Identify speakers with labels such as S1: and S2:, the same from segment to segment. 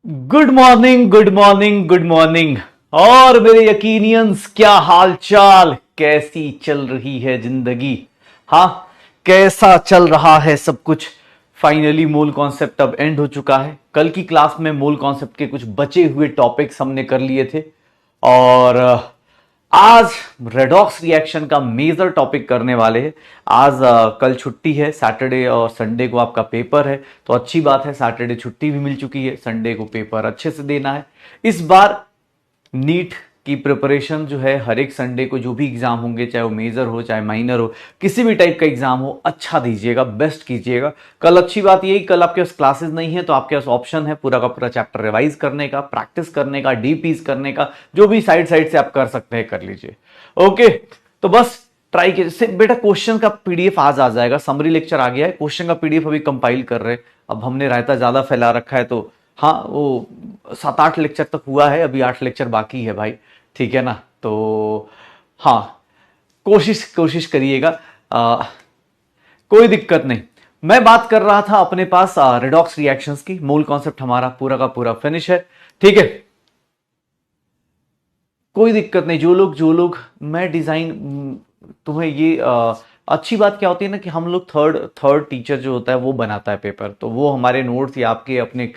S1: Good morning, good morning, good morning. और मेरे यकीनियंस, क्या हाल चाल, कैसी चल रही है जिंदगी? हाँ, कैसा चल रहा है सब कुछ? फाइनली मूल कॉन्सेप्ट अब एंड हो चुका है। कल की क्लास में मूल कॉन्सेप्ट के कुछ बचे हुए टॉपिक्स हमने कर लिए थे और आज रेडॉक्स रिएक्शन का मेजर टॉपिक करने वाले हैं। आज कल छुट्टी है, सैटरडे और संडे को आपका पेपर है, तो अच्छी बात है, सैटरडे छुट्टी भी मिल चुकी है, संडे को पेपर अच्छे से देना है। इस बार नीट की प्रिपरेशन जो है, हर एक संडे को जो भी एग्जाम होंगे, चाहे वो मेजर हो चाहे माइनर हो, किसी भी टाइप का एग्जाम हो, अच्छा दीजिएगा, बेस्ट कीजिएगा। कल अच्छी बात यही, कल आपके पास क्लासेस नहीं है तो आपके पास ऑप्शन है पूरा का पूरा चैप्टर रिवाइज करने का, प्रैक्टिस करने का, डीपीज करने का, जो भी साइड साइड से आप कर सकते हैं कर लीजिए। ओके, तो बस ट्राई कीजिए बेटा। क्वेश्चन का पीडीएफ आज आ जाएगा, समरी लेक्चर आ गया है, क्वेश्चन का पीडीएफ अभी कंपाइल कर रहे हैं। अब हमने रायता ज्यादा फैला रखा है तो हाँ, वो 7-8 लेक्चर तक हुआ है, अभी 8 लेक्चर बाकी है भाई, ठीक है ना? तो हाँ, कोशिश कोशिश करिएगा, कोई दिक्कत नहीं। मैं बात कर रहा था अपने पास रेडॉक्स रिएक्शंस की। मूल कॉन्सेप्ट हमारा पूरा का पूरा फिनिश है, ठीक है, कोई दिक्कत नहीं। जो लोग मैं डिजाइन तुम्हें ये अच्छी बात क्या होती है ना कि हम लोग थर्ड थर्ड टीचर जो होता है वो बनाता है पेपर, तो वो हमारे नोट्स या आपके अपने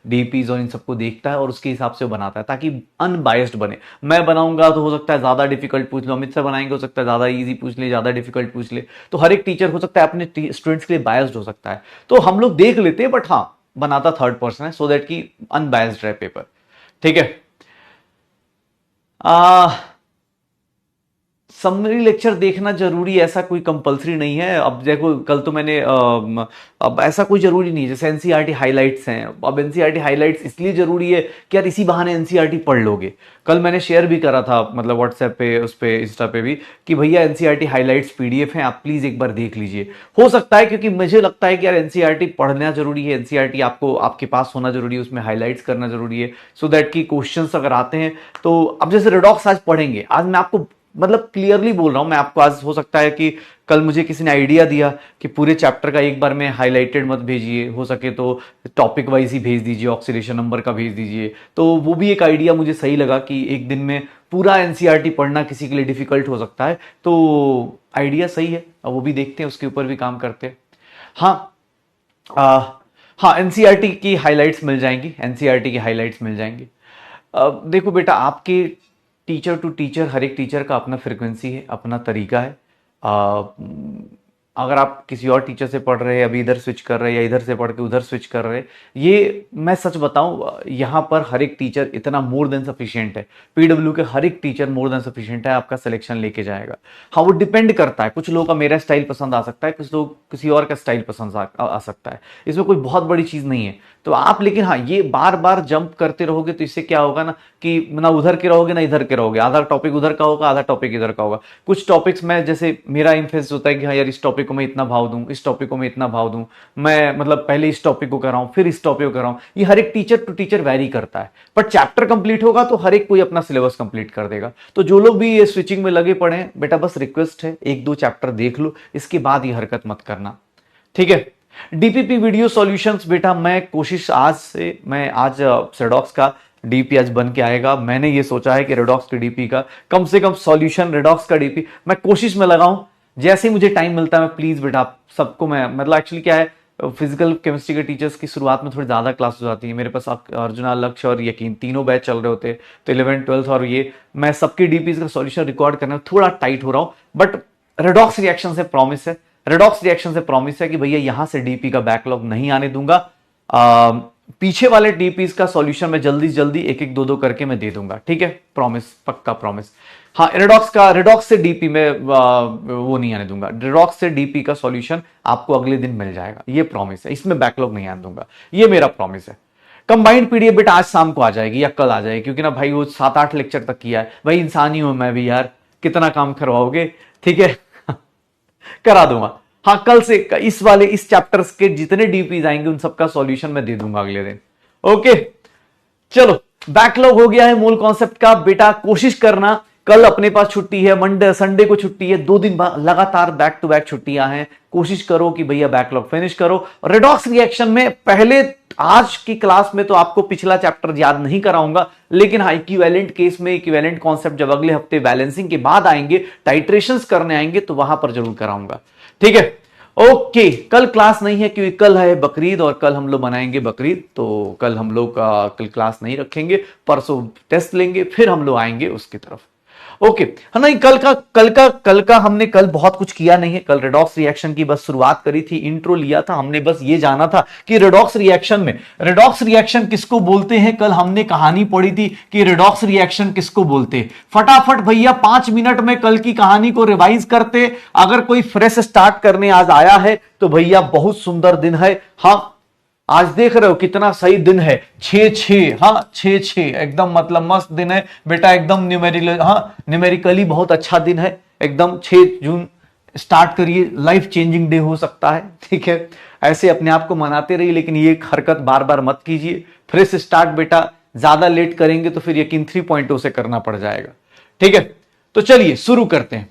S1: डीपीज और इन सबको देखता है और उसके हिसाब से बनाता है ताकि अनबायस्ड बने। मैं बनाऊंगा तो हो सकता है ज्यादा डिफिकल्ट पूछ लो, अमित सर बनाएंगे हो सकता है ज्यादा इजी पूछ ले, ज्यादा डिफिकल्ट पूछ ले, तो हर एक टीचर हो सकता है अपने स्टूडेंट्स के लिए बायस्ड हो सकता है। तो हम लोग देख लेते हैं, बट हाँ, बनाता थर्ड पर्सन है, सो दैट कि अनबायस्ड रहे पेपर, ठीक है। आ समरी लेक्चर देखना जरूरी, ऐसा कोई कंपलसरी नहीं है। अब देखो, कल तो मैंने अब ऐसा कोई जरूरी नहीं है, जैसे एनसीईआरटी हाइलाइट्स हैं, अब एनसीईआरटी हाइलाइट्स इसलिए जरूरी है कि यार इसी बहाने एनसीईआरटी पढ़ लोगे। कल मैंने शेयर भी करा था, मतलब व्हाट्सएप पे, उस पे, इंस्टा पे भी, कि भैया एनसीईआरटी हाइलाइट्स पीडीएफ हैं, आप प्लीज एक बार देख लीजिए। हो सकता है, क्योंकि मुझे लगता है कि यार एनसीईआरटी पढ़ना जरूरी है, एनसीईआरटी आपको आपके पास होना जरूरी है, उसमें हाईलाइट्स करना जरूरी है, सो दैट कि क्वेश्चंस अगर आते हैं तो, अब जैसे रेडॉक्स आज पढ़ेंगे, आज मैं आपको मतलब क्लियरली बोल रहा हूं मैं आपको, आज हो सकता है कि कल मुझे किसी ने आइडिया दिया कि पूरे चैप्टर का एक बार में हाईलाइटेड मत भेजिए, हो सके तो टॉपिक वाइज ही भेज दीजिए, ऑक्सीडेशन नंबर का भेज दीजिए, तो वो भी एक आइडिया मुझे सही लगा कि एक दिन में पूरा एनसीईआरटी पढ़ना किसी के लिए डिफिकल्ट हो सकता है, तो आइडिया सही है। अब वो भी देखते हैं, उसके ऊपर भी काम करते हैं। हाँ, आ, हाँ, एनसीईआरटी की हाइलाइट्स मिल जाएंगी, एनसीईआरटी की हाइलाइट्स मिल जाएंगी। देखो बेटा, आपके टीचर टू टीचर, हर एक टीचर का अपना फ्रिक्वेंसी है, अपना तरीका है। आ, अगर आप किसी और टीचर से पढ़ रहे हैं, अभी इधर स्विच कर रहे हैं, या इधर से पढ़ के उधर स्विच कर रहे हैं, ये मैं सच बताऊं, यहां पर हर एक टीचर इतना मोर देन सफिशिएंट है। पीडब्ल्यू के हर एक टीचर मोर देन सफिशिएंट है, आपका सिलेक्शन लेके जाएगा। हाँ, वो डिपेंड करता है, कुछ लोगों का मेरा स्टाइल पसंद आ सकता है, कुछ लोग किसी और का स्टाइल पसंद आ सकता है, इसमें कोई बहुत बड़ी चीज नहीं है। तो आप, लेकिन हाँ, ये बार बार जंप करते रहोगे तो इससे क्या होगा ना कि ना उधर के रहोगे ना इधर के रहोगे, आधा टॉपिक उधर का होगा, आधा टॉपिक इधर का होगा। कुछ टॉपिक्स में, जैसे मेरा इंफेस होता है कि हाँ यार, इस टॉपिक को मैं इतना भाव दूं, इस टॉपिक को मैं इतना भाव दूं, मैं मतलब पहले इस टॉपिक को कराऊं फिर इस टॉपिक को कराऊं, ये हर एक टीचर टू टीचर वैरी करता है। बट चैप्टर कंप्लीट होगा तो हर एक कोई अपना सिलेबस कंप्लीट कर देगा। तो जो लोग भी ये स्विचिंग में लगे पड़े हैं, बेटा बस रिक्वेस्ट है, 1-2 चैप्टर देख लो, इसके बाद ये हरकत मत करना, ठीक है। डीपीपी वीडियो सॉल्यूशंस, बेटा मैं कोशिश आज से, मैं आज रेडॉक्स का डीपी आज बन के आएगा। मैंने ये सोचा है कि रेडॉक्स के डीपी का कम से कम सॉल्यूशन, रेडॉक्स का डीपी मैं कोशिश में लगाऊं। जैसे ही मुझे टाइम मिलता है, मैं प्लीज बेटा सबको, मैं मतलब एक्चुअली क्या है, फिजिकल केमिस्ट्री के टीचर्स की शुरुआत में थोड़ी ज्यादा क्लास हो जाती है, मेरे पास अर्जुना, लक्ष्य और यकीन तीनों बैच चल रहे होते हैं, तो 11th 12th और ये, मैं सबकी डीपीज का सॉल्यूशन रिकॉर्ड करने में थोड़ा टाइट हो रहा हूं। बट रेडॉक्स रिएक्शन से प्रॉमिस है, रेडॉक्स रिएक्शन से प्रॉमिस है कि भैया यहां से डीपी का बैकलॉग नहीं आने दूंगा। पीछे वाले डीपीज का सॉल्यूशन मैं जल्दी जल्दी एक एक दो दो करके मैं दे दूंगा, ठीक है, प्रॉमिस, पक्का प्रॉमिस। हाँ, रेडॉक्स से डीपी में वो नहीं आने दूंगा, रेडॉक्स से डीपी का सॉल्यूशन आपको अगले दिन मिल जाएगा, ये प्रॉमिस है, इसमें बैकलॉग नहीं आने दूंगा, ये मेरा प्रॉमिस है। कंबाइंड पीडीएफ बेटा आज शाम को आ जाएगी या कल आ जाएगी, क्योंकि ना भाई वो 7-8 लेक्चर तक किया है, भाई इंसान ही हूं मैं भी यार, कितना काम करवाओगे, ठीक है। करा दूंगा। हाँ, कल से इस चैप्टर्स के जितने डीपीज आएंगे उन सबका सॉल्यूशन मैं दे दूंगा अगले दिन। ओके, चलो, बैकलॉग हो गया है मूल कॉन्सेप्ट का। बेटा कोशिश करना कल अपने पास छुट्टी है, मंडे संडे को छुट्टी है, 2 दिन लगातार बैक टू बैक छुट्टियां हैं। कोशिश करो कि भैया बैकलॉग फिनिश करो। रेडॉक्स रिएक्शन में पहले आज की क्लास में तो आपको पिछला चैप्टर याद नहीं कराऊंगा, लेकिन हाँ इक्विवेलेंट केस में इक्विवेलेंट कॉन्सेप्ट जब अगले हफ्ते बैलेंसिंग के बाद आएंगे, टाइट्रेशंस करने आएंगे, तो वहां पर जरूर कराऊंगा। ठीक है, ओके। कल क्लास नहीं है क्योंकि कल है बकरीद और कल हम लोग बनाएंगे बकरीद, तो कल हम लोग का कल क्लास नहीं रखेंगे, परसों टेस्ट लेंगे, फिर हम लोग आएंगे उसकी तरफ। ओके है ना। कल का हमने कल बहुत कुछ किया नहीं है। कल रेडॉक्स रिएक्शन की बस शुरुआत करी थी, इंट्रो लिया था हमने, बस ये जाना था कि रेडॉक्स रिएक्शन किसको बोलते हैं। कल हमने कहानी पढ़ी थी कि रेडॉक्स रिएक्शन किसको बोलते हैं। फटाफट भैया 5 मिनट में कल की कहानी को रिवाइज करते। अगर कोई फ्रेश स्टार्ट करने आज आया है तो भैया बहुत सुंदर दिन है। हाँ, आज देख रहे हो कितना सही दिन है, 6-6, हाँ 6-6 एकदम मतलब मस्त दिन है बेटा, एकदम न्यूमेरिकली बहुत अच्छा दिन है एकदम। 6 जून स्टार्ट करिए, लाइफ चेंजिंग डे हो सकता है। ठीक है, ऐसे अपने आप को मनाते रहिए, लेकिन ये हरकत बार बार मत कीजिए। फ्रेश स्टार्ट बेटा, ज्यादा लेट करेंगे तो फिर यकीन 3.0 से करना पड़ जाएगा। ठीक है, तो चलिए शुरू करते हैं,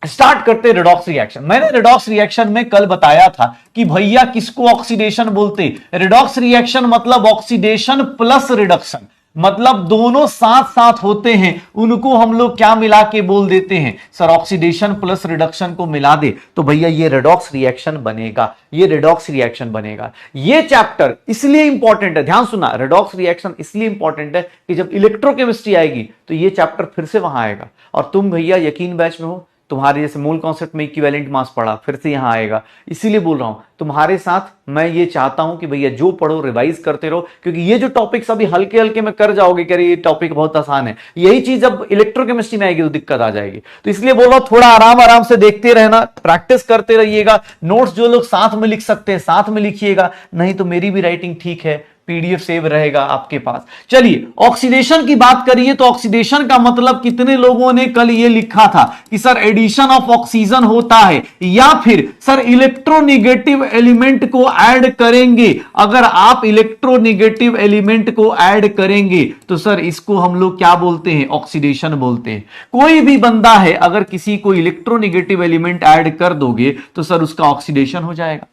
S1: स्टार्ट करते रेडॉक्स रिएक्शन। मैंने रेडॉक्स रिएक्शन में कल बताया था कि भैया किसको ऑक्सीडेशन बोलते। रेडॉक्स रिएक्शन मतलब ऑक्सीडेशन प्लस रिडक्शन, मतलब दोनों साथ साथ होते हैं, उनको हम लोग क्या मिला के बोल देते हैं सर, ऑक्सीडेशन प्लस रिडक्शन को मिला दे तो भैया ये रेडॉक्स रिएक्शन बनेगा, ये रेडॉक्स रिएक्शन बनेगा। ये चैप्टर इसलिए इंपॉर्टेंट है, ध्यान सुना, रेडॉक्स रिएक्शन इसलिए इंपॉर्टेंट है कि जब इलेक्ट्रोकेमिस्ट्री आएगी तो ये चैप्टर फिर से वहां आएगा। और तुम भैया यकीन बैच में हो, तुम्हारे जैसे मूल कॉन्सेप्ट में इक्विवेलेंट मास पढ़ा, फिर से यहां आएगा, इसीलिए बोल रहा हूं तुम्हारे साथ। मैं ये चाहता हूं कि भैया जो पढ़ो रिवाइज करते रहो, क्योंकि ये जो टॉपिक्स अभी हल्के हल्के में कर जाओगे कि ये टॉपिक बहुत आसान है, यही चीज जब इलेक्ट्रोकेमिस्ट्री में आएगी तो दिक्कत आ जाएगी। तो इसलिए बोल रहा हूं थोड़ा आराम आराम से देखते रहना, प्रैक्टिस करते रहिएगा। नोट्स जो लोग साथ में लिख सकते हैं साथ में लिखिएगा, नहीं तो मेरी भी राइटिंग ठीक है, पीडीएफ सेव रहेगा आपके पास। चलिए ऑक्सीडेशन की बात करिए तो ऑक्सीडेशन का मतलब कितने लोगों ने कल ये लिखा था कि सर एडिशन ऑफ ऑक्सीजन होता है, या फिर सर इलेक्ट्रोनेगेटिव एलिमेंट को ऐड करेंगे। अगर आप इलेक्ट्रोनेगेटिव एलिमेंट को ऐड करेंगे तो सर इसको हम लोग क्या बोलते हैं, ऑक्सीडेशन बोलते हैं। कोई भी बंदा है अगर किसी को इलेक्ट्रोनेगेटिव एलिमेंट ऐड कर दोगे तो सर उसका ऑक्सीडेशन हो जाएगा।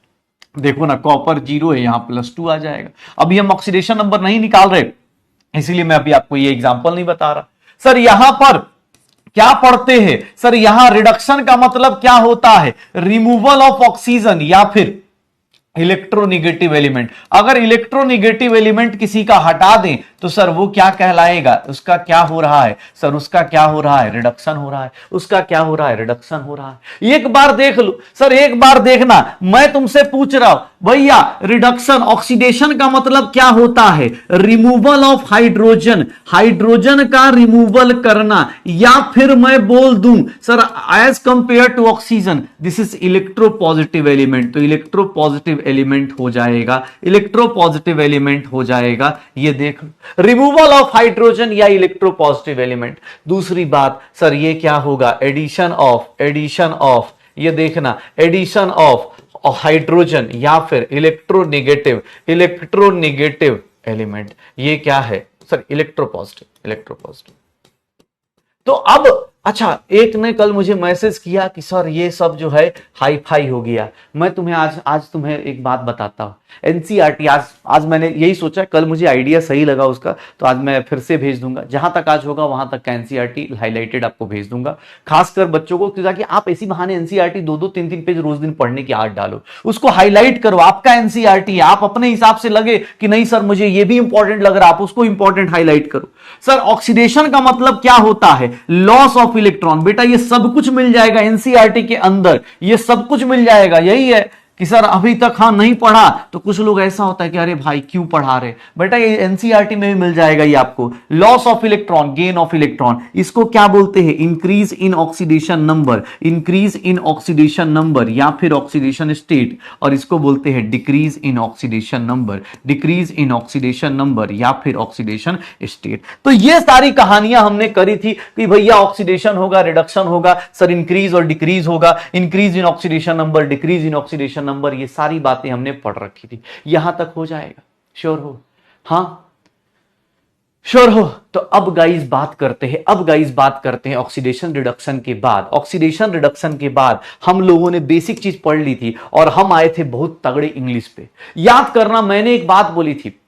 S1: देखो ना, कॉपर 0 है, यहां +2 आ जाएगा। अभी हम ऑक्सीडेशन नंबर नहीं निकाल रहे, इसीलिए मैं अभी आपको ये एग्जांपल नहीं बता रहा। सर यहां पर क्या पढ़ते हैं, सर यहां रिडक्शन का मतलब क्या होता है, रिमूवल ऑफ ऑक्सीजन या फिर इलेक्ट्रोनेगेटिव एलिमेंट। अगर इलेक्ट्रोनेगेटिव एलिमेंट किसी का हटा दें तो सर वो क्या कहलाएगा, उसका क्या हो रहा है सर, उसका क्या हो रहा है, रिडक्शन हो रहा है। उसका क्या हो रहा है, रिडक्शन हो रहा है। एक बार देख लो सर, एक बार देखना, मैं तुमसे पूछ रहा हूं भैया रिडक्शन ऑक्सीडेशन का मतलब क्या होता है, रिमूवल ऑफ हाइड्रोजन, हाइड्रोजन का रिमूवल करना, या फिर मैं बोल दूं sir as compare to oxygen this is electropositive element, तो इलेक्ट्रोपॉजिटिव एलिमेंट हो जाएगा, इलेक्ट्रोपॉजिटिव एलिमेंट हो जाएगा। ये देख लो, रिमूवल ऑफ हाइड्रोजन या इलेक्ट्रोपॉजिटिव एलिमेंट। दूसरी बात सर ये क्या होगा, एडिशन ऑफ, ये देखना एडिशन ऑफ हाइड्रोजन या फिर इलेक्ट्रोनेगेटिव एलिमेंट, ये क्या है सर, इलेक्ट्रोपॉजिटिव। तो अब अच्छा, एक ने कल मुझे मैसेज किया कि सर ये सब जो है हाई फाई हो गया। मैं तुम्हें आज तुम्हें एक बात बताता हूं, एनसीईआरटी आज मैंने यही सोचा, कल मुझे आइडिया सही लगा उसका, तो आज मैं फिर से भेज दूंगा, जहां तक आज होगा वहां तक का एनसीईआरटी हाईलाइटेड आपको भेज दूंगा, खासकर बच्चों को, ताकि आप ऐसी बहाने एनसीईआरटी 2-3 पेज रोज दिन पढ़ने की आदत डालो, उसको हाईलाइट करो। आपका एनसीईआरटी है, आप अपने हिसाब से लगे कि नहीं सर मुझे ये भी इंपॉर्टेंट लग रहा, आप उसको इंपॉर्टेंट हाईलाइट करो। सर ऑक्सीडेशन का मतलब क्या होता है, लॉस ऑफ इलेक्ट्रॉन। बेटा ये सब कुछ मिल जाएगा एनसीईआरटी के अंदर, ये सब कुछ मिल जाएगा। यही है कि सर अभी तक हाँ नहीं पढ़ा, तो कुछ लोग ऐसा होता है कि अरे भाई क्यों पढ़ा रहे, बेटा ये एनसीईआरटी में भी मिल जाएगा ये आपको। Loss of electron, gain of electron, इसको क्या बोलते हैं, increase in oxidation number, increase in oxidation number या फिर ऑक्सीडेशन स्टेट, और इसको बोलते हैं decrease in oxidation number, decrease in oxidation number या फिर ऑक्सीडेशन स्टेट। तो ये सारी कहानियां हमने करी थी कि भैया ऑक्सीडेशन होगा, रिडक्शन होगा, सर इंक्रीज और डिक्रीज होगा, increase in oxidation number, decrease in oxidation number, ये सारी बातें हमने पढ़ रखी थी। यहां तक हो जाएगा, श्योर हो, हाँ श्योर हो? तो अब गाइस बात करते हैं, ऑक्सीडेशन रिडक्शन के बाद। ऑक्सीडेशन रिडक्शन के बाद हम लोगों ने बेसिक चीज पढ़ ली थी और हम आए थे बहुत तगड़े इंग्लिश पे। याद करना, मैंने एक बात बोली थी,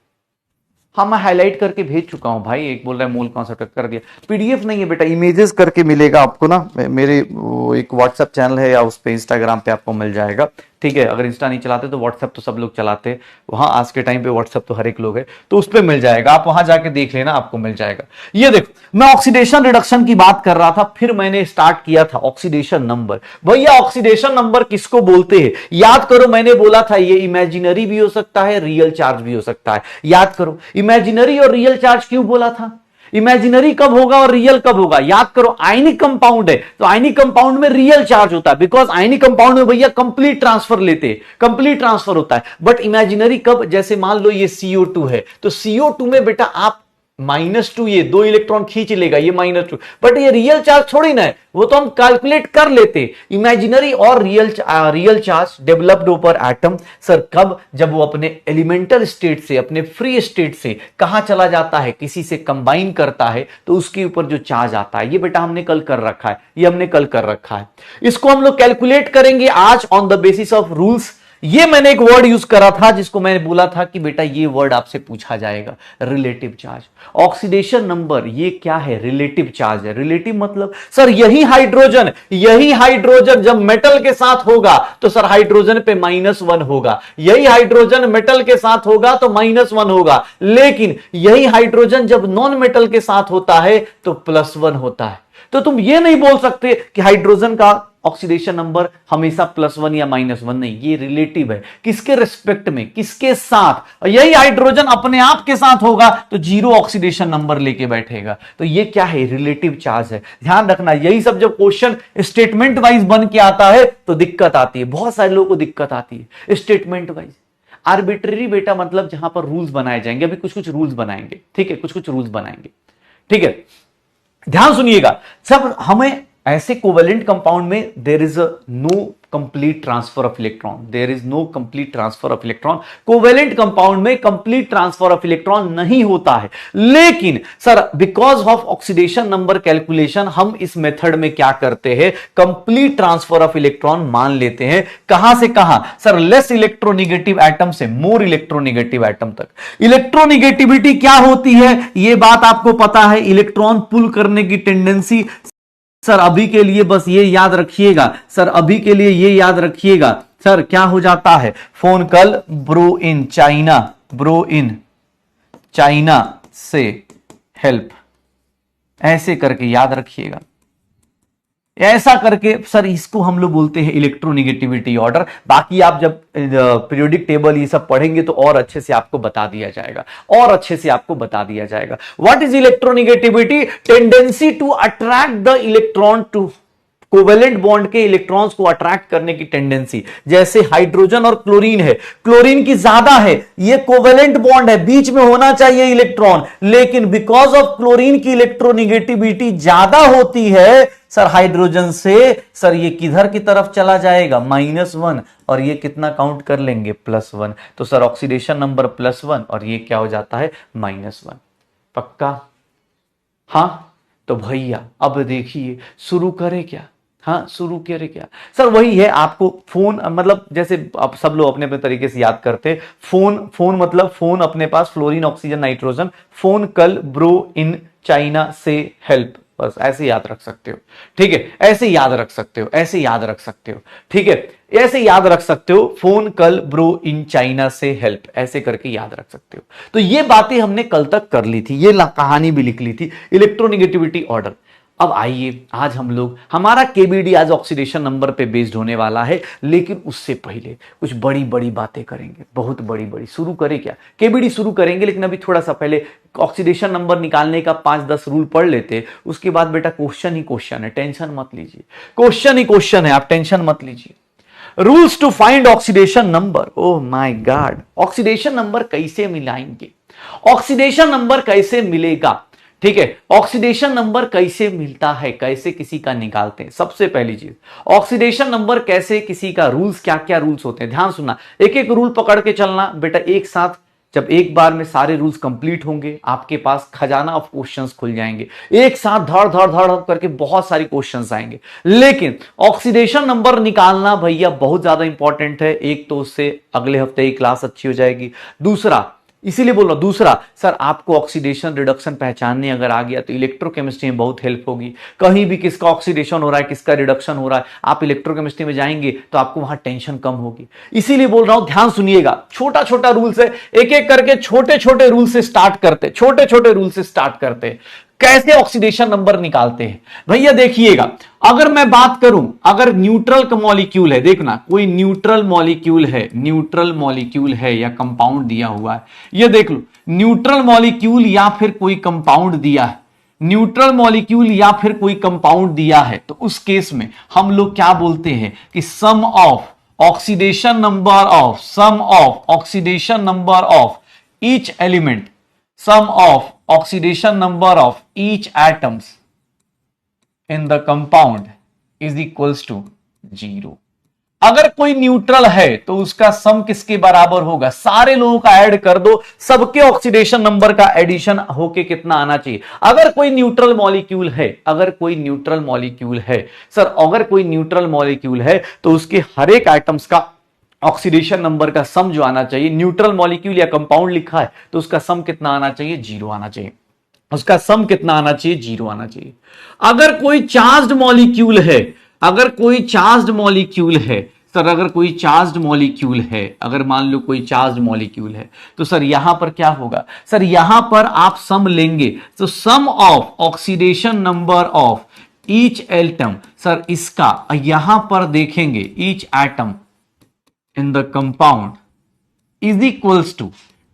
S1: हाँ मैं हाईलाइट करके भेज चुका हूं भाई। एक बोल रहा है मूल कॉन्सेप्ट कर दिया, पीडीएफ नहीं है बेटा, इमेजेस करके मिलेगा आपको ना, मेरे एक व्हाट्सएप चैनल है या उस पे इंस्टाग्राम पे आपको मिल जाएगा। ठीक है, अगर इंस्टा नहीं चलाते तो व्हाट्सएप तो सब लोग चलाते हैं, वहां आज के टाइम पे व्हाट्सएप तो हर एक लोग है, तो उस पर मिल जाएगा, आप वहां जाके देख लेना, आपको मिल जाएगा। ये देखो, मैं ऑक्सीडेशन रिडक्शन की बात कर रहा था, फिर मैंने स्टार्ट किया था ऑक्सीडेशन नंबर। भैया ऑक्सीडेशन नंबर किसको बोलते हैं? याद करो, मैंने बोला था ये इमेजिनरी भी हो सकता है, रियल चार्ज भी हो सकता है। याद करो, इमेजिनरी और रियल चार्ज क्यों बोला था? इमेजिनरी कब होगा और रियल कब होगा? याद करो, आयनिक कंपाउंड है तो आयनिक कंपाउंड में रियल चार्ज होता है, बिकॉज आयनिक कंपाउंड में भैया कंप्लीट ट्रांसफर लेते हैं, कंप्लीट ट्रांसफर होता है। बट इमेजिनरी कब? जैसे मान लो ये CO2 है, तो CO2 में बेटा आप -2, ये 2 इलेक्ट्रॉन खींच लेगा, ये -2, बट ये रियल चार्ज थोड़ी ना है, वो तो हम कैलकुलेट कर लेते। इमेजिनरी और real charge developed over atom. Sir कब? जब वो अपने एलिमेंटल स्टेट से, अपने फ्री स्टेट से कहां चला जाता है, किसी से कंबाइन करता है, तो उसके ऊपर जो चार्ज आता है, ये बेटा हमने कल कर रखा है, ये हमने कल कर रखा है। इसको हम लोग कैलकुलेट करेंगे आज on the basis of rules. ये मैंने एक वर्ड यूज करा था जिसको मैंने बोला था कि बेटा ये वर्ड आपसे पूछा जाएगा, रिलेटिव चार्ज। ऑक्सीडेशन नंबर ये क्या है? रिलेटिव चार्ज है। रिलेटिव मतलब सर यही हाइड्रोजन जब मेटल के साथ होगा तो सर हाइड्रोजन पे -1 होगा, यही हाइड्रोजन मेटल के साथ होगा तो -1 होगा, लेकिन यही हाइड्रोजन जब नॉन मेटल के साथ होता है तो +1 होता है। तो तुम ये नहीं बोल सकते कि हाइड्रोजन का ऑक्सीडेशन नंबर हमेशा +1 या -1, नहीं, ये रिलेटिव है। किसके रिस्पेक्ट में? किसके साथ? और यही हाइड्रोजन अपने आप के साथ होगा तो 0 ऑक्सीडेशन नंबर लेके बैठेगा। तो ये क्या है? रिलेटिव चार्ज है। ध्यान रखना, यही सब जब क्वेश्चन स्टेटमेंट वाइज बन के आता है तो दिक्कत आती है, बहुत सारे लोगों को दिक्कत आती है स्टेटमेंट वाइज। आर्बिट्ररी बेटा मतलब जहां पर रूल्स बनाए जाएंगे, अभी कुछ कुछ रूल्स बनाएंगे, ठीक है, कुछ कुछ रूल्स बनाएंगे, ठीक है। ध्यान सुनिएगा सब, हमें ऐसे कोवेलेंट कंपाउंड में there is no complete transfer of electron, there is no complete transfer of electron. Covalent compound में कंप्लीट ट्रांसफर ऑफ इलेक्ट्रॉन नहीं होता है, लेकिन sir because of oxidation number calculation हम इस मेथड में क्या करते हैं? कंप्लीट ट्रांसफर ऑफ इलेक्ट्रॉन मान लेते हैं। कहां से कहां? सर लेस इलेक्ट्रोनिगेटिव एटम से मोर इलेक्ट्रोनिगेटिव एटम तक। इलेक्ट्रोनिगेटिविटी क्या होती है ये बात आपको पता है, इलेक्ट्रॉन पुल करने की टेंडेंसी। सर अभी के लिए बस ये याद रखिएगा, सर अभी के लिए ये याद रखिएगा, सर क्या हो जाता है? Phone call bro in China से हेल्प, ऐसे करके याद रखिएगा, ऐसा करके सर इसको हम लोग बोलते हैं इलेक्ट्रोनिगेटिविटी ऑर्डर। बाकी आप जब पीरियोडिक टेबल ये सब पढ़ेंगे तो और अच्छे से आपको बता दिया जाएगा, और अच्छे से आपको बता दिया जाएगा। What is electronegativity? Tendency to attract the electron to covalent bond के इलेक्ट्रॉन्स को अट्रैक्ट करने की टेंडेंसी। जैसे हाइड्रोजन और क्लोरीन है, क्लोरीन की ज्यादा है, ये कोवेलेंट बॉन्ड है, बीच में होना चाहिए इलेक्ट्रॉन, लेकिन बिकॉज ऑफ क्लोरीन की इलेक्ट्रोनिगेटिविटी ज्यादा होती है सर हाइड्रोजन से, सर ये किधर की तरफ चला जाएगा? -1, और ये कितना काउंट कर लेंगे? +1। तो सर ऑक्सीडेशन नंबर +1 और ये क्या हो जाता है? -1। पक्का? हां तो भैया अब देखिए शुरू करें क्या? हाँ शुरू करें क्या? सर वही है, आपको फोन मतलब जैसे आप सब लोग अपने अपने तरीके से याद करते, फोन मतलब फोन अपने पास fluorine oxygen nitrogen, phone call bro in China से हेल्प, बस ऐसे याद रख सकते हो, ठीक है, ऐसे याद रख सकते हो, ऐसे याद रख सकते हो, ठीक है, ऐसे याद रख सकते हो, phone call bro in China से हेल्प, ऐसे करके याद रख सकते हो। तो ये बातें हमने कल तक कर ली थी, ये कहानी भी लिख ली थी, इलेक्ट्रोनिगेटिविटी ऑर्डर। अब आइए आज हम लोग, हमारा केबीडी आज ऑक्सीडेशन नंबर पे बेस्ड होने वाला है, लेकिन उससे पहले कुछ बड़ी बड़ी बातें करेंगे, बहुत बड़ी बड़ी। शुरू करें क्या? केबीडी शुरू करेंगे, लेकिन अभी थोड़ा सा पहले ऑक्सीडेशन नंबर निकालने का 5-10 रूल पढ़ लेते, उसके बाद बेटा क्वेश्चन ही क्वेश्चन है, टेंशन मत लीजिए, क्वेश्चन ही क्वेश्चन है, आप टेंशन मत लीजिए। Rules to find oxidation number, oh my god, oxidation number कैसे मिलाएंगे? ऑक्सीडेशन नंबर कैसे मिलेगा? ठीक है, ऑक्सीडेशन नंबर कैसे मिलता है, कैसे किसी का निकालते हैं? सबसे पहली चीज, ऑक्सीडेशन नंबर कैसे किसी का, रूल्स क्या क्या रूल्स होते हैं, ध्यान सुनना, एक एक रूल पकड़ के चलना बेटा, एक साथ जब एक बार में सारे रूल्स कंप्लीट होंगे, आपके पास खजाना ऑफ क्वेश्चंस खुल जाएंगे, एक साथ धड़ धड़ धड़ करके बहुत सारी क्वेश्चंस आएंगे। लेकिन ऑक्सीडेशन नंबर निकालना भैया बहुत ज्यादा इंपॉर्टेंट है। एक तो उससे अगले हफ्ते ही क्लास अच्छी हो जाएगी, दूसरा इसीलिए बोल रहा हूं, दूसरा सर आपको ऑक्सीडेशन रिडक्शन पहचानने अगर आ गया तो इलेक्ट्रोकेमिस्ट्री में बहुत हेल्प होगी। कहीं भी किसका ऑक्सीडेशन हो रहा है, किसका रिडक्शन हो रहा है, आप इलेक्ट्रोकेमिस्ट्री में जाएंगे तो आपको वहां टेंशन कम होगी। इसीलिए बोल रहा हूं, ध्यान सुनिएगा, छोटा छोटा रूल्स है, एक एक करके छोटे छोटे रूल से स्टार्ट करते, छोटे छोटे रूल से स्टार्ट करते। कैसे ऑक्सीडेशन नंबर निकालते हैं भैया, देखिएगा। अगर मैं बात करूं, अगर न्यूट्रल का मॉलिक्यूल है, देखना कोई न्यूट्रल मॉलिक्यूल है, न्यूट्रल मॉलिक्यूल है या कंपाउंड दिया हुआ है, ये देख लो, न्यूट्रल मॉलिक्यूल या फिर कोई कंपाउंड दिया है, न्यूट्रल मॉलिक्यूल या फिर कोई कंपाउंड दिया है, तो उस केस में हम लोग क्या बोलते हैं कि sum of oxidation number of, sum of oxidation number of each element, sum of oxidation number of each atoms in the compound is equals to 0। अगर कोई न्यूट्रल है तो उसका सम किसके बराबर होगा, सारे लोगों का ऐड कर दो, सबके ऑक्सीडेशन नंबर का एडिशन होके कितना आना चाहिए। अगर कोई न्यूट्रल मॉलिक्यूल है, अगर कोई न्यूट्रल मॉलिक्यूल है सर, अगर कोई न्यूट्रल मॉलिक्यूल है तो उसके हर एक आइटम्स का ऑक्सीडेशन नंबर का सम जो आना चाहिए, न्यूट्रल मॉलिक्यूल या कंपाउंड लिखा है तो उसका सम कितना आना चाहिए, 0 आना चाहिए। उसका सम कितना आना चाहिए, 0 आना चाहिए। अगर कोई चार्ज्ड मॉलिक्यूल है, अगर कोई चार्ज्ड मॉलिक्यूल है सर, अगर कोई चार्ज्ड मॉलिक्यूल है, अगर मान लो कोई चार्ज्ड मॉलिक्यूल है तो सर यहां पर क्या होगा, सर यहां पर आप सम लेंगे तो sum of oxidation number of each atom, sir इसका यहां पर देखेंगे each atom in the compound is equals to,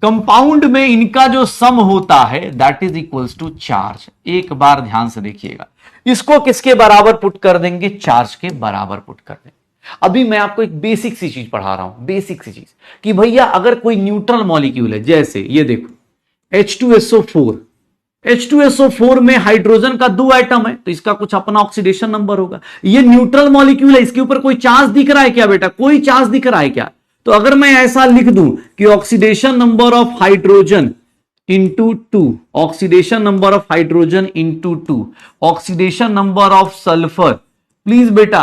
S1: compound में इनका जो सम होता है that is equals to charge. एक बार ध्यान से देखिएगा, इसको किसके बराबर पुट कर देंगे, चार्ज के बराबर पुट कर देंगे। अभी मैं आपको एक बेसिक सी चीज पढ़ा रहा हूं, बेसिक सी चीज कि भैया अगर कोई न्यूट्रल मॉलिक्यूल है, जैसे ये देखो H2SO4, H2SO4 में हाइड्रोजन का 2 एटम है तो इसका कुछ अपना ऑक्सीडेशन नंबर होगा। ये न्यूट्रल मॉलिक्यूल है, इसके ऊपर कोई चार्ज दिख रहा है क्या बेटा, कोई चार्ज दिख रहा है क्या? तो अगर मैं ऐसा लिख दूं कि oxidation number of hydrogen into 2, oxidation number of hydrogen into 2, oxidation number of sulphur, please बेटा,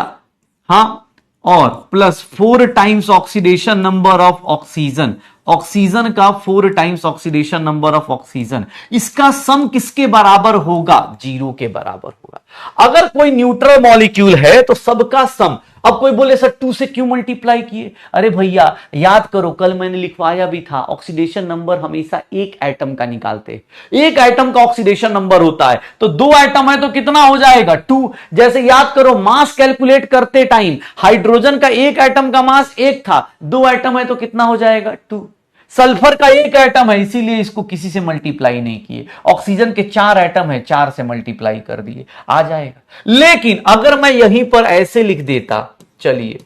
S1: हाँ, और plus 4 times oxidation number of oxygen, oxygen का 4 times oxidation number of oxygen, इसका सम किसके बराबर होगा, 0 के बराबर होगा। अगर कोई न्यूट्रल मॉलिक्यूल है तो सबका सम, अब कोई बोले सर 2 से क्यों मल्टीप्लाई किए, अरे भैया याद करो कल मैंने लिखवाया भी था, ऑक्सीडेशन नंबर हमेशा एक एटम का निकालते हैं, एक एटम का ऑक्सीडेशन नंबर होता है, तो 2 एटम है तो कितना हो जाएगा, 2। जैसे याद करो मास कैलकुलेट करते टाइम हाइड्रोजन का एक एटम का मास 1 था, 2 एटम है तो कितना हो जाएगा, 2। सल्फर का 1 एटम है इसीलिए इसको किसी से मल्टीप्लाई नहीं किए, ऑक्सीजन के 4 एटम है 4 से मल्टीप्लाई कर दिए, आ जाएगा। लेकिन अगर मैं यहीं पर ऐसे लिख देता, चलिए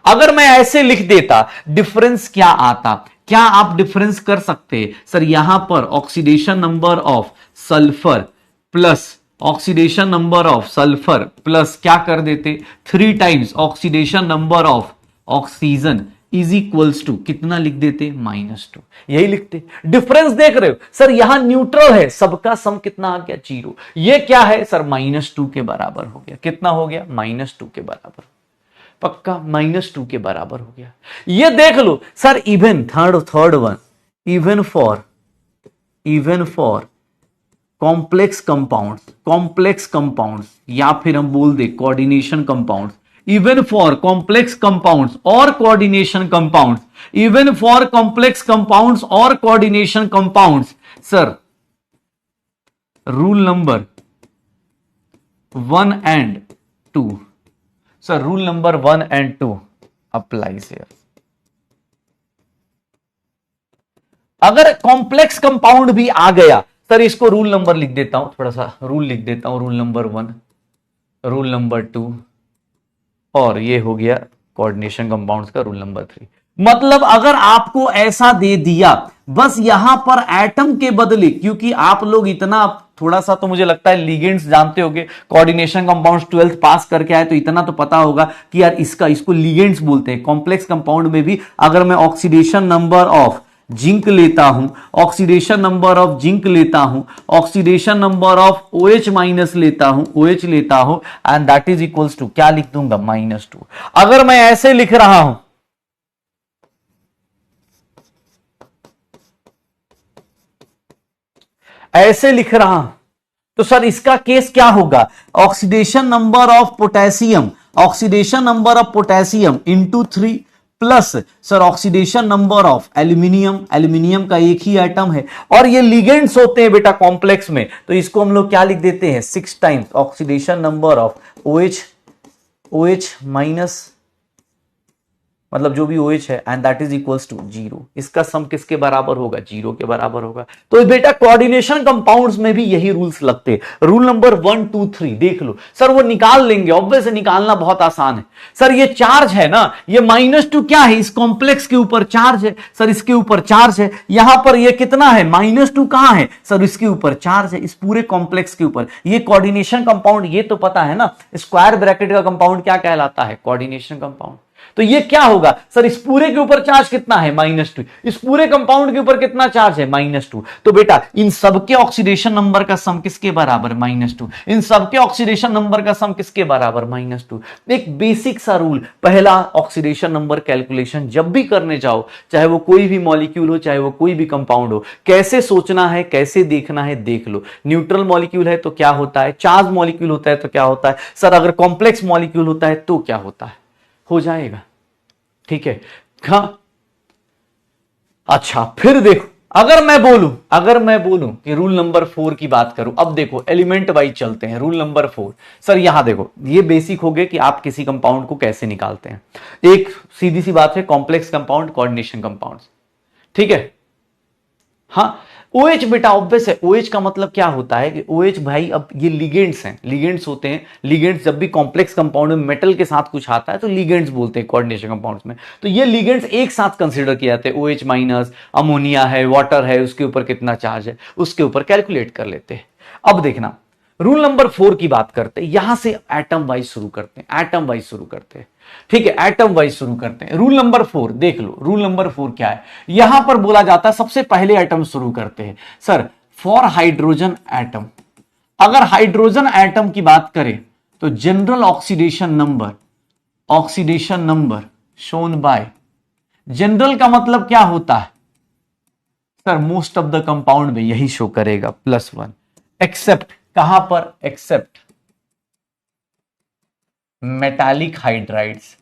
S1: अगर मैं ऐसे लिख देता, डिफरेंस क्या आता, क्या आप डिफरेंस कर सकते सर, यहां पर oxidation number of sulphur plus oxidation number of sulphur plus क्या कर देते 3 times oxidation number of oxygen is equals to कितना लिख देते, -2, यही लिखते। डिफरेंस देख रहे हो सर, यहां न्यूट्रल है, सबका सम कितना आ गया, 0। ये क्या है सर, -2 के बराबर हो गया, कितना हो गया, -2 के बराबर, पक्का -2 के बराबर हो गया। ये देख लो sir, even third one, even for complex compounds या फिर हम बोल दे coordination compounds, even for complex compounds or coordination compounds, even for complex compounds or coordination compounds, sir, rule number 1 and 2, sir, rule number 1 and 2 applies here। अगर complex compound भी आ गया sir, इसको rule number लिख देता हूं, थोड़ा सा rule लिख देता हूं, रूल नंबर 1, रूल नंबर 2, और ये हो गया कोऑर्डिनेशन कंपाउंड्स का रूल नंबर 3। मतलब अगर आपको ऐसा दे दिया, बस यहां पर एटम के बदले, क्योंकि आप लोग इतना थोड़ा सा तो मुझे लगता है लिगेंड्स जानते होंगे, कोऑर्डिनेशन कंपाउंड्स 12th पास करके आए तो इतना तो पता होगा कि यार इसको लिगेंड्स बोलते हैं। कॉम्प्लेक्स कंपाउंड में भी अगर मैं ऑक्सीडेशन नंबर ऑफ जिंक लेता हूं, ऑक्सीडेशन नंबर ऑफ जिंक लेता हूं, oxidation number of OH minus लेता हूं, OH लेता हूं, and that is equals to क्या लिख दूंगा -2। अगर मैं ऐसे लिख रहा हूं, ऐसे लिख रहा हूं, तो सर इसका केस क्या होगा? Oxidation number of potassium, oxidation number of potassium into 3 plus sir oxidation number of aluminium, aluminium का एक ही एटम है और ये लिगेंड्स होते हैं बेटा कॉम्प्लेक्स में, तो इसको हम लोग क्या लिख देते हैं 6 times oxidation number of OH minus, मतलब जो भी OH है, and that is equals to 0। इसका सम किसके बराबर होगा? 0 के बराबर होगा। तो बेटा कोऑर्डिनेशन कंपाउंड्स में भी यही रूल्स लगते हैं। रूल नंबर 1 2 3 देख लो सर, वो निकाल लेंगे, ऑब्वियस निकालना बहुत आसान है। सर ये चार्ज है ना, ये -2 क्या है? इस कॉम्प्लेक्स के ऊपर चार्ज है सर, इसके ऊपर चार्ज है। यहां पर ये कितना है? -2 कहां है सर? इसके ऊपर चार्ज है, इस पूरे कॉम्प्लेक्स के ऊपर। ये कोऑर्डिनेशन कंपाउंड, ये तो पता है ना, स्क्वायर ब्रैकेट का कंपाउंड क्या कहलाता है? Coordination compound. तो ये क्या होगा सर? इस पूरे के ऊपर चार्ज कितना है? -2। इस पूरे कंपाउंड के ऊपर कितना चार्ज है? -2। तो बेटा इन सबके ऑक्सीडेशन नंबर का सम किसके बराबर? -2। इन सबके ऑक्सीडेशन नंबर का सम किसके बराबर? -2। एक बेसिक सा रूल, पहला ऑक्सीडेशन नंबर कैलकुलेशन जब भी करने जाओ, चाहे वो कोई भी मॉलिक्यूल हो, चाहे वो कोई भी कंपाउंड हो, कैसे सोचना है, कैसे देखना है, देख लो। न्यूट्रल मॉलिक्यूल है तो क्या होता है, चार्ज मॉलिक्यूल होता है तो क्या होता है, सर अगर कॉम्प्लेक्स मॉलिक्यूल होता है तो क्या होता है, हो जाएगा। ठीक है, हाँ अच्छा, फिर देखो, अगर मैं बोलूं कि रूल नंबर 4 की बात करूं, अब देखो एलिमेंट वाइज चलते हैं। रूल नंबर 4 सर, यहां देखो, ये बेसिक हो गए कि आप किसी कंपाउंड को कैसे निकालते हैं। एक सीधी सी बात है, कॉम्प्लेक्स कंपाउंड, कोऑर्डिनेशन कंपाउंड, ठीक है। हाँ, OH बेटा ऑब्वियस है, OH का मतलब क्या होता है कि OH भाई, अब ये लिगेंड्स हैं, लिगेंड्स होते हैं। लिगेंड्स जब भी कॉम्प्लेक्स कंपाउंड में मेटल के साथ कुछ आता है तो लिगेंड्स बोलते हैं कोऑर्डिनेशन कंपाउंड्स में। तो ये लिगेंड्स एक साथ कंसीडर किए जाते हैं। OH माइनस, अमोनिया है, वाटर है, उसके ऊपर कितना चार्ज है, उसके ऊपर कैलकुलेट कर लेते हैं। अब देखना, रूल नंबर 4 की बात करते हैं, यहां से एटम वाइज शुरू करते हैं, एटम वाइज शुरू करते हैं, ठीक है, एटम वाइज शुरू करते हैं। रूल नंबर 4 देख लो, रूल नंबर 4 क्या है? यहां पर बोला जाता है सबसे पहले एटम शुरू करते हैं सर फॉर हाइड्रोजन एटम। अगर हाइड्रोजन एटम की बात करें तो general oxidation number shown by, general का मतलब क्या होता है sir? Most of the compound में यही शो करेगा +1, एक्सेप्ट, कहां पर? Except metallic hydrides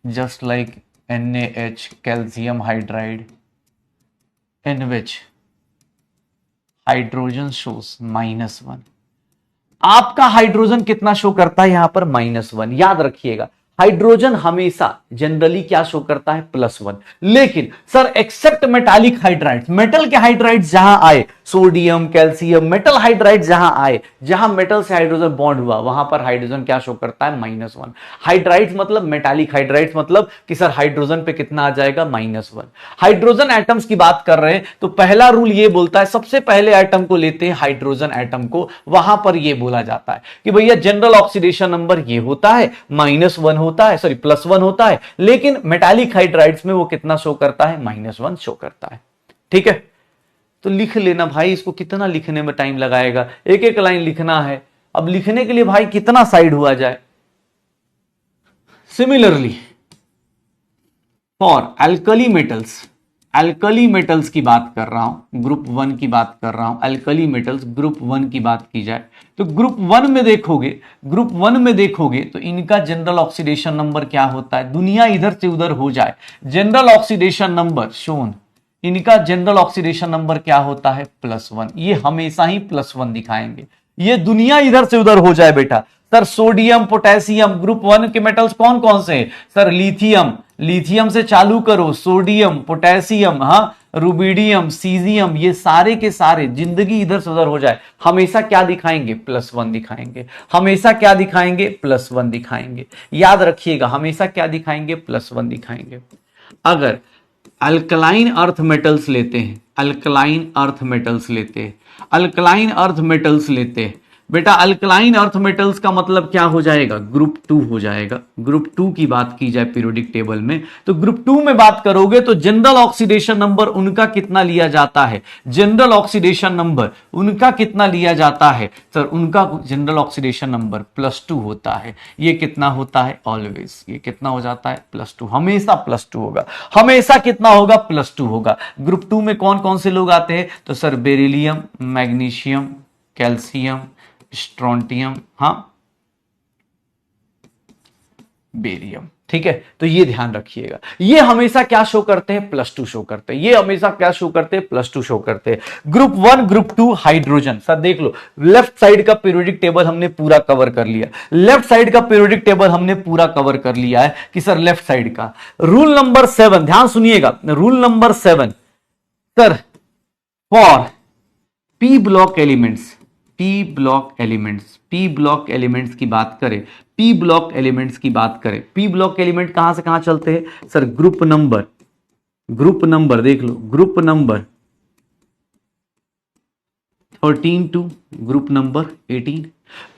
S1: just like NaH, calcium hydride, in which hydrogen shows -1। आपका हाइड्रोजन कितना शो करता है यहां पर? -1। याद रखिएगा, हाइड्रोजन हमेशा जनरली क्या शो करता है? +1। लेकिन sir except metallic hydrides, metal के हाइड्राइड्स जहां आए, सोडियम, कैल्शियम, मेटल हाइड्राइड्स जहां आए, जहां मेटल से हाइड्रोजन बॉन्ड हुआ, वहां पर हाइड्रोजन क्या शो करता है? -1। हाइड्राइड्स मतलब मेटालिक हाइड्राइड्स, मतलब कि सर हाइड्रोजन पे कितना आ जाएगा? -1। हाइड्रोजन एटम्स की बात कर रहे हैं तो पहला रूल ये बोलता है, सबसे पहले एटम को लेते हैं, हाइड्रोजन एटम को, वहां पर यह बोला जाता है कि भैया जनरल ऑक्सीडेशन नंबर ये होता है, -1 होता है, सॉरी +1 होता है, लेकिन मेटालिक हाइड्राइड्स में वो कितना शो करता है? -1 शो करता है। ठीक है, तो लिख लेना भाई, इसको कितना लिखने में टाइम लगाएगा, एक एक लाइन लिखना है। अब लिखने के लिए भाई कितना साइड हुआ जाए। सिमिलरली फॉर एल्कली मेटल्स की बात कर रहा हूं, ग्रुप 1 की बात कर रहा हूं, एल्कली मेटल्स ग्रुप 1 की बात की जाए तो ग्रुप 1 में देखोगे तो इनका जनरल ऑक्सीडेशन नंबर क्या होता है? दुनिया इधर से उधर हो जाए, जनरल ऑक्सीडेशन नंबर शोन, इनका जनरल ऑक्सीडेशन नंबर क्या होता है? +1। ये हमेशा ही +1 दिखाएंगे, ये दुनिया इधर से उधर हो जाए बेटा। सर सोडियम, पोटेशियम, ग्रुप 1 के मेटल्स कौन कौन से? सर लिथियम से चालू करो, सोडियम, पोटेशियम, हाँ, रुबिडियम, सीजियम, ये सारे के सारे जिंदगी इधर से उधर हो जाए, हमेशा क्या दिखाएंगे? +1 दिखाएंगे। हमेशा क्या दिखाएंगे? +1 दिखाएंगे। याद रखिएगा, हमेशा क्या दिखाएंगे? +1 दिखाएंगे। अगर अल्कलाइन अर्थ मेटल्स लेते हैं, बेटा अल्कलाइन अर्थ मेटल्स का मतलब क्या हो जाएगा, ग्रुप 2 हो जाएगा। ग्रुप 2 की बात की जाए पीरियोडिक टेबल में, तो ग्रुप 2 में बात करोगे तो जनरल ऑक्सीडेशन नंबर उनका कितना लिया जाता है, जनरल ऑक्सीडेशन नंबर उनका कितना लिया जाता है सर, उनका जनरल ऑक्सीडेशन नंबर +2 होता है। ये कितना होता है, ऑलवेज ये कितना हो जाता है, +2, हमेशा +2 होगा, हमेशा कितना होगा, +2 होगा। ग्रुप 2 में कौन कौन से लोग आते हैं, तो sir beryllium, magnesium, calcium, strontium, हाँ बेरियम, ठीक है। तो ये ध्यान रखिएगा, ये हमेशा क्या शो करते हैं, +2 शो करते हैं, ये हमेशा क्या शो करते हैं, +2 शो करते हैं। ग्रुप 1 ग्रुप 2 हाइड्रोजन, सर देख लो लेफ्ट साइड का पीरियोडिक टेबल हमने पूरा कवर कर लिया, लेफ्ट साइड का पीरियोडिक टेबल हमने पूरा कवर कर लिया है कि सर लेफ्ट साइड का। रूल नंबर 7 ध्यान सुनिएगा, rule number 7 sir for P block elements, P block elements, P block elements की बात करें, पी ब्लॉक एलिमेंट्स की बात करें, पी ब्लॉक एलिमेंट कहां से कहां चलते हैं sir, group number, group number देख लो, group number 13 to group number 18।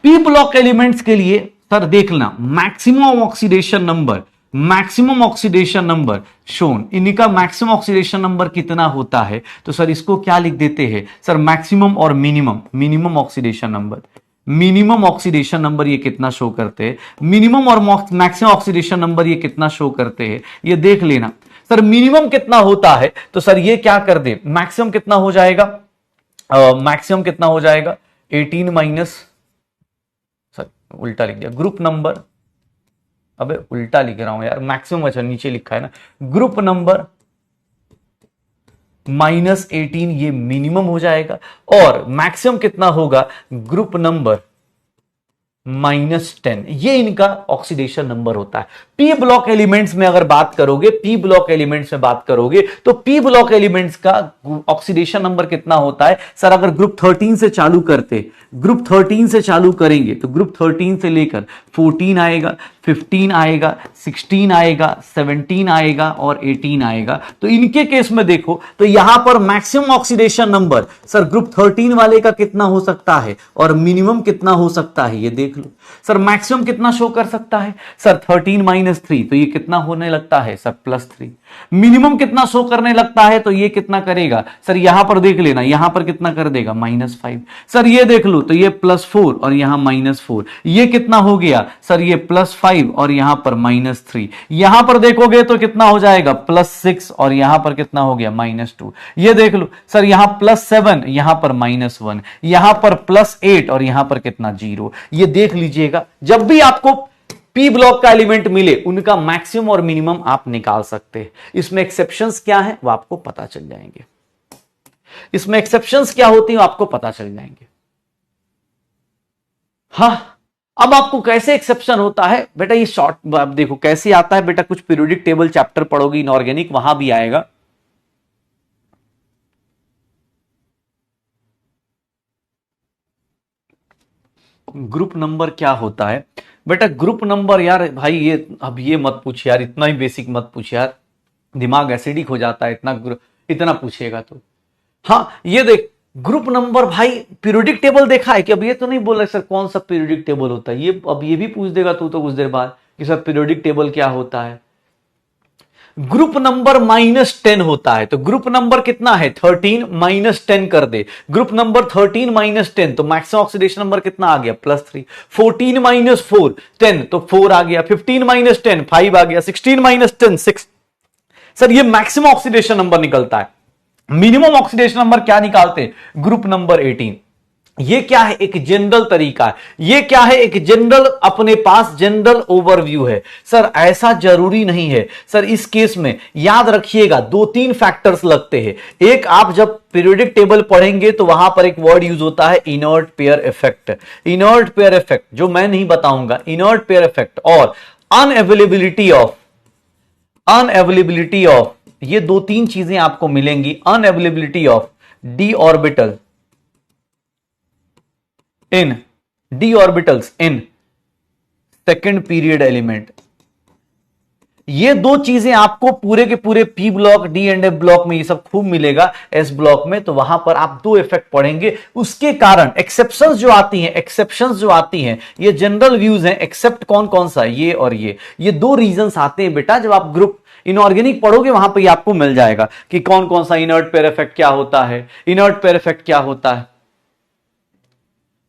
S1: P block elements के लिए सर देख लेना maximum oxidation number, maximum oxidation number shown, इनका मैक्सिमम ऑक्सीडेशन नंबर कितना होता है, तो सर इसको क्या लिख देते हैं सर, मैक्सिमम और minimum, minimum oxidation number, minimum oxidation number ये कितना शो करते हैं, मिनिमम और मैक्सिमम ऑक्सीडेशन नंबर ये कितना शो करते हैं, ये देख लेना। सर मिनिमम कितना होता है, तो सर ये क्या कर दे, मैक्सिमम कितना हो जाएगा, मैक्सिमम कितना हो जाएगा 18 माइनस, सर उल्टा लिख दिया, ग्रुप नंबर, अबे उल्टा लिख रहा हूं यार, मैक्सिमम अच्छा नीचे लिखा है ना, ग्रुप नंबर -18 ये मिनिमम हो जाएगा, और मैक्सिमम कितना होगा, ग्रुप नंबर -10, ये इनका ऑक्सीडेशन नंबर होता है। पी ब्लॉक एलिमेंट्स में अगर बात करोगे, पी ब्लॉक एलिमेंट्स में बात करोगे तो पी ब्लॉक एलिमेंट्स का ऑक्सीडेशन नंबर कितना होता है सर, अगर ग्रुप 13 से चालू करते, ग्रुप 13 से चालू करेंगे तो ग्रुप 13 से लेकर 14 आएगा, 15 आएगा, 16 आएगा, 17 आएगा और 18 आएगा। तो इनके केस में देखो तो यहां पर maximum oxidation number sir group 13 वाले का कितना हो सकता है और मिनिमम कितना हो सकता है, ये देख लो। सर मैक्सिमम कितना शो कर सकता है सर 13-3, तो ये कितना होने लगता है सर +3। मिनिमम कितना शो करने लगता है, तो ये कितना करेगा सर, यहां पर देख लेना, यहां पर कितना कर देगा -5। सर ये देख लो तो ये +4 और यहां -4, ये कितना हो गया सर, ये +5 और यहां पर -3। यहां पर देखोगे तो कितना हो जाएगा +6 और यहां पर कितना हो गया -2। ये देख लो सर यहां +7, यहां पर -1, यहां पर +8 और यहां पर कितना 0। ये देख लीजिएगा, जब भी आपको पी ब्लॉक का एलिमेंट मिले उनका मैक्सिमम और मिनिमम आप निकाल सकते हैं। इसमें एक्सेप्शंस क्या है वो आपको पता चल जाएंगे, इसमें एक्सेप्शंस क्या होती है आपको पता चल जाएंगे। हाँ अब आपको कैसे एक्सेप्शन होता है बेटा, ये शॉर्ट आप देखो कैसे आता है बेटा, कुछ पीरियोडिक टेबल चैप्टर पढ़ोगे इनऑर्गेनिक, वहां भी आएगा। ग्रुप नंबर क्या होता है बेटा, ग्रुप नंबर यार भाई ये अब ये मत पूछ यार, इतना ही बेसिक मत पूछ यार, दिमाग एसिडिक हो जाता है इतना पूछेगा तो। हाँ ये देख ग्रुप नंबर भाई, पीरियोडिक टेबल देखा है कि, अब ये तो नहीं बोल रहे सर कौन सा पीरियोडिक टेबल होता है, ये अब ये भी पूछ देगा तू तो कुछ देर बाद कि सर पीरियोडिक टेबल क्या होता है। ग्रुप नंबर -10 होता है, तो ग्रुप नंबर कितना है 13, -10 कर दे, ग्रुप नंबर 13 -10 तो मैक्सिमम ऑक्सीडेशन नंबर कितना आ गया +3। 14 -4 10 तो 4 आ गया, 15 -10 5 आ गया, 16 -10 6। सर ये मैक्सिमम ऑक्सीडेशन नंबर निकलता है, मिनिमम ऑक्सीडेशन नंबर क्या निकालते, ग्रुप नंबर 18। ये क्या है, एक जनरल तरीका है, ये क्या है, एक जनरल अपने पास जनरल ओवरव्यू है। सर ऐसा जरूरी नहीं है सर, इस केस में याद रखिएगा 2-3 फैक्टर्स लगते हैं। एक, आप जब पीरियोडिक टेबल पढ़ेंगे तो वहां पर एक वर्ड यूज होता है inert pair effect, inert pair effect जो मैं नहीं बताऊंगा, इनर्ट पेयर इफेक्ट और अनअवेलेबिलिटी ऑफ ये 2-3 चीजें आपको मिलेंगी। Unavailability of D orbital in d orbitals in second period element, ये दो चीजें आपको पूरे के पूरे P block, D and F block में ये सब खूब मिलेगा, एस ब्लॉक में। तो वहां पर आप दो इफेक्ट पढ़ेंगे, उसके कारण एक्सेप्शंस जो आती हैं, एक्सेप्शंस जो आती हैं ये जनरल व्यूज हैं। एक्सेप्ट कौन कौन सा, ये और ये दो रीजंस आते हैं बेटा। जब आप ग्रुप इनऑर्गेनिक पढ़ोगे वहां पर आपको मिल जाएगा कि कौन कौन सा इनर्ट पेयर इफेक्ट क्या होता है, इनर्ट पेयर इफेक्ट क्या होता है।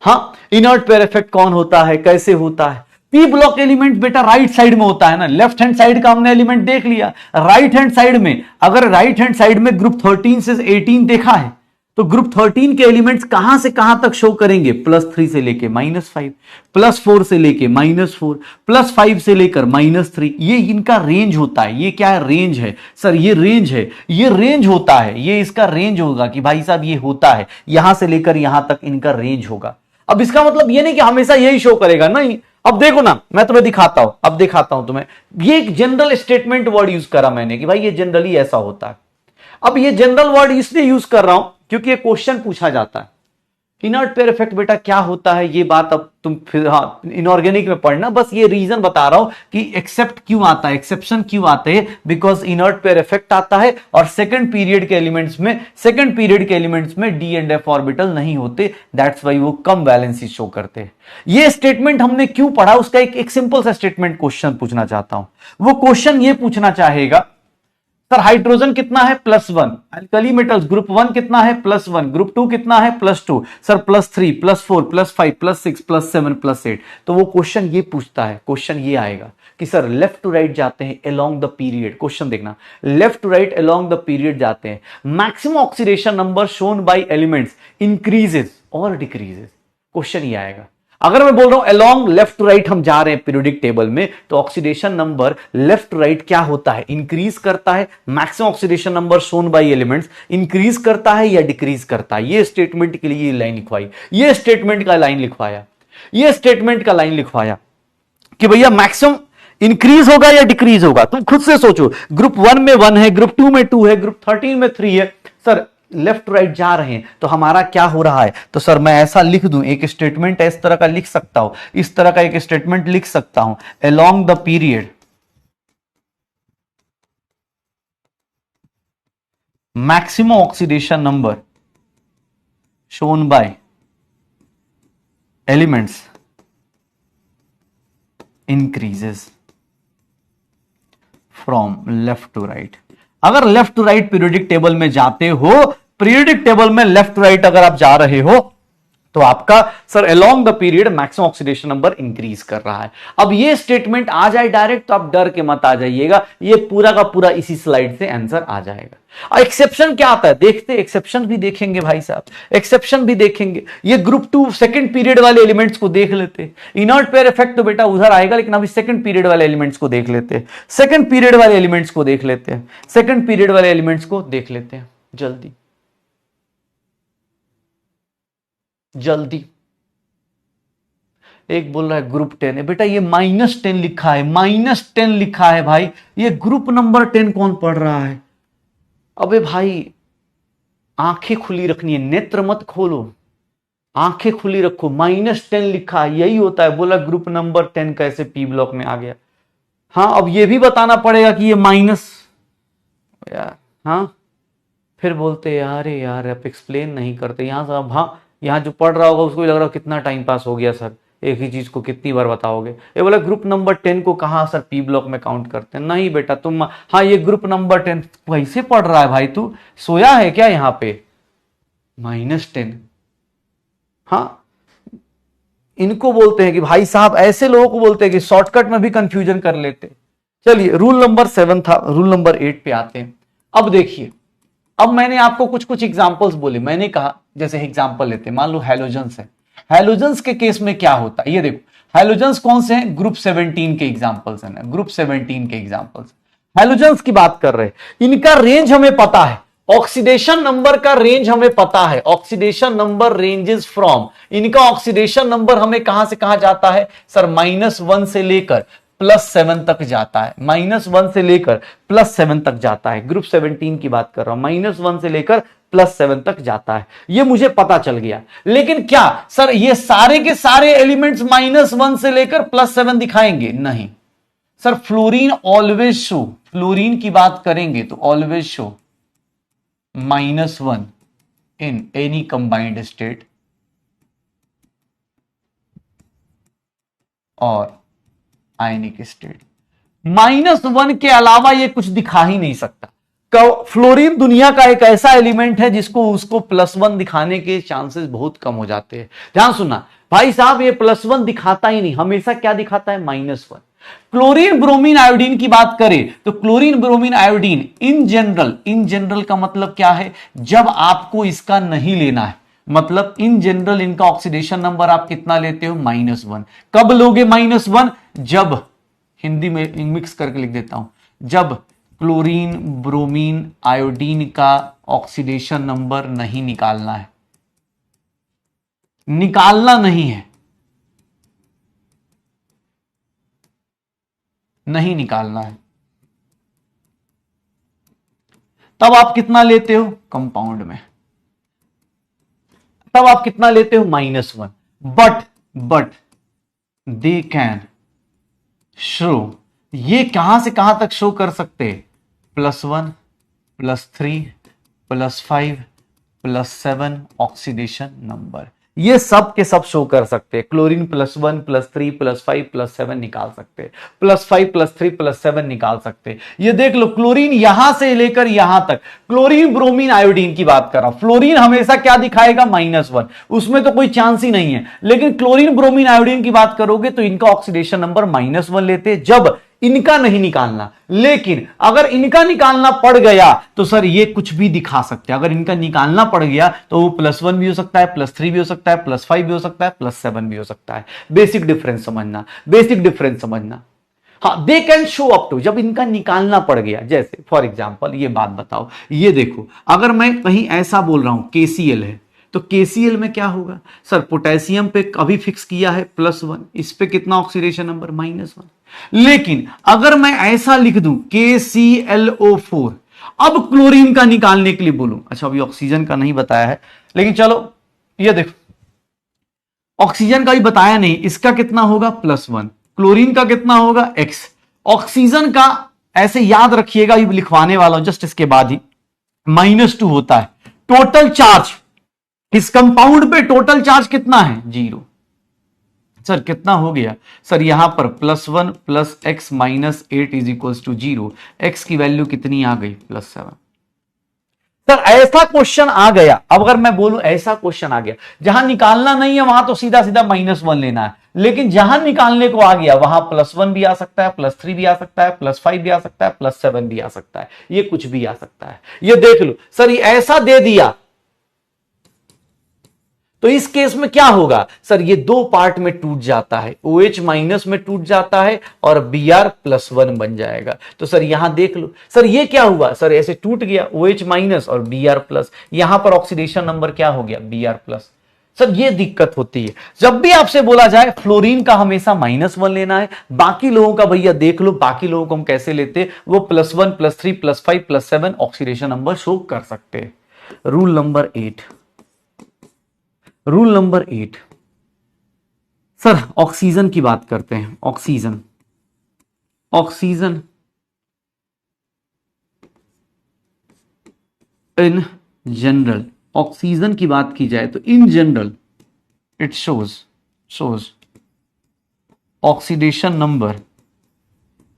S1: हाँ, इनर्ट पेयर इफेक्ट कौन होता है, कैसे होता है। पी ब्लॉक एलिमेंट बेटा राइट साइड में होता है ना, लेफ्ट हैंड साइड का हमने एलिमेंट देख लिया। राइट हैंड साइड में, अगर राइट हैंड साइड में ग्रुप 13 से 18 देखा है तो ग्रुप 13 के एलिमेंट्स कहां से कहां तक शो करेंगे, +3 से लेके -5, +4 से लेके -4, +5 से लेकर -3। ये इनका रेंज होता है। ये क्या है, रेंज है सर, ये रेंज है, ये रेंज होता है, ये इसका रेंज होगा कि भाई साहब ये होता है, यहां से लेकर यहां तक इनका रेंज होगा। अब इसका मतलब ये नहीं कि हमेशा यही शो करेगा, नहीं। अब देखो ना, मैं तुम्हें दिखाता हूं, अब दिखाता हूं तुम्हें। ये एक जनरल स्टेटमेंट वर्ड यूज करा मैंने कि भाई ये जनरली ऐसा होता है। अब ये जनरल वर्ड इसलिए यूज कर रहा हूं क्योंकि ये क्वेश्चन पूछा जाता है, इनर्ट पेयर इफेक्ट बेटा क्या होता है। ये बात अब तुम फिर हाँ इनऑर्गेनिक में पढ़ना, बस ये रीजन बता रहा हूं कि एक्सेप्ट क्यों आता है, एक्सेप्शन क्यों आते हैं, बिकॉज इनर्ट पेयर इफेक्ट आता है और सेकंड पीरियड के एलिमेंट्स में डी एंड एफ ऑर्बिटल नहीं होते, दैट्स वाई वो कम वैलेंसी शो करते हैं। ये स्टेटमेंट हमने क्यों पढ़ा, उसका एक सिंपल सा स्टेटमेंट क्वेश्चन पूछना चाहता हूं। वो क्वेश्चन ये पूछना चाहेगा, सर हाइड्रोजन कितना है, +1, अल्कली मेटल्स ग्रुप 1 कितना है, +1, ग्रुप 2 कितना है, +2, सर +3, +4, +5, +6, +7, +8। तो वो क्वेश्चन ये पूछता है, क्वेश्चन ये आएगा कि सर लेफ्ट टू राइट जाते हैं अलोंग द पीरियड, क्वेश्चन देखना, left to right along the period जाते हैं, maximum oxidation number shown by elements increases और डिक्रीजेस, क्वेश्चन ये आएगा। अगर मैं बोल रहा हूं अलोंग लेफ्ट टू राइट हम जा रहे हैं पीरियोडिक टेबल में, तो oxidation number left to right क्या होता है, इंक्रीज करता है, maximum oxidation number shown by elements increase करता है या डिक्रीज करता है। ये स्टेटमेंट के लिए ये लाइन लिखवाई, ये स्टेटमेंट का लाइन लिखवाया, ये स्टेटमेंट का लाइन लिखवाया कि भैया मैक्सिमम इंक्रीज होगा या डिक्रीज होगा। तुम खुद से सोचो, ग्रुप 1 में 1 है, ग्रुप 2 में 2 है, ग्रुप 13 में 3 है, सर लेफ्ट राइट जा रहे हैं तो हमारा क्या हो रहा है। तो सर मैं ऐसा लिख दूं, एक स्टेटमेंट इस तरह का लिख सकता हूं, इस तरह का एक स्टेटमेंट लिख सकता हूं, along the period maximum oxidation number shown by elements increases from left to right. अगर left to right periodic table में जाते हो, पीरियोडिक टेबल में लेफ्ट टू राइट अगर आप जा रहे हो तो आपका sir along the period maximum oxidation number increase कर रहा है। अब ये स्टेटमेंट आ जाए डायरेक्ट तो आप डर के मत आ जाइएगा, ये पूरा का पूरा इसी स्लाइड से आंसर आ जाएगा। एक्सेप्शन क्या आता है देखते, एक्सेप्शन भी देखेंगे भाई साहब, एक्सेप्शन भी देखेंगे। ये ग्रुप 2 सेकंड पीरियड वाले एलिमेंट्स को देख लेते, इनर्ट पेयर इफेक्ट तो बेटा उधर आएगा, लेकिन अभी सेकंड पीरियड वाले एलिमेंट्स को देख लेते हैं, सेकंड पीरियड वाले एलिमेंट्स को देख लेते हैं, सेकंड पीरियड वाले एलिमेंट्स को देख लेते हैं जल्दी जल्दी। एक बोल रहा है ग्रुप 10 है, बेटा ये -10 लिखा है, -10 लिखा है भाई, ये ग्रुप नंबर 10 कौन पढ़ रहा है। अबे भाई आंखें खुली रखनी है, नेत्र मत खोलो, आंखें खुली रखो। -10 लिखा है, यही होता है। बोला ग्रुप नंबर 10 कैसे पी ब्लॉक में आ गया। हाँ अब ये भी बताना पड़ेगा कि ये माइनस यार, हाँ फिर बोलते यार यार आप एक्सप्लेन नहीं करते यहां से। अब हाँ यहां जो पढ़ रहा होगा उसको भी लग रहा है कितना टाइम पास हो गया सर, एक ही चीज को कितनी बार बताओगे। ये बोला ग्रुप नंबर 10 को कहां सर पी ब्लॉक में काउंट करते हैं। नहीं बेटा तुम, हाँ ये ग्रुप नंबर 10 कैसे पढ़ रहा है भाई, तू सोया है क्या यहां पे। -10, हाँ इनको बोलते हैं कि भाई साहब, ऐसे लोगों को बोलते हैं कि शॉर्टकट में भी कंफ्यूजन कर लेते। चलिए रूल नंबर 7 था, रूल नंबर 8 पे आते हैं। अब देखिए, अब मैंने आपको कुछ कुछ एग्जांपल्स बोले, मैंने कहा जैसे एग्जांपल लेते हैं, मान लो हैलोजेंस है, हैलोजेंस के केस में क्या होता है ये देखो। हैलोजेंस कौन से हैं, ग्रुप 17 के एग्जांपल्स हैं, ग्रुप 17 के एग्जांपल्स हैलोजेंस की बात कर रहे हैं। इनका रेंज हमें पता है, ऑक्सीडेशन नंबर का रेंज हमें पता है, ऑक्सीडेशन नंबर रेंजेस फ्रॉम, इनका ऑक्सीडेशन नंबर हमें कहां से कहां जाता है सर, -1 से लेकर +7 तक जाता है, -1 से लेकर +7 तक जाता है। ग्रुप 17 की बात कर रहा हूं, -1 से लेकर +7 तक जाता है, ये मुझे पता चल गया। लेकिन क्या सर ये सारे के सारे एलिमेंट्स -1 से लेकर +7 दिखाएंगे, नहीं। Sir fluorine always show, fluorine की बात करेंगे तो always show -1 in any combined state और आयनिक स्टेट। -1 के अलावा ये कुछ दिखा ही नहीं सकता। फ्लोरीन दुनिया का एक ऐसा एलिमेंट है जिसको उसको +1 दिखाने के चांसेस बहुत कम हो जाते हैं। ध्यान सुनना भाई साहब, ये +1 दिखाता ही नहीं, हमेशा क्या दिखाता है, -1। क्लोरीन ब्रोमीन आयोडीन की बात करें तो chlorine bromine iodine in general का मतलब क्या है, जब आपको इसका नहीं लेना है, मतलब इन जनरल इनका ऑक्सीडेशन नंबर आप कितना लेते हो, -1। कब लोगे -1, जब, हिंदी में मिक्स करके लिख देता हूं, जब क्लोरीन ब्रोमीन आयोडीन का ऑक्सीडेशन नंबर नहीं निकालना है, निकालना नहीं है, नहीं निकालना है, तब आप कितना लेते हो कंपाउंड में, तब आप कितना लेते हो, -1। बट दे कैन शो, ये कहां से कहां तक शो कर सकते हैं, +1 +3 +5 +7 ऑक्सीडेशन नंबर, ये सब के सब शो कर सकते हैं। क्लोरीन +1 +3 +5 +7 निकाल सकते हैं, +5 +3 +7 निकाल सकते हैं। ये देख लो, क्लोरीन यहां से लेकर यहां तक, क्लोरीन ब्रोमीन आयोडीन की बात कर रहा हूं, फ्लोरीन हमेशा क्या दिखाएगा, -1, उसमें तो कोई चांस ही नहीं है। लेकिन क्लोरीन ब्रोमीन आयोडीन की बात करोगे तो इनका ऑक्सीडेशन नंबर -1 लेते हैं, जब इनका नहीं निकालना। लेकिन अगर इनका निकालना पड़ गया तो सर ये कुछ भी दिखा सकते हैं। अगर इनका निकालना पड़ गया तो वो +1 भी हो सकता है, +3 भी हो सकता है, +5 भी हो सकता है, +7 भी हो सकता है। बेसिक डिफरेंस समझना, बेसिक डिफरेंस समझना। हाँ, they can show up to, जब इनका निकालना पड़ गया, जैसे फॉर एग्जाम्पल ये बात बताओ, ये देखो, अगर मैं कहीं ऐसा बोल रहा हूं KCl है, तो KCl में क्या होगा सर, पोटेशियम पे अभी फिक्स किया है +1, इस पे कितना ऑक्सीडेशन नंबर, -1। लेकिन अगर मैं ऐसा लिख दूं KClO4, अब क्लोरीन का निकालने के लिए बोलूं, अच्छा अभी ऑक्सीजन का नहीं बताया है, लेकिन चलो ये देखो, ऑक्सीजन का भी बताया नहीं, इसका कितना होगा, +1, क्लोरीन का कितना होगा, X, ऑक्सीजन का ऐसे याद रखिएगा, अभी लिखवाने वाला हूं जस्ट इसके बाद ही, -2 होता है। टोटल चार्ज इस कंपाउंड पे, टोटल चार्ज कितना है, 0। सर कितना हो गया, सर यहां पर +1 + x - 8 = 0, x की वैल्यू कितनी आ गई, +7। सर ऐसा क्वेश्चन आ गया, अब अगर मैं बोलूं ऐसा क्वेश्चन आ गया, जहां निकालना नहीं है वहां तो सीधा सीधा -1 लेना है, लेकिन जहां निकालने को आ गया वहां +1 भी आ सकता है, +3 भी आ सकता है, +5 भी आ सकता है, +7 भी आ सकता है, ये कुछ भी आ सकता है। ये देख लो सर, ये ऐसा दे दिया तो इस केस में क्या होगा सर, ये दो पार्ट में टूट जाता है, OH- में टूट जाता है और Br+1 बन जाएगा। तो सर यहां देख लो, सर ये क्या हुआ, सर ऐसे टूट गया OH- और Br+, यहां पर ऑक्सीडेशन नंबर क्या हो गया, Br+। सर ये दिक्कत होती है जब भी आपसे बोला जाए फ्लोरीन का हमेशा -1 लेना है। बाकी लोगों का भैया देख लो, बाकी लोगों को हम कैसे लेते, वो +1 +3 +5 +7 ऑक्सीडेशन नंबर शो कर सकते। Rule number 8, rule number 8, sir oxygen की बात करते हैं। Oxygen, oxygen in general, oxygen की बात की जाए तो in general it shows oxidation number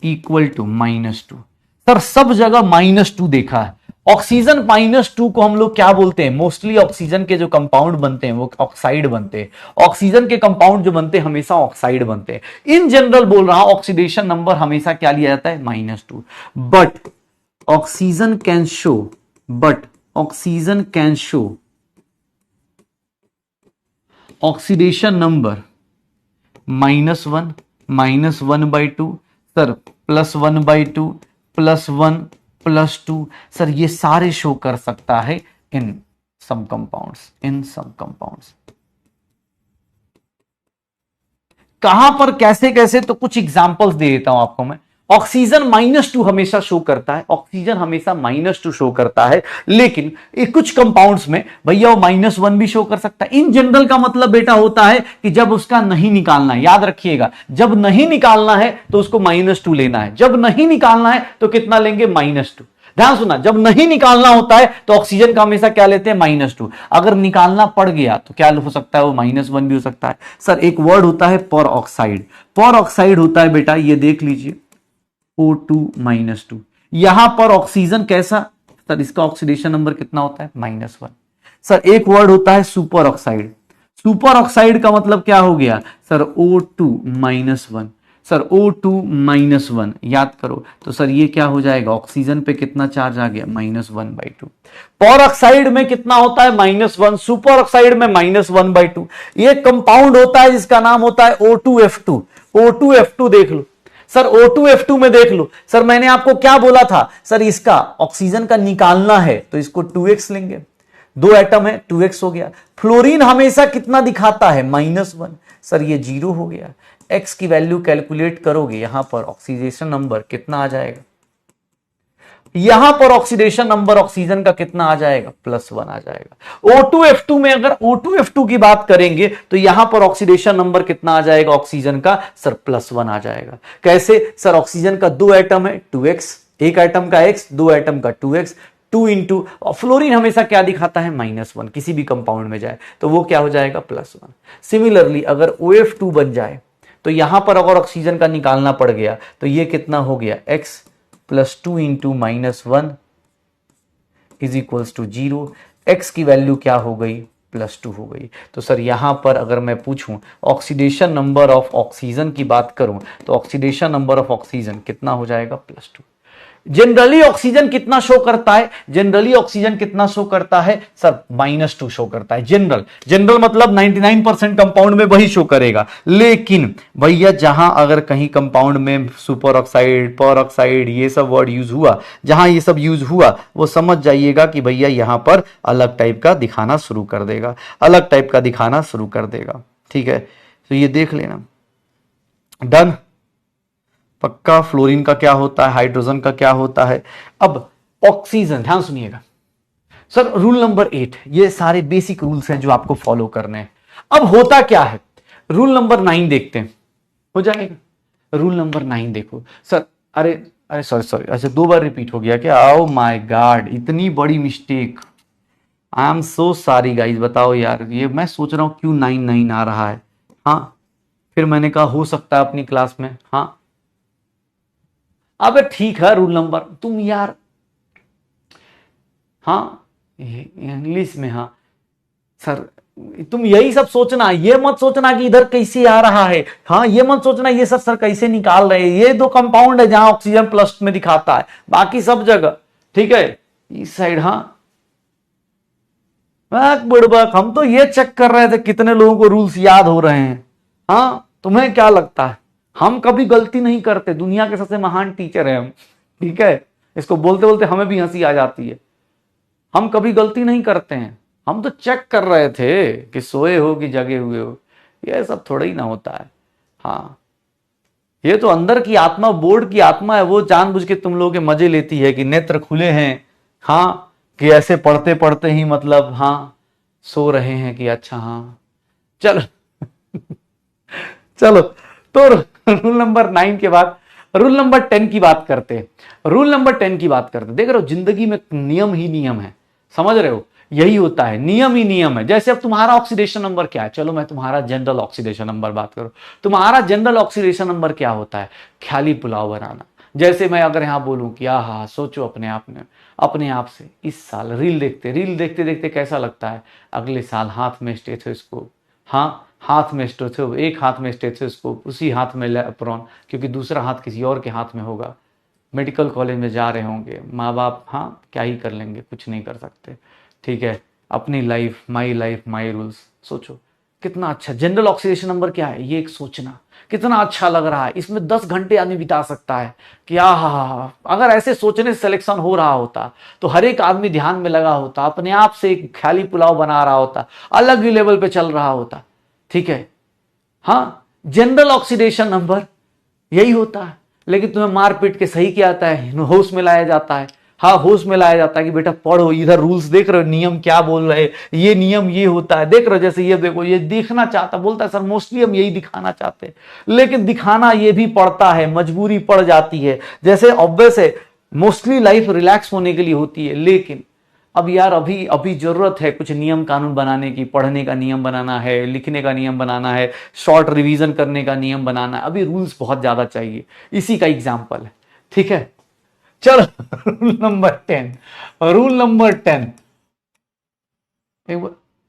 S1: equal to -2। Sir सब जगह -2 देखा है। ऑक्सीजन -2 को हम लोग क्या बोलते हैं, मोस्टली ऑक्सीजन के जो कंपाउंड बनते हैं वो ऑक्साइड बनते हैं। ऑक्सीजन के कंपाउंड जो बनते हैं हमेशा ऑक्साइड बनते हैं। इन जनरल बोल रहा हूं, ऑक्सीडेशन नंबर हमेशा क्या लिया जाता है, -2। But oxygen can show, but oxygen can show oxidation number -1 -1/2, sir +1/2 +1 +2, sir ये सारे शो कर सकता है इन सम कंपाउंड्स, इन सम कंपाउंड्स। कहां पर कैसे कैसे, तो कुछ एग्जांपल्स दे देता हूं आपको मैं। ऑक्सीजन -2 हमेशा शो करता है, ऑक्सीजन हमेशा -2 शो करता है, लेकिन कुछ कंपाउंड्स में भैया वो -1 भी शो कर सकता है। इन जनरल का मतलब बेटा होता है कि जब उसका नहीं निकालना है, याद रखिएगा, जब नहीं निकालना है तो उसको -2 लेना है, जब नहीं निकालना है तो कितना लेंगे, -2। ध्यान सुना, जब नहीं निकालना होता है तो ऑक्सीजन का हमेशा क्या लेते हैं, -2। अगर निकालना पड़ गया तो क्या हो सकता है, वो -1 भी हो सकता है। सर एक वर्ड होता है पर ऑक्साइड, पर ऑक्साइड होता है बेटा, ये देख लीजिए O2-2। यहां पर ऑक्सीजन कैसा, सर इसका ऑक्सीडेशन नंबर कितना होता है, -1। सर एक वर्ड होता है सुपर ऑक्साइड, सुपर ऑक्साइड का मतलब क्या हो गया सर, O2-1। सर O2-1 याद करो तो सर ये क्या हो जाएगा, ऑक्सीजन पे कितना चार्ज आ गया, -1/2। पर ऑक्साइड में कितना होता है, -1, सुपर ऑक्साइड में -1/2। ये कंपाउंड होता है जिसका नाम होता है O2F2। O2F2 देख लो सर, O2F2 में देख लो सर, मैंने आपको क्या बोला था सर, इसका ऑक्सीजन का निकालना है तो इसको 2x लेंगे, 2 एटम है 2x हो गया। फ्लोरीन हमेशा कितना दिखाता है, -1। सर ये 0 हो गया। x की वैल्यू कैलकुलेट करोगे, यहां पर ऑक्सीडेशन नंबर कितना आ जाएगा, यहां पर ऑक्सीडेशन नंबर ऑक्सीजन का कितना आ जाएगा, +1 आ जाएगा। O2F2 में अगर O2F2 की बात करेंगे तो यहां पर ऑक्सीडेशन नंबर कितना आ जाएगा ऑक्सीजन का, सर +1 आ जाएगा। कैसे सर, ऑक्सीजन का 2 एटम है 2x, एक एटम का x, 2 एटम का 2x, 2 इंटू फ्लोरीन हमेशा क्या दिखाता है, -1, किसी भी कंपाउंड में जाए तो वो क्या हो जाएगा, +1। सिमिलरली अगर OF2 बन जाए तो यहां पर अगर ऑक्सीजन का निकालना पड़ गया तो ये कितना हो गया, x +2 into -1 is equals to 0। x की वैल्यू क्या हो गई, +2 हो गई। तो सर यहां पर अगर मैं पूछूं ऑक्सीडेशन नंबर ऑफ ऑक्सीजन की बात करूं तो ऑक्सीडेशन नंबर ऑफ ऑक्सीजन कितना हो जाएगा, +2। जनरली ऑक्सीजन कितना शो करता है, जनरली ऑक्सीजन कितना शो करता है सर, -2 शो करता है। जनरल, जनरल मतलब 99% कंपाउंड में वही शो करेगा। लेकिन भैया जहां अगर कहीं कंपाउंड में सुपर ऑक्साइड, पर ऑक्साइड, ये सब वर्ड यूज हुआ, जहां ये सब यूज हुआ वो समझ जाइएगा कि भैया यहां पर अलग टाइप का दिखाना शुरू कर देगा, अलग टाइप का दिखाना शुरू कर देगा। ठीक है, तो ये देख लेना, डन। पक्का फ्लोरीन का क्या होता है, हाइड्रोजन का क्या होता है। अब ऑक्सीजन, ध्यान सुनिएगा सर, रूल नंबर 8, ये सारे बेसिक रूल्स हैं जो आपको फॉलो करने हैं। अब होता क्या है, रूल नंबर 9 देखते हैं, हो जाएगा। रूल नंबर 9 देखो सर, अरे अरे सॉरी, अच्छा 2 बार रिपीट हो गया क्या, ओ माय गॉड, इतनी बड़ी mistake, I am so sorry guys. बताओ यार, ये मैं सोच रहा हूं क्यों 9 आ रहा है। हाँ, फिर मैंने कहा हो सकता है अपनी क्लास में, हाँ अबे ठीक है, रूल नंबर तुम यार, हाँ इंग्लिश में, हाँ सर तुम यही सब सोचना, ये मत सोचना कि इधर कैसे आ रहा है, हाँ ये मत सोचना ये सब सर कैसे निकाल रहे हैं। ये 2 कंपाउंड है जहां ऑक्सीजन प्लस में दिखाता है, बाकी सब जगह ठीक है इस साइड। हाँ बुड़बक, हम तो ये चेक कर रहे थे कितने लोगों को रूल्स याद हो रहे हैं। हाँ तुम्हें क्या लगता है, हम कभी गलती नहीं करते, दुनिया के सबसे महान टीचर हैं हम। ठीक है, इसको बोलते बोलते हमें भी हंसी आ जाती है। हम कभी गलती नहीं करते हैं, हम तो चेक कर रहे थे कि सोए हो कि जगे हुए हो, ये सब थोड़ा ही ना होता है। हाँ ये तो अंदर की आत्मा, बोर्ड की आत्मा है, वो जानबूझ के तुम लोगों के मजे लेती है कि नेत्र खुले हैं, हाँ कि ऐसे पढ़ते पढ़ते ही मतलब हाँ सो रहे हैं कि अच्छा हाँ चलो चलो। तो रूल नंबर 9 के बाद रूल नंबर 10 की बात करते हैं। रूल नंबर 10 की बात करते हैं, देख रहे हो जिंदगी में नियम ही नियम है, समझ रहे हो, यही होता है, नियम ही नियम है। जैसे अब तुम्हारा ऑक्सीडेशन नंबर क्या है, चलो मैं तुम्हारा जनरल ऑक्सीडेशन नंबर बात करूं, तुम्हारा जनरल ऑक्सीडेशन नंबर क्या होता है, ख्याली पुलाव बनाना। जैसे मैं अगर यहां बोलूं कि हाँ सोचो अपने आप में, अपने आप से इस साल रील देखते देखते कैसा लगता है, अगले साल हाथ में स्टेथोस्कोप, हाँ हाथ में स्टेथोस्कोप, एक हाथ में स्टेथोस्कोप, उसी हाथ में लेप्रॉन, क्योंकि दूसरा हाथ किसी और के हाथ में होगा, मेडिकल कॉलेज में जा रहे होंगे, माँ बाप हाँ क्या ही कर लेंगे, कुछ नहीं कर सकते। ठीक है, अपनी लाइफ माई रूल्स, सोचो कितना अच्छा। जनरल ऑक्सीडेशन नंबर क्या है, ये एक सोचना कितना अच्छा लग रहा है, इसमें 10 घंटे आदमी बिता सकता है कि अगर ऐसे सोचने से सिलेक्शन हो रहा होता तो हर एक आदमी ध्यान में लगा होता, अपने आप से एक ख्याली पुलाव बना रहा होता, अलग ही लेवल पे चल रहा होता। ठीक है, हाँ जनरल ऑक्सीडेशन नंबर यही होता है। लेकिन तुम्हें मार पीट के सही किया जाता है, होश में लाया जाता है। हाँ, होश में लाया जाता है कि बेटा पढ़ो, इधर रूल्स देख रहे हो, नियम क्या बोल रहे हैं, ये नियम ये होता है, देख रहे हो, जैसे ये देखो, ये देखना चाहता, बोलता है सर मोस्टली हम यही दिखाना चाहते हैं, लेकिन दिखाना ये भी पड़ता है, मजबूरी पड़ जाती है। जैसे ऑब्वियस है, मोस्टली लाइफ रिलैक्स होने के लिए होती है, लेकिन अब यार अभी अभी जरूरत है कुछ नियम कानून बनाने की, पढ़ने का नियम बनाना है, लिखने का नियम बनाना है, शॉर्ट रिवीजन करने का नियम बनाना है, अभी रूल्स बहुत ज्यादा चाहिए। इसी का एग्जाम्पल है, ठीक है। चलो रूल नंबर 10, रूल नंबर 10,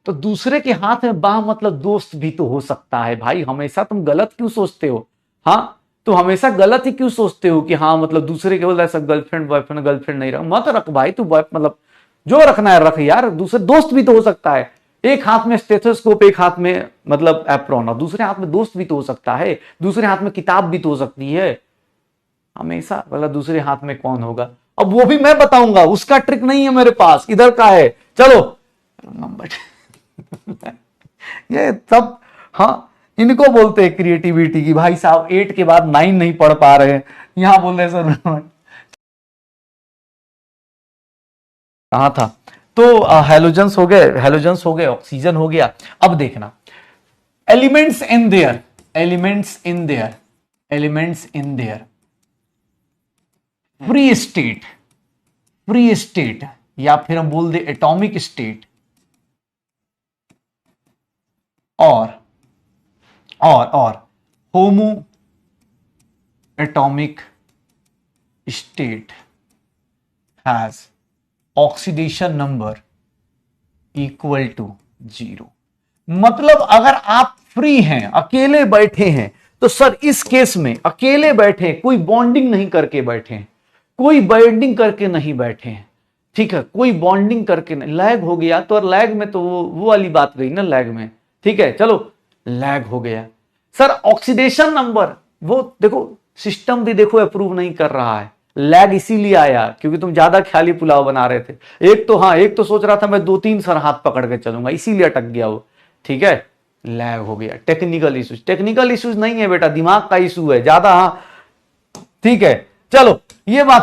S1: तो दूसरे के हाथ में बाह मतलब दोस्त भी तो हो सकता है भाई। हमेशा तुम गलत क्यों सोचते हो? हाँ, तो हमेशा गलत ही क्यों सोचते हो कि हाँ मतलब दूसरे के बोल ऐसा गर्लफ्रेंड बॉयफ्रेंड गर्लफ्रेंड नहीं रख, मत रख भाई तू, मतलब जो रखना है रख यार, दूसरे दोस्त भी तो हो सकता है। एक हाथ में स्टेथोस्कोप, एक हाथ में मतलब एप्रॉन, और दूसरे हाथ में दोस्त भी तो हो सकता है, दूसरे हाथ में किताब भी तो हो सकती है। हमेशा मतलब दूसरे हाथ में कौन होगा, अब वो भी मैं बताऊंगा, उसका ट्रिक नहीं है मेरे पास, इधर का है। चलो नंबर ये सब, हाँ इनको बोलते हैं क्रिएटिविटी की। भाई साहब 8 के बाद 9 नहीं पढ़ पा रहे हैं, यहां बोल रहे सर कहां था। तो हेलोजन्स हो गए, हेलोजन्स हो गए, ऑक्सीजन हो गया। अब देखना elements in their, elements in their, elements in their free state, free state, या फिर हम बोल दे एटॉमिक स्टेट, और homoatomic state has oxidation number equal to 0। मतलब अगर आप फ्री हैं, अकेले बैठे हैं, तो सर इस केस में अकेले बैठे, कोई बॉन्डिंग नहीं करके बैठे हैं, कोई बॉन्डिंग करके नहीं बैठे हैं, ठीक है, कोई बॉन्डिंग करके नहीं। लैग हो गया तो लैग में तो वो वाली बात गई ना लैग में, ठीक है, चलो लैग हो गया। सर ऑक्सीडेशन नंबर, वो देखो सिस्टम भी देखो अप्रूव नहीं कर रहा है। लैग इसीलिए आया क्योंकि तुम ज्यादा ख्याली पुलाव बना रहे थे। एक तो हाँ, एक तो सोच रहा था मैं 2-3 सर हाथ पकड़ के चलूंगा, इसीलिए अटक गया वो, ठीक है, लैग हो गया। टेक्निकल इश्यूज, टेक्निकल इश्यूज नहीं है बेटा, दिमाग का इशू है ज्यादा, हाँ ठीक है। चलो ये बात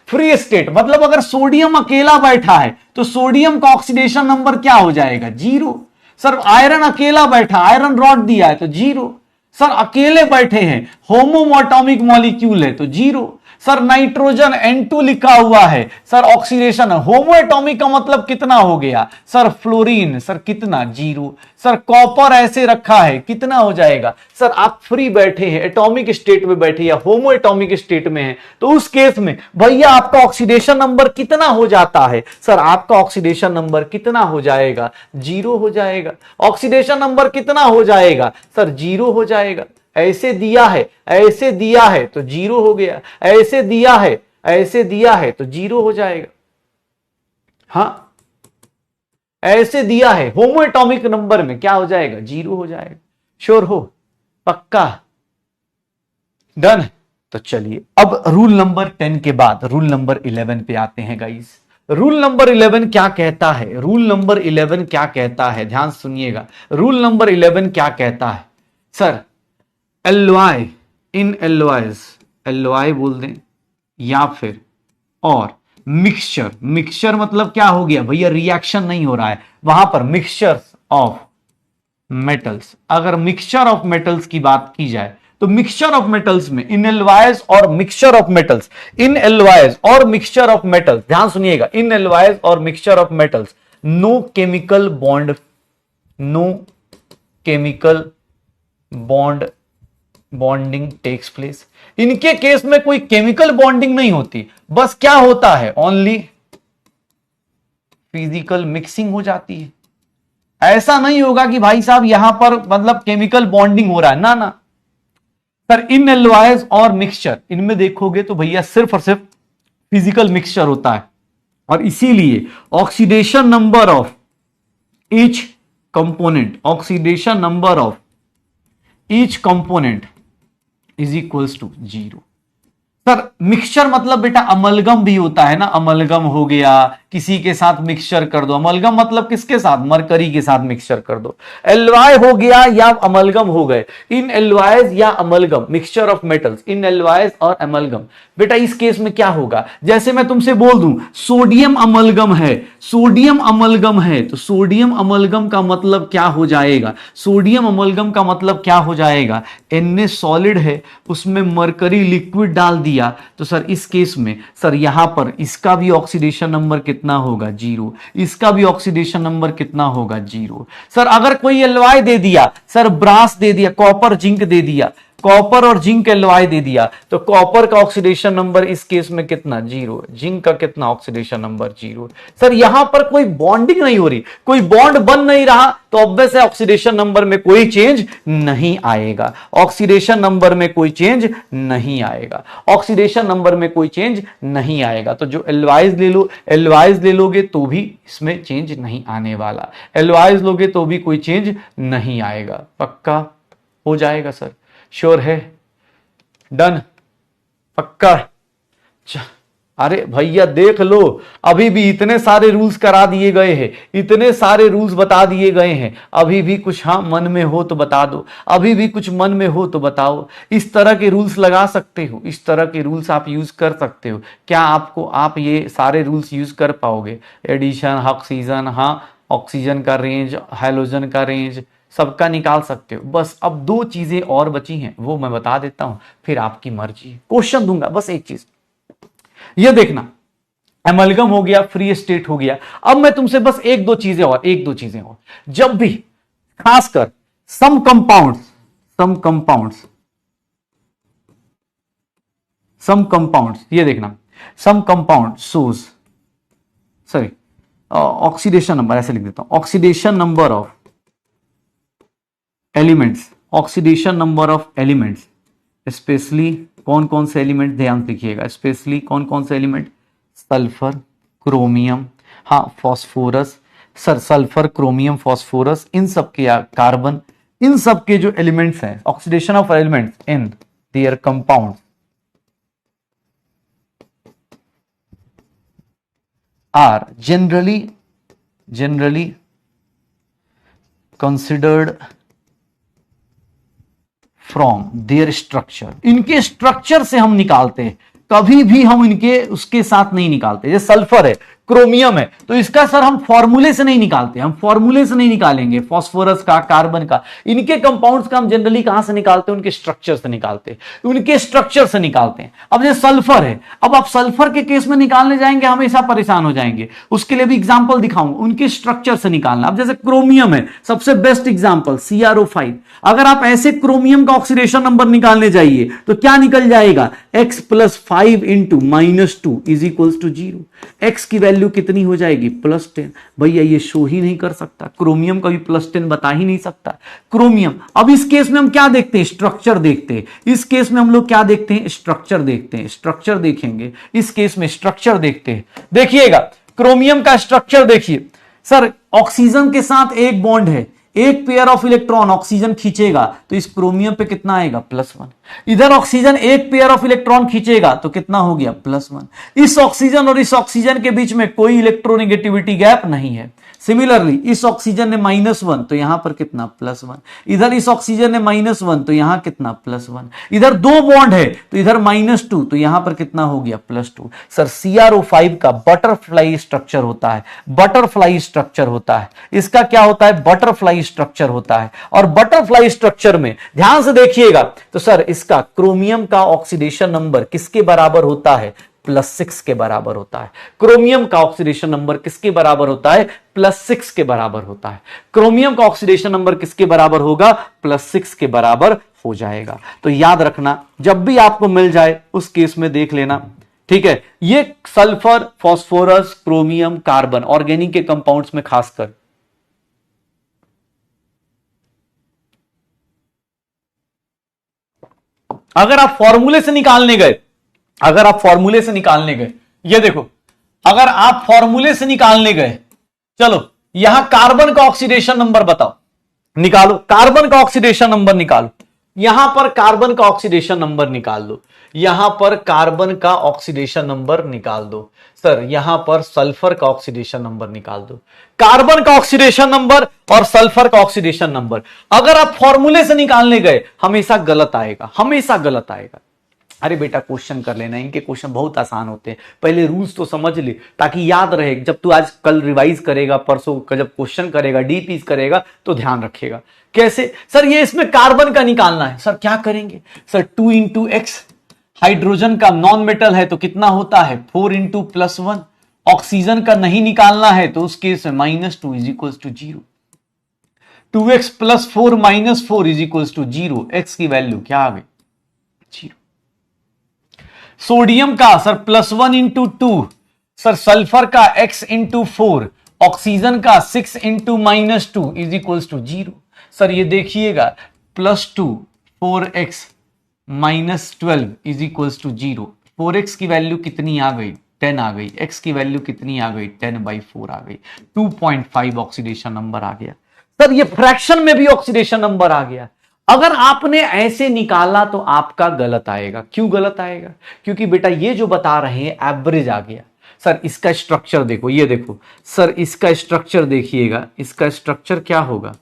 S1: फ्री स्टेट मतलब अगर सोडियम अकेला बैठा है तो सोडियम का ऑक्सीडेशन नंबर क्या हो जाएगा? 0। सर आयरन अकेला बैठा, आयरन रॉड दिया है तो 0। सर अकेले बैठे हैं, होमोएटॉमिक मॉलिक्यूल है तो 0। सर नाइट्रोजन N2 लिखा हुआ है, सर ऑक्सीडेशन, होमोएटॉमिक का मतलब कितना हो गया? सर फ्लोरीन, सर कितना? 0। सर कॉपर ऐसे रखा है, कितना हो जाएगा? सर आप फ्री बैठे हैं, एटॉमिक स्टेट में बैठे या होमोएटॉमिक स्टेट में हैं, तो उस केस में भैया आपका ऑक्सीडेशन नंबर कितना हो जाता है? सर आपका ऑक्सीडेशन नंबर कितना हो जाएगा? 0 हो जाएगा। ऑक्सीडेशन नंबर कितना हो जाएगा? सर 0 हो जाएगा। ऐसे दिया है, ऐसे दिया है तो 0 हो गया, ऐसे दिया है, ऐसे दिया है तो 0 हो जाएगा। हाँ ऐसे दिया है, होमोएटॉमिक नंबर में क्या हो जाएगा? 0 हो जाएगा। श्योर हो? पक्का? डन। तो चलिए अब रूल नंबर 10 के बाद रूल नंबर 11 पे आते हैं गाइस। रूल नंबर 11 क्या कहता है? रूल नंबर 11 क्या कहता है? ध्यान सुनिएगा, रूल नंबर 11 क्या कहता है? सर एलवाई, इन एलवाइज, एलवाई बोल दें, या फिर और मिक्सचर, मिक्सचर मतलब क्या हो गया भैया? रिएक्शन नहीं हो रहा है वहां पर, मिक्सचर ऑफ मेटल्स। अगर मिक्सचर ऑफ मेटल्स की बात की जाए तो मिक्सचर ऑफ मेटल्स में इन एलवाइज और mixture of metals, in alloys और मिक्सचर ऑफ मेटल्स, ध्यान सुनिएगा, इन एलवाइज और mixture of metals, no chemical bond, no chemical bond bonding takes place. इनके केस में कोई केमिकल बॉन्डिंग नहीं होती, बस क्या होता है? ओनली फिजिकल मिक्सिंग हो जाती है। ऐसा नहीं होगा कि भाई साहब यहां पर मतलब केमिकल बॉन्डिंग हो रहा है, ना ना सर। इन एलवाइज और मिक्सचर, इनमें देखोगे तो भैया सिर्फ और सिर्फ फिजिकल मिक्सचर होता है, और इसीलिए oxidation number of each component, oxidation number of each component is equals to 0। Sir mixture मतलब बेटा अमलगम भी होता है ना, अमलगम हो गया, किसी के साथ मिक्सचर कर दो। अमलगम मतलब किसके साथ? मरकरी के साथ मिक्सचर कर दो। एलवाय हो गया या अमलगम हो गए। इन एलवाइज या amalgam, mixture of metals, in alloys और अमलगम। बेटा इस केस में क्या होगा? जैसे मैं तुमसे बोल दूं सोडियम अमलगम है, सोडियम अमलगम है, तो सोडियम अमलगम का मतलब क्या हो जाएगा? सोडियम अमलगम का मतलब क्या हो जाएगा? Na सॉलिड है, उसमें मरकरी लिक्विड डाल दिया, तो सर इस केस में सर यहां पर इसका भी ऑक्सीडेशन नंबर कितना होगा? 0। इसका भी ऑक्सीडेशन नंबर कितना होगा? 0। सर अगर कोई एलवाई दे दिया, सर ब्रास दे दिया, कॉपर जिंक दे दिया, कॉपर और जिंक एलवाई दे दिया, तो कॉपर का ऑक्सीडेशन नंबर इस केस में कितना? 0। जिंक का कितना ऑक्सीडेशन नंबर? 0। सर यहां पर कोई बॉन्डिंग नहीं हो रही, कोई बॉन्ड बन नहीं रहा, तो ऑब्वियस है ऑक्सीडेशन नंबर में कोई चेंज नहीं आएगा। ऑक्सीडेशन नंबर में कोई चेंज नहीं आएगा। ऑक्सीडेशन नंबर में कोई चेंज नहीं आएगा। तो जो एलवाइज ले लो, एलवाइज ले लोगे तो भी इसमें चेंज नहीं आने वाला। एलवाइज लोगे तो भी कोई चेंज नहीं आएगा। पक्का हो जाएगा सर? श्योर है? डन? पक्का? अरे भैया देख लो, अभी भी इतने सारे रूल्स करा दिए गए हैं, इतने सारे रूल्स बता दिए गए हैं, अभी भी कुछ हाँ मन में हो तो बता दो, अभी भी कुछ मन में हो तो बताओ। इस तरह के रूल्स लगा सकते हो, इस तरह के रूल्स आप यूज कर सकते हो। क्या आप ये सारे रूल्स यूज कर पाओगे? एडिशन, ऑक्सीजन, हाँ ऑक्सीजन का रेंज, हाइड्रोजन का रेंज, सबका निकाल सकते हो। बस अब 2 चीजें और बची हैं, वो मैं बता देता हूं, फिर आपकी मर्जी। क्वेश्चन दूंगा बस एक चीज, ये देखना, एमलगम हो गया, फ्री स्टेट हो गया। अब मैं तुमसे बस एक दो चीजें और जब भी खासकर सम कंपाउंड्स, ये देखना, some compound shows, sorry oxidation number, ऐसे लिख देता हूं, oxidation number of elements, specially कौन कौन से एलिमेंट, ध्यान लिखिएगा, स्पेशली कौन कौन से एलिमेंट? सल्फर, क्रोमियम, हाँ phosphorus, sir sulphur, chromium, phosphorus, इन सब के, या कार्बन, इन सब के जो एलिमेंट्स हैं, oxidation of elements in their compound are generally considered from their structure. इनके स्ट्रक्चर से हम निकालते हैं, कभी भी हम इनके उसके साथ नहीं निकालते। जैसे सल्फर है, क्रोमियम है, तो इसका सर हम फॉर्मूले से नहीं निकालते, हम फॉर्मूले से नहीं निकालेंगे, फास्फोरस का, कार्बन का, इनके कंपाउंड्स का हम जनरली कहां से निकालते हैं? उनके स्ट्रक्चर से निकालते हैं, उनके स्ट्रक्चर से निकालते हैं। अब जैसे सल्फर है, अब आप सल्फर के केस में निकालने जाएंगे हमेशा परेशान हो जाएंगे, उसके लिए भी एग्जाम्पल दिखाऊंगा, उनके स्ट्रक्चर से निकालना। अब जैसे क्रोमियम है, सबसे बेस्ट एग्जाम्पल CrO5, अगर आप ऐसे क्रोमियम का ऑक्सीडेशन नंबर निकालने जाइए तो क्या निकल जाएगा? x + 5 × -2 = 0। x की वैल्यू कितनी हो जाएगी? +10। भैया ये शो ही नहीं कर सकता, क्रोमियम का भी +10 बता ही नहीं सकता क्रोमियम। अब इस केस में हम क्या देखते हैं? स्ट्रक्चर देखते हैं। इस केस में हम लोग क्या देखते हैं? स्ट्रक्चर देखते हैं, स्ट्रक्चर देखेंगे। इस केस में स्ट्रक्चर देखते हैं। देखिएगा क्रोमियम का स्ट्रक्चर देखिए सर, ऑक्सीजन के साथ एक बॉन्ड है, एक पेयर ऑफ इलेक्ट्रॉन ऑक्सीजन खींचेगा तो इस क्रोमियम पे कितना आएगा? +1। इधर ऑक्सीजन एक पेयर ऑफ इलेक्ट्रॉन खींचेगा तो कितना हो गया? +1। इस ऑक्सीजन और इस ऑक्सीजन के बीच में कोई इलेक्ट्रोनेगेटिविटी गैप नहीं है। सिमिलरली इस ऑक्सीजन ने -1 तो यहां पर कितना? +1। इधर इस ऑक्सीजन ने -1 तो यहां कितना? +1। इधर 2 बॉन्ड है तो इधर -2 तो यहां पर कितना हो गया? +2। सर CrO5 का बटरफ्लाई स्ट्रक्चर होता है, बटरफ्लाई स्ट्रक्चर होता है। इसका क्या होता है? बटरफ्लाई स्ट्रक्चर होता है। और बटरफ्लाई स्ट्रक्चर में ध्यान से देखिएगा तो सर इसका क्रोमियम का ऑक्सीडेशन नंबर किसके बराबर होता है? +6 के बराबर होता है। क्रोमियम का ऑक्सीडेशन नंबर किसके बराबर होता है? +6 के बराबर होता है। क्रोमियम का ऑक्सीडेशन नंबर किसके बराबर होगा? +6 के बराबर हो जाएगा। तो याद रखना, जब भी आपको मिल जाए उस केस में देख लेना, ठीक है। ये sulphur, phosphorus, chromium, carbon, organic के कंपाउंड्स में खासकर अगर आप फॉर्मूले से निकालने गए, ये देखो, अगर आप फॉर्मूले से निकालने गए, चलो यहां कार्बन का ऑक्सीडेशन नंबर बताओ, निकालो कार्बन का ऑक्सीडेशन नंबर निकालो। यहां पर कार्बन का ऑक्सीडेशन नंबर निकाल दो, यहां पर कार्बन का ऑक्सीडेशन नंबर निकाल दो। सर यहां पर सल्फर का ऑक्सीडेशन नंबर निकाल दो। कार्बन का ऑक्सीडेशन नंबर और सल्फर का ऑक्सीडेशन नंबर अगर आप फॉर्मूले से निकालने गए हमेशा गलत आएगा, हमेशा गलत आएगा। अरे बेटा क्वेश्चन कर लेना, इनके क्वेश्चन बहुत आसान होते हैं, पहले रूल्स तो समझ ले ताकि याद रहे। जब तू आज कल रिवाइज करेगा, परसों का जब क्वेश्चन करेगा, डीपीज करेगा तो ध्यान रखेगा। कैसे सर? ये इसमें कार्बन का निकालना है। सर क्या करेंगे? सर 2 इंटू एक्स, हाइड्रोजन का नॉन मेटल है तो कितना होता है 4 इंटू +1। ऑक्सीजन का नहीं निकालना है तो उस केस में -2 is equal to 0। 2x + 4 - 4 is equal to 0। X की वैल्यू क्या आ गई? 0। सोडियम का सर +1 इंटू 2, सर सल्फर का x इंटू 4, ऑक्सीजन का 6 into -2 is equal to 0। Sir ये देखिएगा +2 4x -12 is equal to 0। 4x की वैल्यू कितनी आ गई? 10 आ गई। x की वैल्यू कितनी आ गई? 10/4 आ गई। 2.5 ऑक्सीडेशन नंबर आ गया। सर ये फ्रैक्शन में भी ऑक्सीडेशन नंबर आ गया। अगर आपने ऐसे निकाला तो आपका गलत आएगा। क्यों गलत आएगा? क्योंकि बेटा ये जो बता रहे हैं एवरेज आ गया। सर इसका स्ट्रक्चर देखो, ये देखो सर इसका स्ट्रक्चर देखिएगा, इसका स्ट्रक्चर क्या होगा?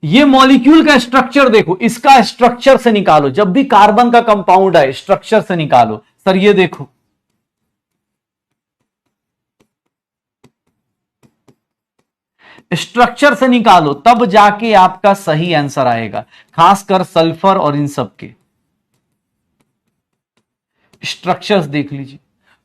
S1: ये मॉलिक्यूल का स्ट्रक्चर देखो, इसका स्ट्रक्चर से निकालो। जब भी कार्बन का कंपाउंड है स्ट्रक्चर से निकालो। सर ये देखो, स्ट्रक्चर से निकालो तब जाके आपका सही आंसर आएगा। खासकर सल्फर और इन सब के स्ट्रक्चर्स देख लीजिए।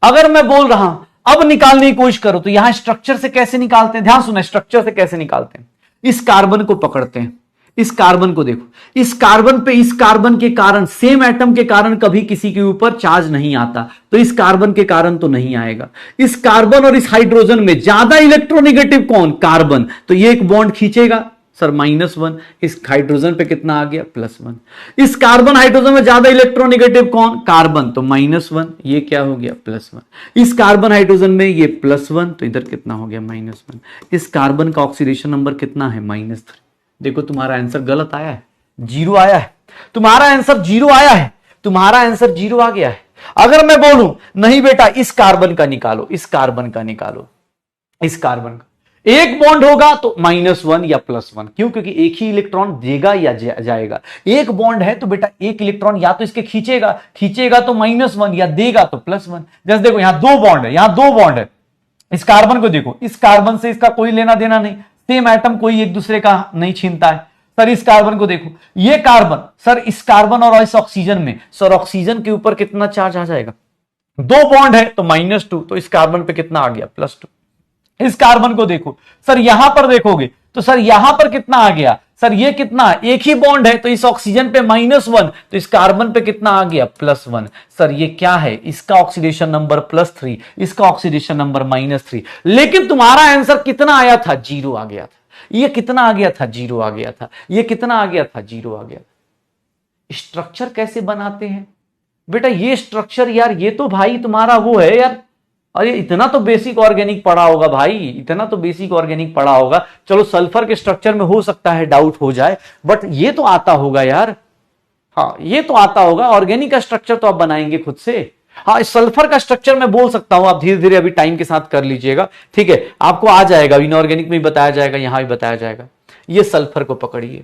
S1: अगर मैं बोल रहा हूं अब निकालने की कोशिश करो तो यहां स्ट्रक्चर से कैसे निकालते हैं? ध्यान सुना, स्ट्रक्चर से कैसे निकालते हैं। इस कार्बन को पकड़ते हैं, इस कार्बन को देखो, इस कार्बन पे इस कार्बन के कारण, सेम एटम के कारण कभी किसी के ऊपर चार्ज नहीं आता, तो इस कार्बन के कारण तो नहीं आएगा। इस कार्बन और इस हाइड्रोजन में ज्यादा इलेक्ट्रोनेगेटिव कौन? कार्बन, तो ये एक बॉन्ड खींचेगा सर -1। इस हाइड्रोजन पे कितना आ गया? +1। इस कार्बन हाइड्रोजन में ज्यादा इलेक्ट्रोनेगेटिव कौन? कार्बन, तो -1। ये क्या हो गया? +1। इस कार्बन हाइड्रोजन में ये +1, तो इधर कितना हो गया? -1। इस कार्बन का ऑक्सीडेशन नंबर कितना है? -3। देखो तुम्हारा आंसर गलत आया है, 0 आया है। तुम्हारा आंसर 0 आया है, तुम्हारा आंसर 0 आ गया है। अगर मैं बोलूं नहीं बेटा इस कार्बन का निकालो, इस कार्बन का निकालो, इस कार्बन का एक बॉन्ड होगा तो -1 या +1। क्यों? क्योंकि एक ही इलेक्ट्रॉन देगा या जाएगा। एक बॉन्ड है तो बेटा एक इलेक्ट्रॉन या तो इसके खींचेगा, खींचेगा तो -1 या देगा तो +1। जैसे देखो यहां 2 बॉन्ड है, यहां 2 बॉन्ड है। इस कार्बन को देखो, इस कार्बन से इसका कोई लेना देना नहीं, सेम एटम, कोई एक दूसरे का नहीं छीनता है। सर इस कार्बन को देखो, ये कार्बन, सर इस कार्बन और इस ऑक्सीजन में, सर ऑक्सीजन के ऊपर कितना चार्ज आ जाएगा? 2 बॉन्ड है तो -2, तो इस कार्बन पे कितना आ गया? +2। इस कार्बन को देखो, सर यहां पर देखोगे तो सर यहां पर कितना आ गया? सर ये कितना? एक ही बॉन्ड है तो इस ऑक्सीजन पे -1, तो इस कार्बन पे कितना आ गया? +1। सर ये क्या है? इसका ऑक्सीडेशन नंबर +3, इसका ऑक्सीडेशन नंबर -3। लेकिन तुम्हारा आंसर कितना आया था? 0 आ गया था। ये कितना आ गया था? 0 आ गया था। ये कितना आ गया था? 0 आ गया था। स्ट्रक्चर कैसे बनाते हैं बेटा? ये स्ट्रक्चर यार, ये तो भाई तुम्हारा वो है यार। अरे इतना तो बेसिक ऑर्गेनिक पढ़ा होगा भाई, इतना तो बेसिक ऑर्गेनिक पढ़ा होगा। चलो सल्फर के स्ट्रक्चर में हो सकता है डाउट हो जाए, बट ये तो आता होगा यार। हाँ ये तो आता होगा। ऑर्गेनिक का स्ट्रक्चर तो आप बनाएंगे खुद से। हाँ सल्फर का स्ट्रक्चर मैं बोल सकता हूं, आप धीरे धीरे अभी टाइम के साथ कर लीजिएगा, ठीक है? आपको आ जाएगा, इनऑर्गेनिक में भी बताया जाएगा, यहां भी बताया जाएगा। ये सल्फर को पकड़िए,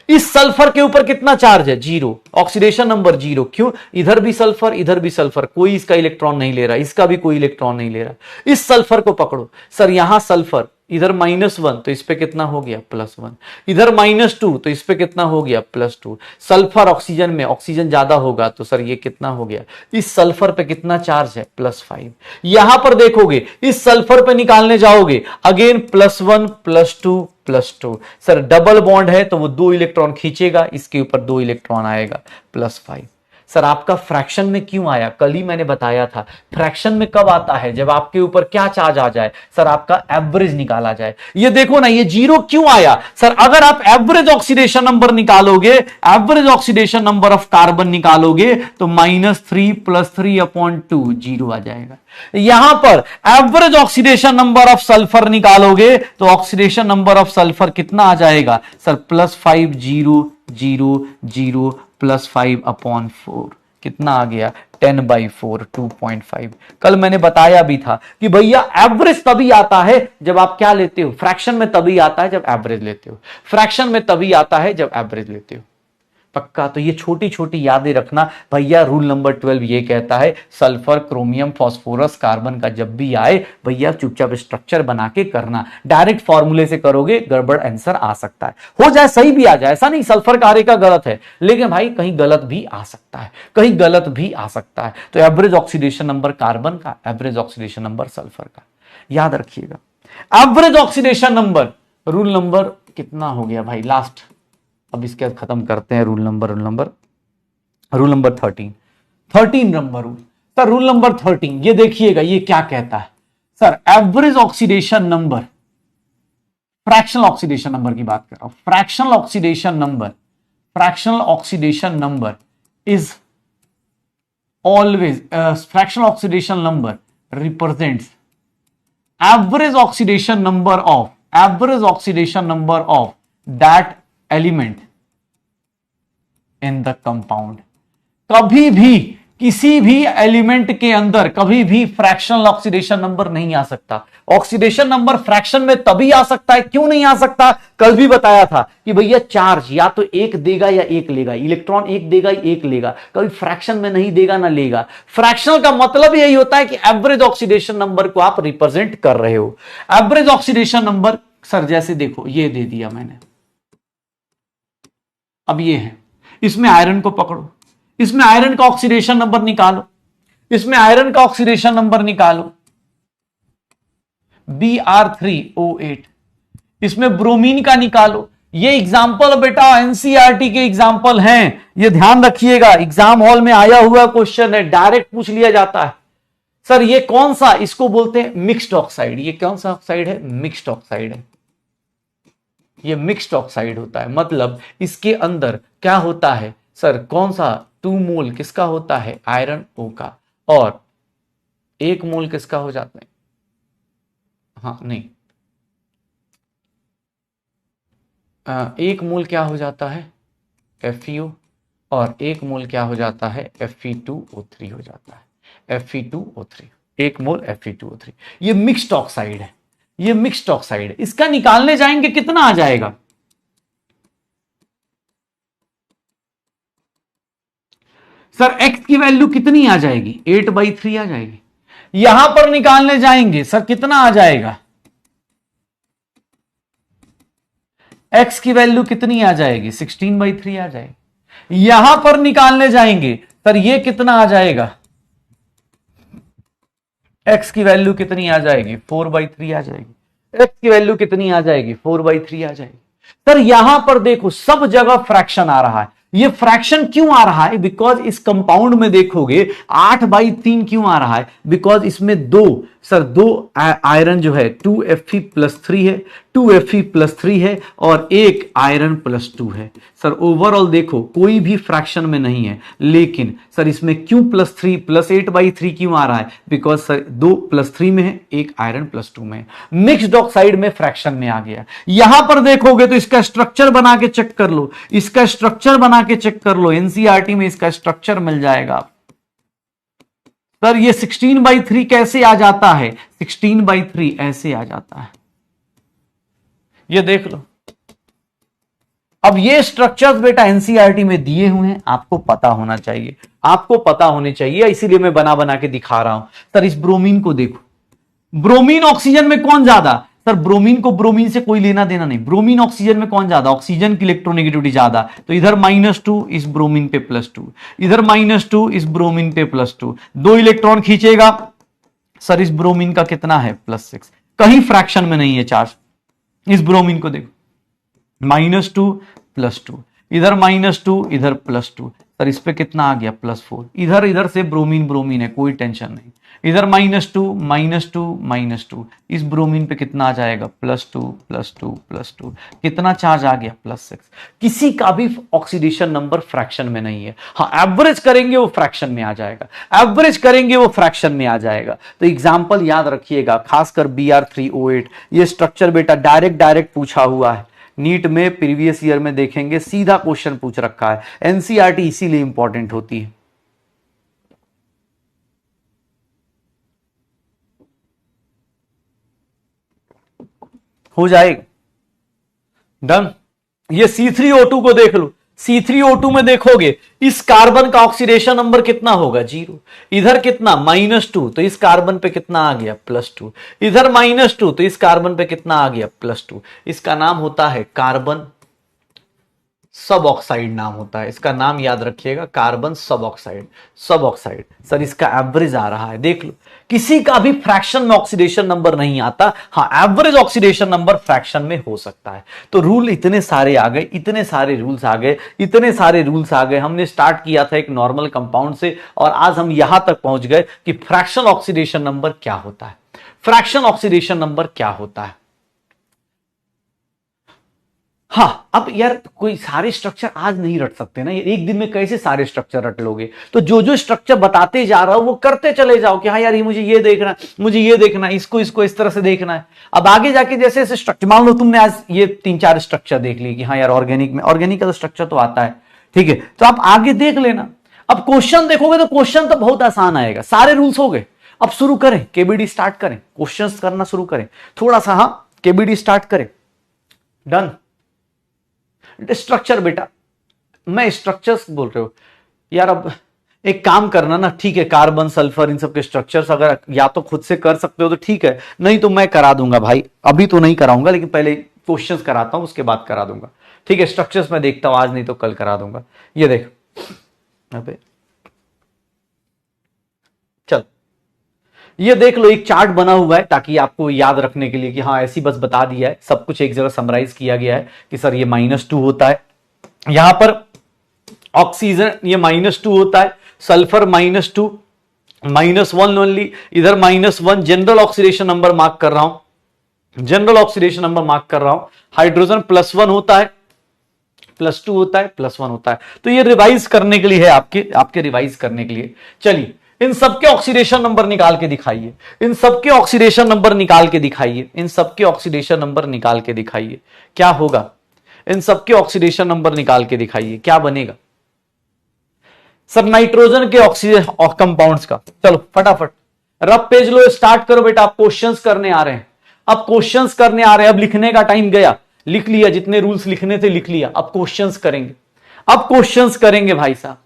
S1: इस सल्फर के ऊपर कितना चार्ज है? 0, ऑक्सीडेशन नंबर 0। क्यों? इधर भी सल्फर, इधर भी सल्फर, कोई इसका इलेक्ट्रॉन नहीं ले रहा, इसका भी कोई इलेक्ट्रॉन नहीं ले रहा। इस सल्फर को पकड़ो, सर यहां सल्फर, इधर -1 तो इस पे कितना हो गया? +1। इधर -2 तो इस पे कितना हो गया? +2। सल्फर ऑक्सीजन में, ऑक्सीजन ज्यादा होगा तो सर ये कितना हो गया? इस सल्फर पे कितना चार्ज है? +5। यहां पर देखोगे इस सल्फर पे निकालने जाओगे, अगेन +1 +2 +2। सर डबल बॉन्ड है तो वो 2 इलेक्ट्रॉन खींचेगा, इसके ऊपर 2 इलेक्ट्रॉन आएगा, +5। सर आपका फ्रैक्शन में क्यों आया? कल ही मैंने बताया था फ्रैक्शन में कब आता है, जब आपके ऊपर क्या चार्ज आ जाए, सर आपका एवरेज निकाला जाए। ये देखो ना, ये जीरो क्यों आया? सर अगर आप एवरेज ऑक्सीडेशन नंबर निकालोगे, average oxidation number of carbon निकालोगे तो -3 + 3/2 जीरो आ जाएगा। यहां पर average oxidation number of sulphur निकालोगे तो ऑक्सीडेशन नंबर ऑफ सल्फर कितना आ जाएगा सर? +5 0 0 0 +5/4 कितना आ गया? 10/4 2.5। कल मैंने बताया भी था कि भैया एवरेज तभी आता है जब आप क्या लेते हो, फ्रैक्शन में तभी आता है जब एवरेज लेते हो, फ्रैक्शन में तभी आता है जब एवरेज लेते हो। पक्का? तो ये छोटी छोटी यादें रखना भैया। रूल नंबर 12 ये कहता है सल्फर, क्रोमियम, फास्फोरस, कार्बन का जब भी आए भैया चुपचाप स्ट्रक्चर बना के करना। डायरेक्ट फॉर्मूले से करोगे गड़बड़ आंसर आ सकता है, हो जाए सही भी आ जाए, ऐसा नहीं सल्फर का का गलत है, लेकिन भाई कहीं गलत भी आ सकता है, कहीं गलत भी आ सकता है। तो एवरेज ऑक्सीडेशन नंबर कार्बन का, एवरेज ऑक्सीडेशन नंबर सल्फर का याद रखिएगा। Average oxidation number, rule number कितना हो गया भाई लास्ट, अब इसके बाद खत्म करते हैं। Rule number 13 number rule. Sir rule number 13 ये देखिएगा, ये क्या कहता है sir? Average oxidation number, fractional oxidation number की बात कर रहा हूं, fractional oxidation number is always, fractional oxidation number represents average oxidation number of that element in the compound. कभी भी किसी भी एलिमेंट के अंदर कभी भी फ्रैक्शनल ऑक्सीडेशन नंबर नहीं आ सकता। ऑक्सीडेशन नंबर फ्रैक्शन में तभी आ सकता है, क्यों नहीं आ सकता? कल भी बताया था कि भैया चार्ज या तो एक देगा या एक लेगा, इलेक्ट्रॉन एक देगा एक लेगा, कभी फ्रैक्शन में नहीं देगा ना लेगा। फ्रैक्शनल का मतलब यही होता है कि एवरेज ऑक्सीडेशन नंबर को आप रिप्रेजेंट कर रहे हो। एवरेज ऑक्सीडेशन नंबर सर जैसे देखो ये दे दिया मैंने, अब ये है, इसमें आयरन को पकड़ो, इसमें आयरन का ऑक्सीडेशन नंबर निकालो, इसमें आयरन का ऑक्सीडेशन नंबर निकालो Br3O8, इसमें ब्रोमीन का निकालो। ये एग्जाम्पल बेटा एनसीईआरटी के एग्जाम्पल हैं, ये ध्यान रखिएगा। एग्जाम हॉल में आया हुआ क्वेश्चन है, डायरेक्ट पूछ लिया जाता है। सर ये कौन सा, इसको बोलते हैं मिक्स्ड ऑक्साइड। ये कौन सा ऑक्साइड है? मिक्स्ड ऑक्साइड है। ये मिक्स्ड ऑक्साइड होता है, मतलब इसके अंदर क्या होता है सर? कौन सा? 2 मोल किसका होता है? आयरन ओ का, और 1 मोल किसका हो जाता है? हाँ नहीं, 1 मोल क्या हो जाता है? FeO, और 1 मोल क्या हो जाता है? Fe2O3 हो जाता है। Fe2O3, 1 मोल Fe2O3। ये मिक्स्ड ऑक्साइड है, ये मिक्स्ड ऑक्साइड है। इसका निकालने जाएंगे कितना आ जाएगा सर? x की वैल्यू कितनी आ जाएगी? 8/3 आ जाएगी। यहां पर निकालने जाएंगे सर कितना आ जाएगा? x की वैल्यू कितनी आ जाएगी? 16/3 आ जाएगी। यहां पर निकालने जाएंगे सर ये कितना आ जाएगा? x की वैल्यू कितनी आ जाएगी? 4/3 आ जाएगी। x की वैल्यू कितनी आ जाएगी? 4/3 आ जाएगी। सर यहां पर देखो सब जगह फ्रैक्शन आ रहा है। ये फ्रैक्शन क्यों आ रहा है? बिकॉज इस कंपाउंड में देखोगे 8/3 क्यों आ रहा है? बिकॉज इसमें दो आयरन जो है 2Fe+3 है, 2Fe+3 है, और 1 आयरन +2 है। सर ओवरऑल देखो कोई भी फ्रैक्शन में नहीं है, लेकिन सर इसमें क्यों +3 +8/3 क्यों आ रहा है? बिकॉज सर 2 +3 में है, 1 आयरन +2 में है। मिक्स्ड ऑक्साइड में फ्रैक्शन में आ गया। यहां पर देखोगे तो इसका स्ट्रक्चर बना के चेक कर लो, इसका स्ट्रक्चर बना के चेक कर लो, एनसीईआरटी में इसका स्ट्रक्चर मिल जाएगा। सर ये 16/3 कैसे आ जाता है? 16/3 ऐसे आ जाता है, ये देख लो। अब ये स्ट्रक्चर्स बेटा एनसीईआरटी में दिए हुए हैं, आपको पता होना चाहिए, आपको पता होने चाहिए, इसीलिए मैं बना बना के दिखा रहा हूं। सर इस ब्रोमीन को देखो, ब्रोमीन ऑक्सीजन में कौन ज्यादा? सर ब्रोमीन को ब्रोमीन से कोई लेना देना नहीं, ब्रोमीन ऑक्सीजन में कौन ज्यादा? ऑक्सीजन की इलेक्ट्रोनेगेटिविटी ज्यादा, तो इधर -2 इस ब्रोमीन पे +2, इधर -2 इस ब्रोमीन पे +2, 2 इलेक्ट्रॉन खींचेगा। सर इस ब्रोमीन का कितना है? +6, कहीं फ्रैक्शन में नहीं है चार्ज। इस ब्रोमीन को देखो -2 +2, इधर -2 इधर +2, सर इस पे कितना आ गया +4, इधर इधर से ब्रोमीन ब्रोमीन है, कोई टेंशन नहीं, इधर -2 -2 -2, इस ब्रोमीन पे कितना आ जाएगा +2 +2 +2, कितना चार्ज आ गया +6। किसी का भी ऑक्सीडेशन नंबर फ्रैक्शन में नहीं है। हाँ एवरेज करेंगे वो फ्रैक्शन में आ जाएगा, एवरेज करेंगे वो फ्रैक्शन में आ जाएगा। तो एग्जाम्पल याद रखिएगा, खासकर Br3O8, ये स्ट्रक्चर बेटा डायरेक्ट पूछा हुआ है नीट में, प्रीवियस ईयर में देखेंगे सीधा क्वेश्चन पूछ रखा है। एनसीईआरटी इसीलिए इंपॉर्टेंट होती है। हो जाएगा डन। ये C3O2 को देख लो, C3O2 में देखोगे इस कार्बन का ऑक्सीडेशन नंबर कितना होगा 0, इधर कितना -2, तो इस कार्बन पे कितना आ गया +2, इधर -2, तो इस कार्बन पे कितना आ गया +2। इसका नाम होता है कार्बन सब ऑक्साइड, नाम होता है इसका, नाम याद रखिएगा कार्बन सब ऑक्साइड। सब ऑक्साइड सर इसका एवरेज आ रहा है, देख लो किसी का भी फ्रैक्शन में ऑक्सीडेशन नंबर नहीं आता, हाँ एवरेज ऑक्सीडेशन नंबर फ्रैक्शन में हो सकता है। तो रूल इतने सारे आ गए, इतने सारे रूल्स आ गए, इतने सारे रूल्स आ गए। हमने स्टार्ट किया था एक नॉर्मल कंपाउंड से और आज हम यहां तक पहुंच गए कि फ्रैक्शन ऑक्सीडेशन नंबर क्या होता है, फ्रैक्शन ऑक्सीडेशन नंबर क्या होता है। हाँ अब यार कोई सारे स्ट्रक्चर आज नहीं रट सकते ना, एक दिन में कैसे सारे स्ट्रक्चर रट लोगे, तो जो जो स्ट्रक्चर बताते जा रहा हो वो करते चले जाओ कि हाँ यार ये मुझे ये देखना है, मुझे ये देखना है, इसको इसको इस तरह से देखना है। अब आगे जाके जैसे जैसे स्ट्रक्चर, मान लो तुमने आज ये 3-4 स्ट्रक्चर देख लिए कि हाँ यार ऑर्गेनिक में, ऑर्गेनिक का तो स्ट्रक्चर तो आता है, ठीक है, तो आप आगे देख लेना। अब क्वेश्चन देखोगे तो क्वेश्चन तो बहुत आसान आएगा, सारे रूल्स हो गए। अब शुरू करें, केबीडी स्टार्ट करें, क्वेश्चंस करना शुरू करें थोड़ा सा। हाँ केबीडी स्टार्ट करें, डन। स्ट्रक्चर बेटा, मैं स्ट्रक्चर्स बोल रहे हो यार। अब एक काम करना ना, ठीक है, कार्बन सल्फर इन सब के स्ट्रक्चर्स अगर या तो खुद से कर सकते हो तो ठीक है, नहीं तो मैं करा दूंगा भाई, अभी तो नहीं कराऊंगा लेकिन पहले क्वेश्चंस कराता हूं उसके बाद करा दूंगा, ठीक है। स्ट्रक्चर्स मैं देखता हूं आज, नहीं तो कल करा दूंगा। ये देख अबे चल, ये देख लो एक चार्ट बना हुआ है ताकि आपको याद रखने के लिए कि हाँ ऐसी बस बता दिया है, सब कुछ एक जगह समराइज किया गया है कि सर ये -2 होता है, यहां पर ऑक्सीजन ये -2 होता है, सल्फर -2, -1 ओनली, इधर -1। जनरल ऑक्सीडेशन नंबर मार्क कर रहा हूं, जनरल ऑक्सीडेशन नंबर मार्क कर रहा हूं। हाइड्रोजन +1 होता है, +2 होता है, +1 होता है। तो ये रिवाइज करने के लिए है, आपके रिवाइज करने के लिए। चलिए इन सबके ऑक्सीडेशन नंबर निकाल के दिखाइए, इन सबके ऑक्सीडेशन नंबर निकाल के दिखाइए, इन सबके ऑक्सीडेशन नंबर निकाल के दिखाइए, क्या होगा। इन सबके ऑक्सीडेशन नंबर निकाल के दिखाइए, क्या बनेगा सर नाइट्रोजन के ऑक्सीजन कंपाउंड्स का। चलो फटाफट रफ पेज लो, स्टार्ट करो बेटा, आप क्वेश्चंस करने आ रहे हैं, अब क्वेश्चंस करने आ रहे हैं। अब लिखने का टाइम गया, लिख लिया जितने रूल्स लिखने थे लिख लिया, अब क्वेश्चंस करेंगे, अब क्वेश्चंस करेंगे भाई साहब।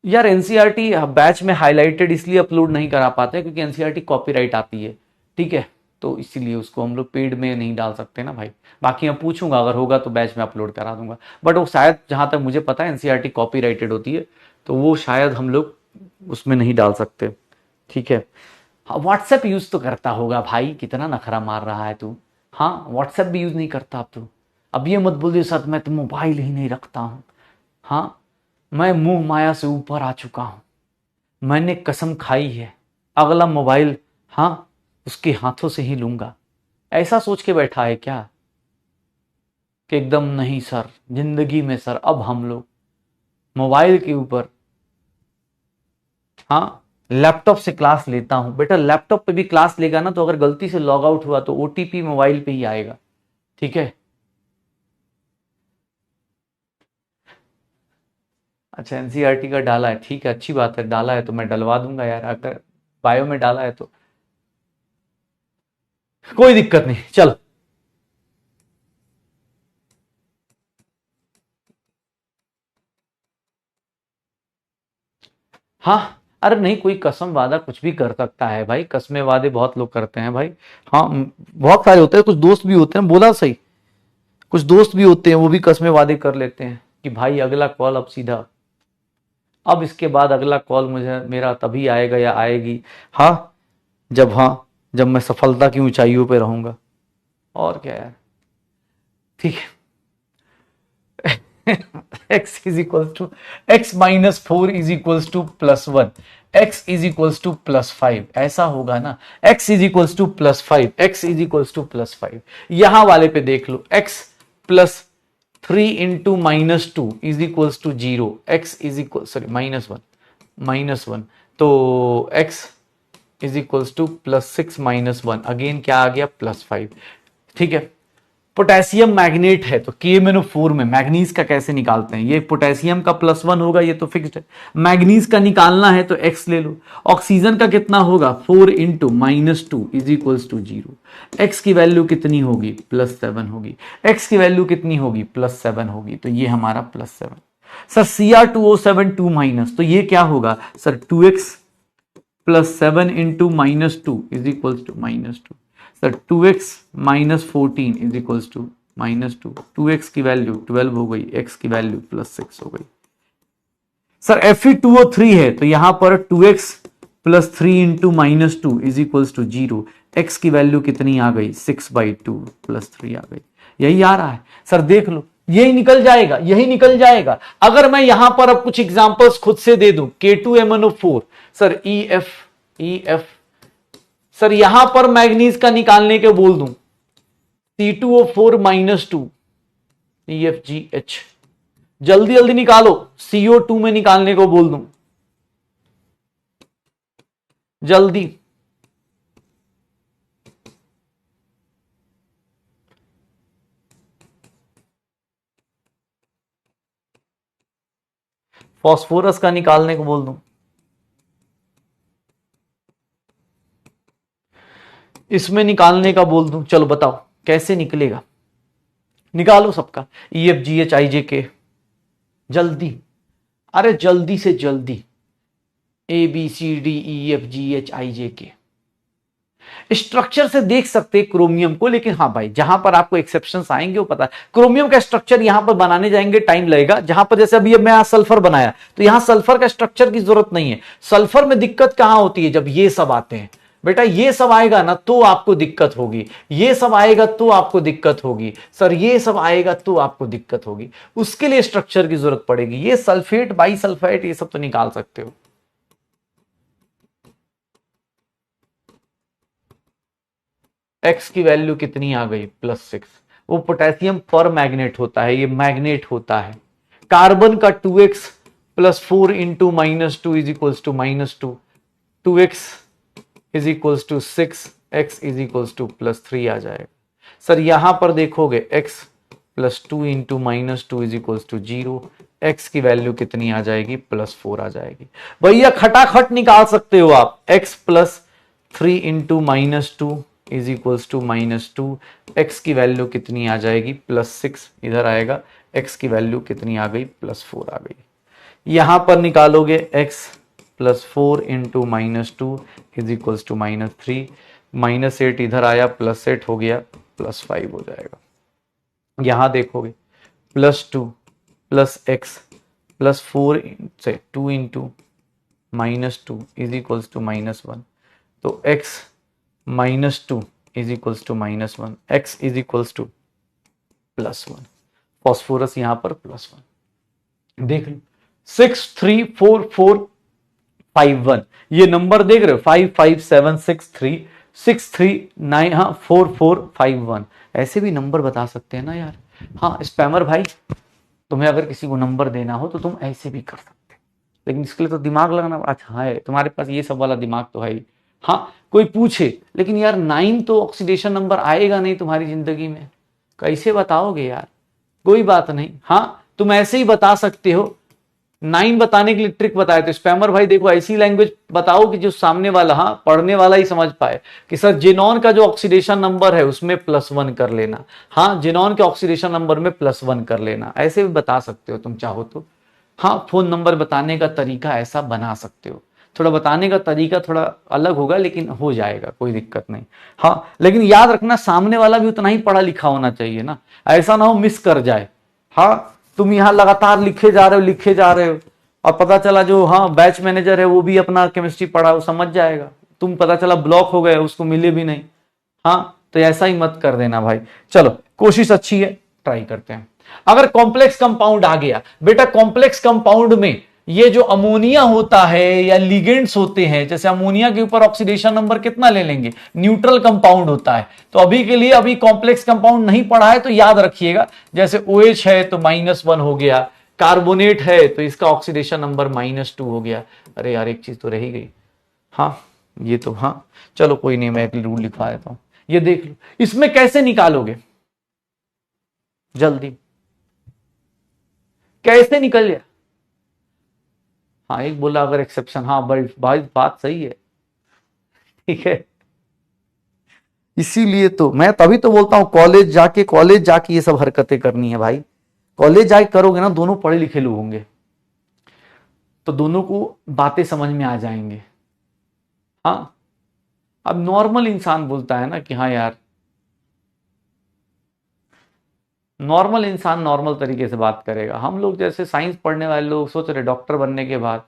S1: यार एनसीईआरटी बैच में हाईलाइटेड इसलिए अपलोड नहीं करा पाते क्योंकि एनसीईआरटी कॉपीराइट आती है, ठीक है, तो इसीलिए उसको हम लोग पेड में नहीं डाल सकते ना भाई। बाकी मैं पूछूंगा, अगर होगा तो बैच में अपलोड करा दूंगा, बट वो शायद जहां तक मुझे पता है एनसीईआरटी कॉपीराइटेड होती है, तो वो शायद हम लोग उसमें नहीं डाल सकते, ठीक है। हाँ व्हाट्सएप यूज तो करता होगा भाई, कितना नखरा मार रहा है तू। हाँ व्हाट्सएप भी यूज नहीं करता अब तू, अब ये मत बोल दे सर मैं तो मोबाइल ही नहीं रखता हूँ। हाँ मैं मोह माया से ऊपर आ चुका हूं, मैंने कसम खाई है अगला मोबाइल हाँ उसके हाथों से ही लूंगा। ऐसा सोच के बैठा है क्या कि एकदम नहीं सर, जिंदगी में सर अब हम लोग मोबाइल के ऊपर, हाँ लैपटॉप से क्लास लेता हूं। बेटा लैपटॉप पे भी क्लास लेगा ना तो अगर गलती से लॉग आउट हुआ तो ओटीपी मोबाइल पे ही आएगा, ठीक है। अच्छा एनसीईआरटी का डाला है, ठीक है अच्छी बात है, डाला है तो मैं डलवा दूंगा यार, अगर बायो में डाला है तो कोई दिक्कत नहीं। चलो हाँ अरे नहीं कोई कसम वादा कुछ भी कर सकता है भाई, कसमें वादे बहुत लोग करते हैं भाई। हाँ बहुत सारे होते हैं, कुछ दोस्त भी होते हैं, बोला सही, कुछ दोस्त भी होते हैं वो भी कसमें वादे कर लेते हैं कि भाई अगला कॉल अब सीधा, अब इसके बाद अगला कॉल मुझे मेरा तभी आएगा या आएगी हाँ जब मैं सफलता की ऊंचाइयों पे रहूंगा। और क्या यार, ठीक है x is equal to x minus 4 is equal to +1, x is equal to +5, ऐसा होगा ना। x is equal to +5, x is equal to +5। यहां वाले पे देख लो, x +3 into -2 is equal to 0, x is equal -1, तो x is equal to +6 -1, again क्या आ गया +5। ठीक है, पोटेशियम मैग्नेट है तो KMnO4 में मैग्नीज का कैसे निकालते हैं, ये पोटेशियम का +1 होगा, ये तो फिक्स्ड है। मैग्नीज का निकालना है तो x ले लो। ऑक्सीजन का कितना होगा, 4 into -2 is equal to 0, x की वैल्यू कितनी होगी, +7 होगी। x की वैल्यू कितनी होगी, +7 होगी, तो ये हमारा +7। सर Cr2O7 2- तो ये क्या होगा sir, 2x +7 into -2 is equal to -2। Sir 2x -14 is equal to -2, 2x की वैल्यू 12 हो गई, x की वैल्यू +6 हो गई। सर Fe2O3 है तो यहां पर 2x +3 into -2 is equal to 0, x की वैल्यू कितनी आ गई, 6/2 +3 आ गई। यही आ रहा है सर, देख लो यही निकल जाएगा, यही निकल जाएगा। अगर मैं यहां पर अब कुछ एग्जांपल्स खुद से दे दूं, K2MnO4 सर EF सर यहां पर मैग्नीज का निकालने के बोल दूं, C2O4 -2 EFGH, जल्दी जल्दी निकालो। CO2 में निकालने को बोल दूं, जल्दी। फास्फोरस का निकालने को बोल दूं, इसमें निकालने का बोल दूं, चलो बताओ कैसे निकलेगा, निकालो सबका। EFGHIJK, जल्दी, अरे जल्दी से जल्दी, ABCDEFGHIJK। स्ट्रक्चर से देख सकते हैं क्रोमियम को, लेकिन हाँ भाई जहां पर आपको एक्सेप्शंस आएंगे वो पता है। क्रोमियम का स्ट्रक्चर यहां पर बनाने जाएंगे टाइम लगेगा, जहां पर जैसे अभी मैं यहां सल्फर बनाया तो यहां सल्फर का स्ट्रक्चर की जरूरत नहीं है। सल्फर में दिक्कत कहां होती है, जब ये सब आते हैं बेटा, ये सब आएगा ना तो आपको दिक्कत होगी, ये सब आएगा तो आपको दिक्कत होगी सर, ये सब आएगा तो आपको दिक्कत होगी, उसके लिए स्ट्रक्चर की जरूरत पड़ेगी। ये सल्फेट बाईसल्फाइड ये सब तो निकाल सकते हो। x की वैल्यू कितनी आ गई, +6। वो पोटेशियम पर मैग्नेट होता है, ये मैग्नेट होता है। कार्बन का 2x +4 into -2 is equal to -2, 2x is equal to 6, x is equal to +3 आ जाएगा। सर यहां पर देखोगे x +2 into -2 is equal to 0, x की वैल्यू कितनी आ जाएगी, +4 आ जाएगी। भैया खटाखट निकाल सकते हो आप, x +3 into -2 is equal to -2, x की वैल्यू कितनी आ जाएगी, +6 इधर आएगा, x की वैल्यू कितनी आ गई, +4 आ गई। यहां पर निकालोगे x +4 into -2 is equal to -3, -8 इधर आया, +8 हो गया, +5 हो जाएगा। यहां देखोगे +2 +x +4 से 2 इंटू -2 इज इक्वल टू -1, तो x -2 is equal to -1, x is equal to +1। Phosphorus यहां पर +1। देख लो 6 3 4 4 5 1, ये नंबर देख रहे हो, 5 5 7 6 3 6 3 9, हाँ 4 4 5 1, ऐसे भी नंबर बता सकते हैं ना यार। हाँ स्पैमर भाई, तुम्हें अगर किसी को नंबर देना हो तो तुम ऐसे भी कर सकते, लेकिन इसके लिए तो दिमाग लगाना। अच्छा है तुम्हारे पास ये सब वाला दिमाग तो है ही। हाँ कोई पूछे, लेकिन यार 9 तो ऑक्सीडेशन नंबर आएगा नहीं तुम्हारी जिंदगी में, कैसे बताओगे यार। कोई बात नहीं, हाँ तुम ऐसे ही बता सकते हो। 9 बताने के लिए ट्रिक बताए तो स्पैमर भाई देखो ऐसी लैंग्वेज बताओ कि जो सामने वाला, हाँ पढ़ने वाला ही समझ पाए कि सर जेनॉन का जो ऑक्सीडेशन नंबर है उसमें +1 कर लेना, हाँ जेनॉन के ऑक्सीडेशन नंबर में +1 कर लेना, ऐसे भी बता सकते हो तुम चाहो तो। हाँ फोन नंबर बताने का तरीका ऐसा बना सकते हो, थोड़ा बताने का तरीका थोड़ा अलग होगा लेकिन हो जाएगा, कोई दिक्कत नहीं। हाँ लेकिन याद रखना सामने वाला भी उतना ही पढ़ा लिखा होना चाहिए ना, ऐसा ना हो मिस कर जाए। हाँ तुम यहाँ लगातार लिखे जा रहे हो लिखे जा रहे हो और पता चला जो हाँ बैच मैनेजर है वो भी अपना केमिस्ट्री पढ़ा, वो समझ जाएगा, तुम पता चला ब्लॉक हो गए, उसको मिले भी नहीं। हाँ तो ऐसा ही मत कर देना भाई। चलो कोशिश अच्छी है, ट्राई करते हैं। अगर कॉम्प्लेक्स कंपाउंड आ गया बेटा, कॉम्प्लेक्स कंपाउंड में ये जो अमोनिया होता है या लिगेंड्स होते हैं, जैसे अमोनिया के ऊपर ऑक्सीडेशन नंबर कितना ले लेंगे, न्यूट्रल कंपाउंड होता है। तो अभी के लिए अभी कॉम्प्लेक्स कंपाउंड नहीं पढ़ा है तो याद रखिएगा, जैसे OH है तो -1 हो गया, कार्बोनेट है तो इसका ऑक्सीडेशन नंबर -2 हो गया। अरे यार एक चीज तो रह ही गई, हाँ ये तो, हाँ चलो कोई नहीं, मैं एक रूल लिखवा देता हूं, ये देख लो। इसमें कैसे निकालोगे, जल्दी कैसे निकल गया। हाँ एक बोला अगर एक्सेप्शन, हाँ भाई बात सही है, ठीक है। इसीलिए तो मैं तभी तो बोलता हूं कॉलेज जाके ये सब हरकतें करनी है भाई। कॉलेज जाके करोगे ना, दोनों पढ़े लिखे लोग होंगे तो दोनों को बातें समझ में आ जाएंगे। हाँ अब नॉर्मल इंसान बोलता है ना कि हाँ यार, नॉर्मल इंसान नॉर्मल तरीके से बात करेगा। हम लोग जैसे साइंस पढ़ने वाले लोग सोच रहे डॉक्टर बनने के बाद,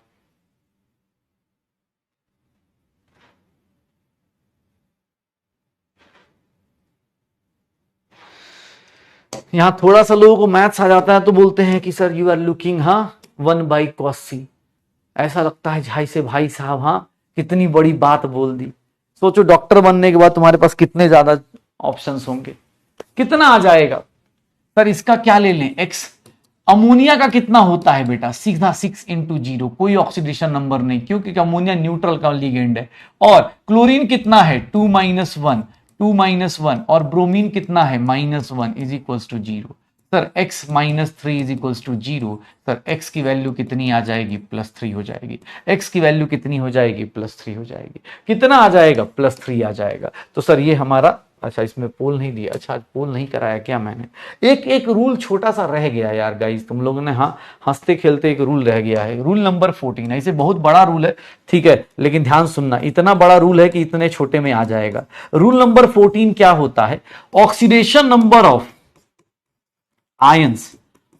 S1: यहां थोड़ा सा लोगों को मैथ्स आ जाता है तो बोलते हैं कि सर यू आर लुकिंग, हाँ 1/cos c। ऐसा लगता है भाई से भाई साहब, हाँ कितनी बड़ी बात बोल दी। सोचो डॉक्टर बनने के बाद तुम्हारे पास कितने ज्यादा ऑप्शंस होंगे, कितना आ जाएगा। सर इसका क्या ले लें, एक्स। अमोनिया का कितना होता है बेटा, सीधा 6 × 0, कोई ऑक्सीडेशन नंबर नहीं क्योंकि अमोनिया न्यूट्रल का लिगेंड है। और क्लोरीन कितना है 2 - 1, 2 - 1, और ब्रोमीन कितना है -1 = 0। Sir x - 3 = 0। सर x की वैल्यू कितनी आ जाएगी, +3 हो जाएगी। x की वैल्यू कितनी हो जाएगी, +3 हो जाएगी। कितना आ जाएगा, +3 आ जाएगा। तो सर ये हमारा, अच्छा इसमें पोल नहीं दिया, अच्छा पोल नहीं कराया क्या मैंने। एक रूल छोटा सा रह गया यार गाइस, तुम लोगों ने, हाँ हंसते खेलते एक रूल रह गया है, रूल नंबर 14 है। इसे बहुत बड़ा रूल है, ठीक है, लेकिन ध्यान सुनना, इतना बड़ा रूल है कि इतने छोटे में आ जाएगा। रूल नंबर 14 क्या होता है, oxidation number of ions,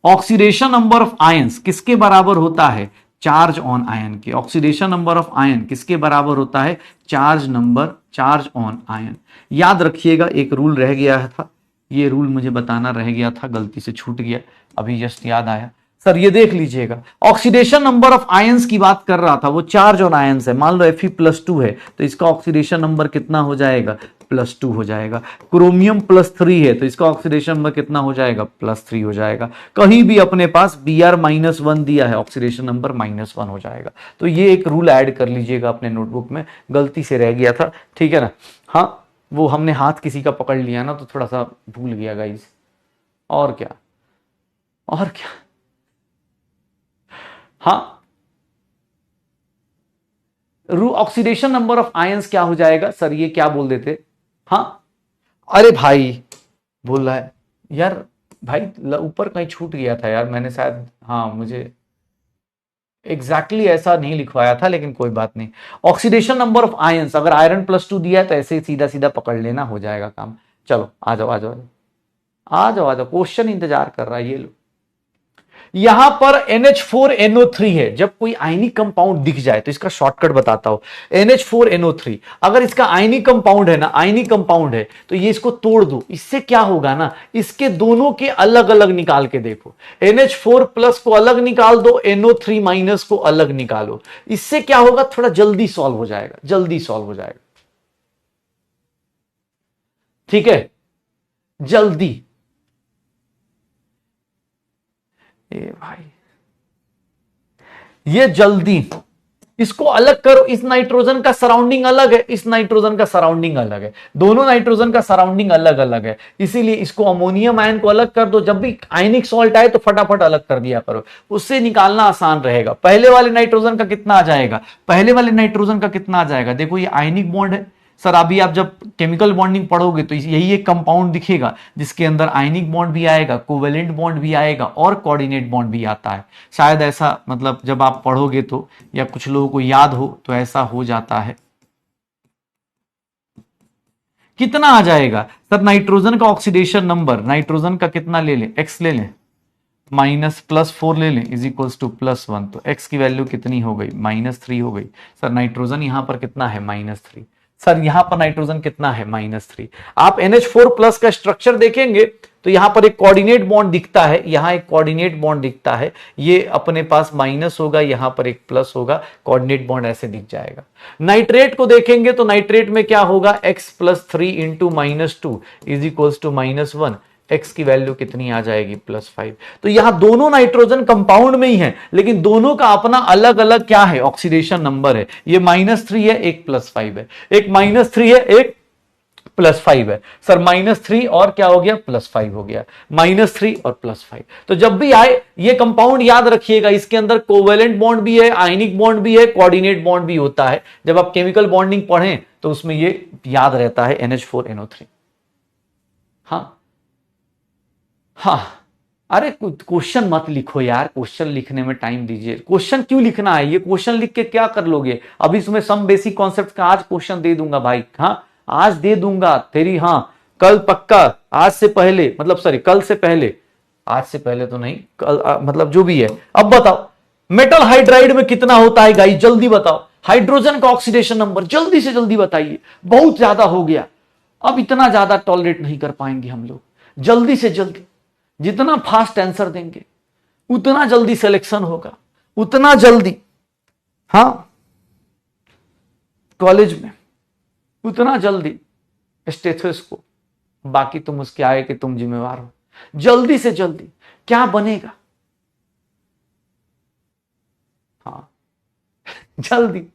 S1: oxidation number of ions किसके बराबर होता है, चार्ज ऑन आयन के। ऑक्सीडेशन नंबर ऑफ आयन किसके बराबर होता है, चार्ज ऑन आयन। याद रखिएगा एक रूल रह गया था, ये रूल मुझे बताना रह गया था, गलती से छूट गया, अभी जस्ट याद आया। सर ये देख लीजिएगा, ऑक्सीडेशन नंबर ऑफ आयंस की बात कर रहा था, वो चार्ज ऑन आयंस है। मान लो Fe+2 है तो इसका ऑक्सीडेशन नंबर कितना हो जाएगा, +2 हो जाएगा। क्रोमियम +3 है तो इसका ऑक्सीडेशन नंबर कितना हो जाएगा, +3 हो जाएगा। कहीं भी अपने पास Br-1 दिया है, ऑक्सीडेशन नंबर -1 हो जाएगा। तो ये एक रूल ऐड कर लीजिएगा अपने नोटबुक में, गलती से रह गया था, ठीक है ना। हाँ वो हमने हाथ किसी का पकड़ लिया ना तो थोड़ा सा भूल गया गाइस, और क्या, और क्या। हाँ ऑक्सीडेशन नंबर ऑफ आयंस क्या हो जाएगा, सर ये क्या बोल देते, हाँ अरे भाई बोल रहा है यार, भाई ऊपर कहीं छूट गया था यार, मैंने शायद, हाँ मुझे एग्जैक्टली ऐसा नहीं लिखवाया था, लेकिन कोई बात नहीं। ऑक्सीडेशन नंबर ऑफ आयंस, अगर आयरन +2 दिया है तो ऐसे ही सीधा सीधा पकड़ लेना, हो जाएगा काम। चलो आ जाओ आ जाओ आ जाओ आ जाओ, क्वेश्चन इंतजार कर रहा है, ये लो। यहां पर NH4NO3 है, जब कोई आयनिक कंपाउंड दिख जाए तो इसका शॉर्टकट बताता हूं, NH4NO3 अगर इसका आयनिक कंपाउंड है ना, आयनिक कंपाउंड है तो ये इसको तोड़ दो, इससे क्या होगा ना, इसके दोनों के अलग अलग निकाल के देखो, NH4+ को अलग निकाल दो, NO3- को अलग निकालो, इससे क्या होगा, थोड़ा जल्दी सॉल्व हो जाएगा, जल्दी सॉल्व हो जाएगा, ठीक है, जल्दी। ए भाई ये जल्दी, इसको अलग करो, इस नाइट्रोजन का सराउंडिंग अलग है, इस नाइट्रोजन का सराउंडिंग अलग है, दोनों नाइट्रोजन का सराउंडिंग अलग अलग है, इसीलिए इसको अमोनियम आयन को अलग कर दो, जब भी आयनिक सॉल्ट आए तो फटाफट अलग कर दिया करो, उससे निकालना आसान रहेगा। पहले वाले नाइट्रोजन का कितना आ जाएगा, पहले वाले नाइट्रोजन का कितना आ जाएगा, देखो ये आयनिक बॉन्ड है। सर अभी आप जब केमिकल बॉन्डिंग पढ़ोगे तो यही एक कंपाउंड दिखेगा जिसके अंदर आयनिक बॉन्ड भी आएगा, कोवेलेंट बॉन्ड भी आएगा और कोऑर्डिनेट बॉन्ड भी आता है। शायद ऐसा, मतलब जब आप पढ़ोगे तो, या कुछ लोगों को याद हो तो ऐसा हो जाता है। कितना आ जाएगा सर, नाइट्रोजन का ऑक्सीडेशन नंबर, नाइट्रोजन का कितना ले लें, x ले लें, -+4 ले लें =+1, तो x की वैल्यू कितनी हो गई, -3 हो गई। सर नाइट्रोजन यहां पर कितना है, -3। सर यहां पर नाइट्रोजन कितना है, -3। आप NH4+ का स्ट्रक्चर देखेंगे तो यहां पर एक कोऑर्डिनेट बॉन्ड दिखता है, यहां एक कोऑर्डिनेट बॉन्ड दिखता है, ये अपने पास माइनस होगा, यहां पर एक प्लस होगा, कोऑर्डिनेट बॉन्ड ऐसे दिख जाएगा। नाइट्रेट को देखेंगे तो नाइट्रेट में क्या होगा, x plus 3 into -2 is equals to -1, x की वैल्यू कितनी आ जाएगी, +5। तो यहां दोनों नाइट्रोजन कंपाउंड में ही है, लेकिन दोनों का अपना अलग अलग क्या है, ऑक्सीडेशन नंबर है। ये -3 है, एक +5 है, एक -3 है, एक +5 है। सर -3 और क्या हो गया, +5 हो गया, -3 और +5। तो जब भी आए ये कंपाउंड याद रखिएगा, इसके अंदर कोवेलेंट बॉन्ड भी है, आयनिक बॉन्ड भी है, कोऑर्डिनेट बॉन्ड भी होता है। जब आप केमिकल बॉन्डिंग पढ़ें तो उसमें ये याद रहता है, NH4NO3। हाँ हाँ, अरे क्वेश्चन मत लिखो यार, क्वेश्चन लिखने में टाइम दीजिए। क्वेश्चन क्यों लिखना है, ये क्वेश्चन लिख के क्या कर लोगे। अभी इसमें सम बेसिक कॉन्सेप्ट का आज क्वेश्चन दे दूंगा भाई, हाँ आज दे दूंगा तेरी, हाँ कल पक्का, आज से पहले मतलब सॉरी कल से पहले, आज से पहले तो नहीं, कल मतलब जो भी है। अब बताओ मेटल हाइड्राइड में कितना होता है गाइस, जल्दी बताओ। हाइड्रोजन का ऑक्सीडेशन नंबर जल्दी से जल्दी बताइए, बहुत ज्यादा हो गया, अब इतना ज्यादा टॉलरेट नहीं कर पाएंगे हम लोग, जल्दी से जल्दी। जितना फास्ट आंसर देंगे उतना जल्दी सिलेक्शन होगा, उतना जल्दी, हाँ कॉलेज में उतना जल्दी स्टेथोस्कोप, बाकी तुम उसके आए कि तुम जिम्मेवार हो। जल्दी से जल्दी क्या बनेगा, हाँ जल्दी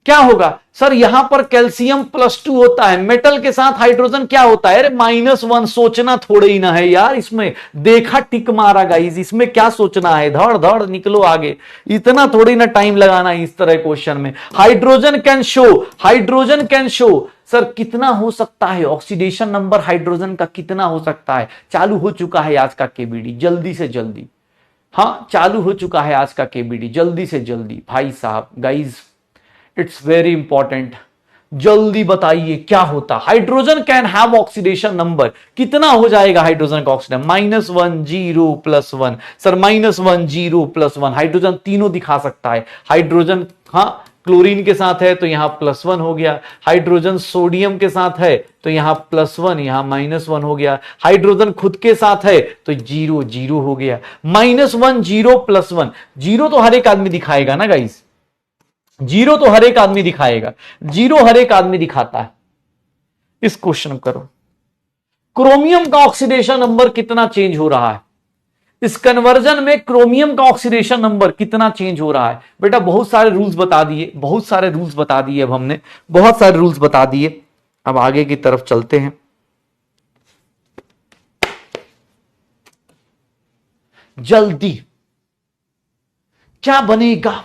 S1: क्या होगा। सर यहां पर कैल्शियम +2 होता है, मेटल के साथ हाइड्रोजन क्या होता है, अरे -1। सोचना थोड़े ही ना है यार, इसमें देखा टिक मारा गाइस, इसमें क्या सोचना है, धड़ धड़ निकलो आगे, इतना थोड़ी ना टाइम लगाना है इस तरह क्वेश्चन में। Hydrogen can show, hydrogen can show, sir कितना हो सकता है ऑक्सीडेशन नंबर हाइड्रोजन का, कितना हो सकता है। चालू हो चुका है आज का केबीडी, जल्दी से जल्दी, हाँ चालू हो चुका है आज का केबीडी, जल्दी से जल्दी भाई साहब गाइज, इट्स वेरी इंपॉर्टेंट। जल्दी बताइए क्या होता, hydrogen can have oxidation number, कितना हो जाएगा हाइड्रोजन का ऑक्सीडेशन, -1 0 +1। सर -1 0 +1, हाइड्रोजन तीनों दिखा सकता है। हाइड्रोजन हाँ क्लोरीन के साथ है तो यहां +1 हो गया, हाइड्रोजन सोडियम के साथ है तो यहां +1, यहां -1 हो गया, हाइड्रोजन खुद के साथ है तो 0 0 हो गया। -1 0 +1, 0 तो हर एक आदमी दिखाएगा ना गाइस, 0 तो हर एक आदमी दिखाएगा, 0 हर एक आदमी दिखाता है। इस क्वेश्चन करो, क्रोमियम का ऑक्सीडेशन नंबर कितना चेंज हो रहा है, इस कन्वर्जन में क्रोमियम का ऑक्सीडेशन नंबर कितना चेंज हो रहा है। बेटा बहुत सारे रूल्स बता दिए, बहुत सारे रूल्स बता दिए, अब हमने बहुत सारे रूल्स बता दिए, अब आगे की तरफ चलते हैं। जल्दी क्या बनेगा,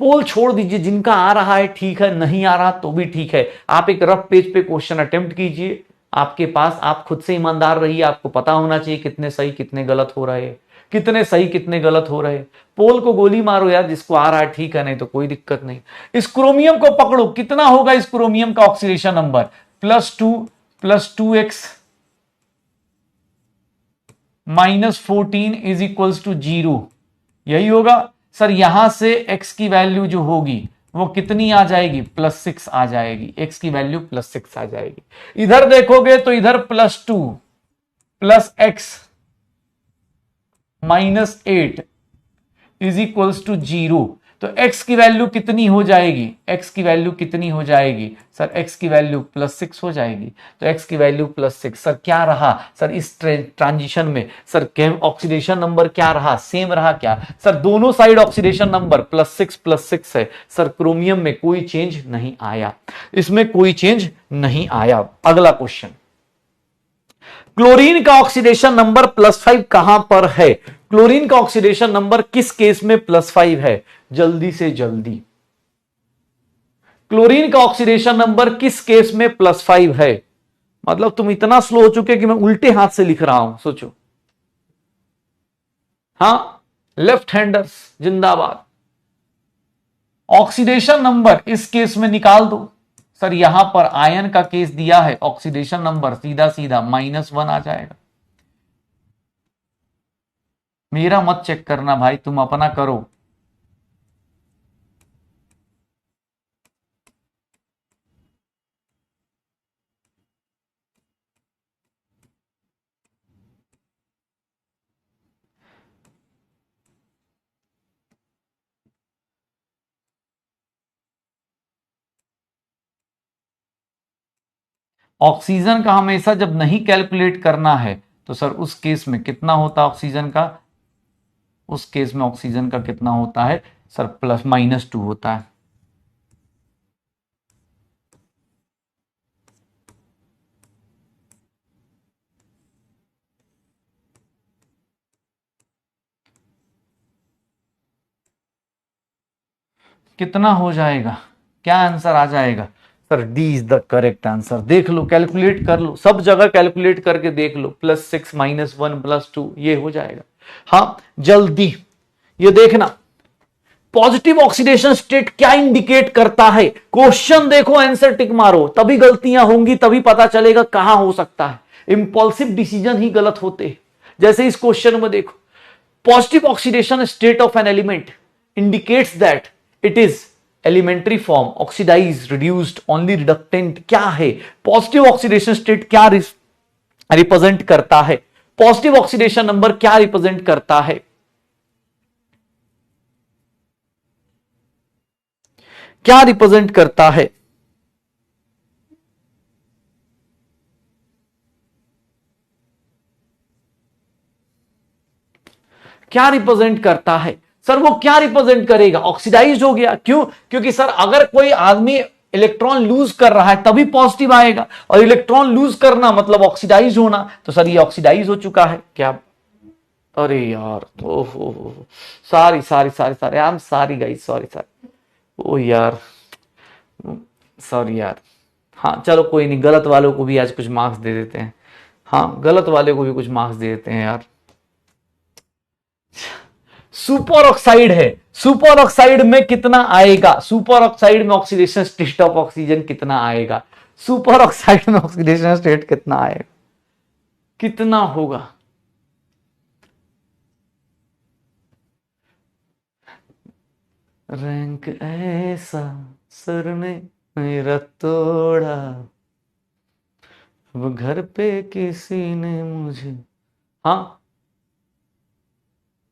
S1: पोल छोड़ दीजिए, जिनका आ रहा है ठीक है, नहीं आ रहा तो भी ठीक है। आप एक रफ पेज पे क्वेश्चन अटेम्प्ट कीजिए, आपके पास, आप खुद से ईमानदार रहिए, आपको पता होना चाहिए कितने सही कितने गलत हो रहे हैं, कितने सही कितने गलत हो रहे हैं। पोल को गोली मारो यार, जिसको आ रहा है ठीक है, नहीं तो कोई दिक्कत नहीं। इस क्रोमियम को पकड़ो, कितना होगा इस क्रोमियम का oxidation number, +2 + 2x -14 is equals to 0, यही होगा। सर यहां से x की वैल्यू जो होगी वो कितनी आ जाएगी, +6 आ जाएगी, x की वैल्यू +6 आ जाएगी। इधर देखोगे तो इधर +2 + x -8 इज इक्वल्स टू 0, तो x की वैल्यू कितनी हो जाएगी, x की वैल्यू कितनी हो जाएगी, सर x की वैल्यू +6 हो जाएगी। तो x की वैल्यू +6, सर क्या रहा, सर इस ट्रांजिशन में सर ऑक्सीडेशन नंबर क्या रहा, सेम रहा क्या, सर दोनों साइड ऑक्सीडेशन नंबर +6 है। सर क्रोमियम में कोई चेंज नहीं आया, इसमें कोई चेंज नहीं आया। अगला क्वेश्चन, क्लोरीन का ऑक्सीडेशन नंबर +5 कहां पर है, क्लोरीन का ऑक्सीडेशन नंबर किस केस में +5 है, जल्दी से जल्दी। क्लोरीन का ऑक्सीडेशन नंबर किस केस में +5 है, मतलब तुम इतना स्लो हो चुके कि मैं उल्टे हाथ से लिख रहा हूं, सोचो। हां लेफ्ट हैंडर्स जिंदाबाद। ऑक्सीडेशन नंबर इस केस में निकाल दो। सर यहां पर आयन का केस दिया है, ऑक्सीडेशन नंबर सीधा सीधा -1 आ जाएगा। मेरा मत चेक करना भाई, तुम अपना करो। ऑक्सीजन का हमेशा जब नहीं कैलकुलेट करना है तो सर उस केस में कितना होता है ऑक्सीजन का, उस केस में ऑक्सीजन का कितना होता है सर, प्लस -2 होता है। कितना हो जाएगा, क्या आंसर आ जाएगा sir, D is the correct answer. देख लो, कैलकुलेट कर लो, सब जगह कैलकुलेट करके देख लो, +6 -1 +2 ये हो जाएगा। हाँ जल्दी ये देखना, पॉजिटिव ऑक्सीडेशन स्टेट क्या इंडिकेट करता है, क्वेश्चन देखो आंसर टिक मारो, तभी गलतियां होंगी, तभी पता चलेगा कहां हो सकता है। इंपल्सिव डिसीजन ही गलत होते हैं। जैसे इस क्वेश्चन में देखो, positive oxidation state of an element indicates that it is elementary form, oxidise, reduced, only reductant. क्या है पॉजिटिव ऑक्सीडेशन स्टेट, क्या रिप्रेजेंट करता है, पॉजिटिव ऑक्सीडेशन नंबर क्या रिप्रेजेंट करता है, क्या रिप्रेजेंट करता है, क्या रिप्रेजेंट करता है सर, वो क्या रिप्रेजेंट करेगा, ऑक्सीडाइज हो गया। क्यों, क्योंकि सर अगर कोई आदमी इलेक्ट्रॉन लूज कर रहा है तभी पॉजिटिव आएगा, और इलेक्ट्रॉन लूज करना मतलब ऑक्सीडाइज होना, तो सर ये ऑक्सीडाइज हो चुका है क्या। अरे यार, ओहो, sorry sorry sorry sorry, I am sorry guys, sorry sorry, ओ यार, सॉरी यार। हाँ चलो कोई नहीं, गलत वालों को भी आज कुछ मार्क्स दे देते हैं, हाँ गलत वाले को भी कुछ मार्क्स दे देते हैं यार। सुपर ऑक्साइड है, सुपर ऑक्साइड में कितना आएगा, सुपर ऑक्साइड में ऑक्सीडेशन स्टेट ऑफ ऑक्सीजन कितना आएगा, सुपर ऑक्साइड में ऑक्सीडेशन स्टेट कितना आएगा, कितना होगा। रैंक ऐसा सर ने मेरा तोड़ा, अब घर पे किसी ने मुझे, हाँ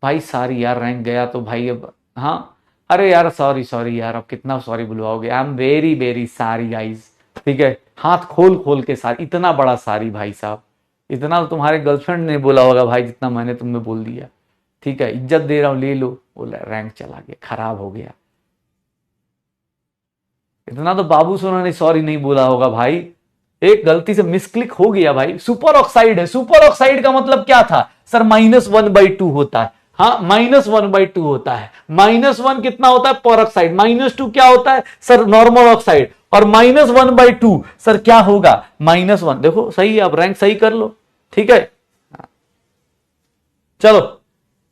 S1: भाई सारी यार, रैंक गया तो भाई अब, हाँ अरे यार सॉरी सॉरी यार, अब कितना सॉरी बुलवाओगे, I am very very sorry guys, ठीक है, हाथ खोल खोल के सारी, इतना बड़ा सारी भाई साहब, इतना तो तुम्हारे गर्लफ्रेंड ने बोला होगा भाई जितना मैंने तुम्हें बोल दिया, ठीक है, इज्जत दे रहा हूं ले लो, बोला रैंक चला गया, खराब हो गया, इतना तो बाबू सोना ने सॉरी नहीं बोला होगा भाई, एक गलती से मिसक्लिक हो गया भाई। सुपर ऑक्साइड है, सुपर ऑक्साइड का मतलब क्या था सर, -1/2 होता है, हाँ -1/2 होता है, -1 कितना होता है पर ऑक्साइड, -2 क्या होता है सर नॉर्मल ऑक्साइड, और -1/2 सर क्या होगा -1, देखो सही है, अब रैंक सही कर लो, ठीक है। चलो,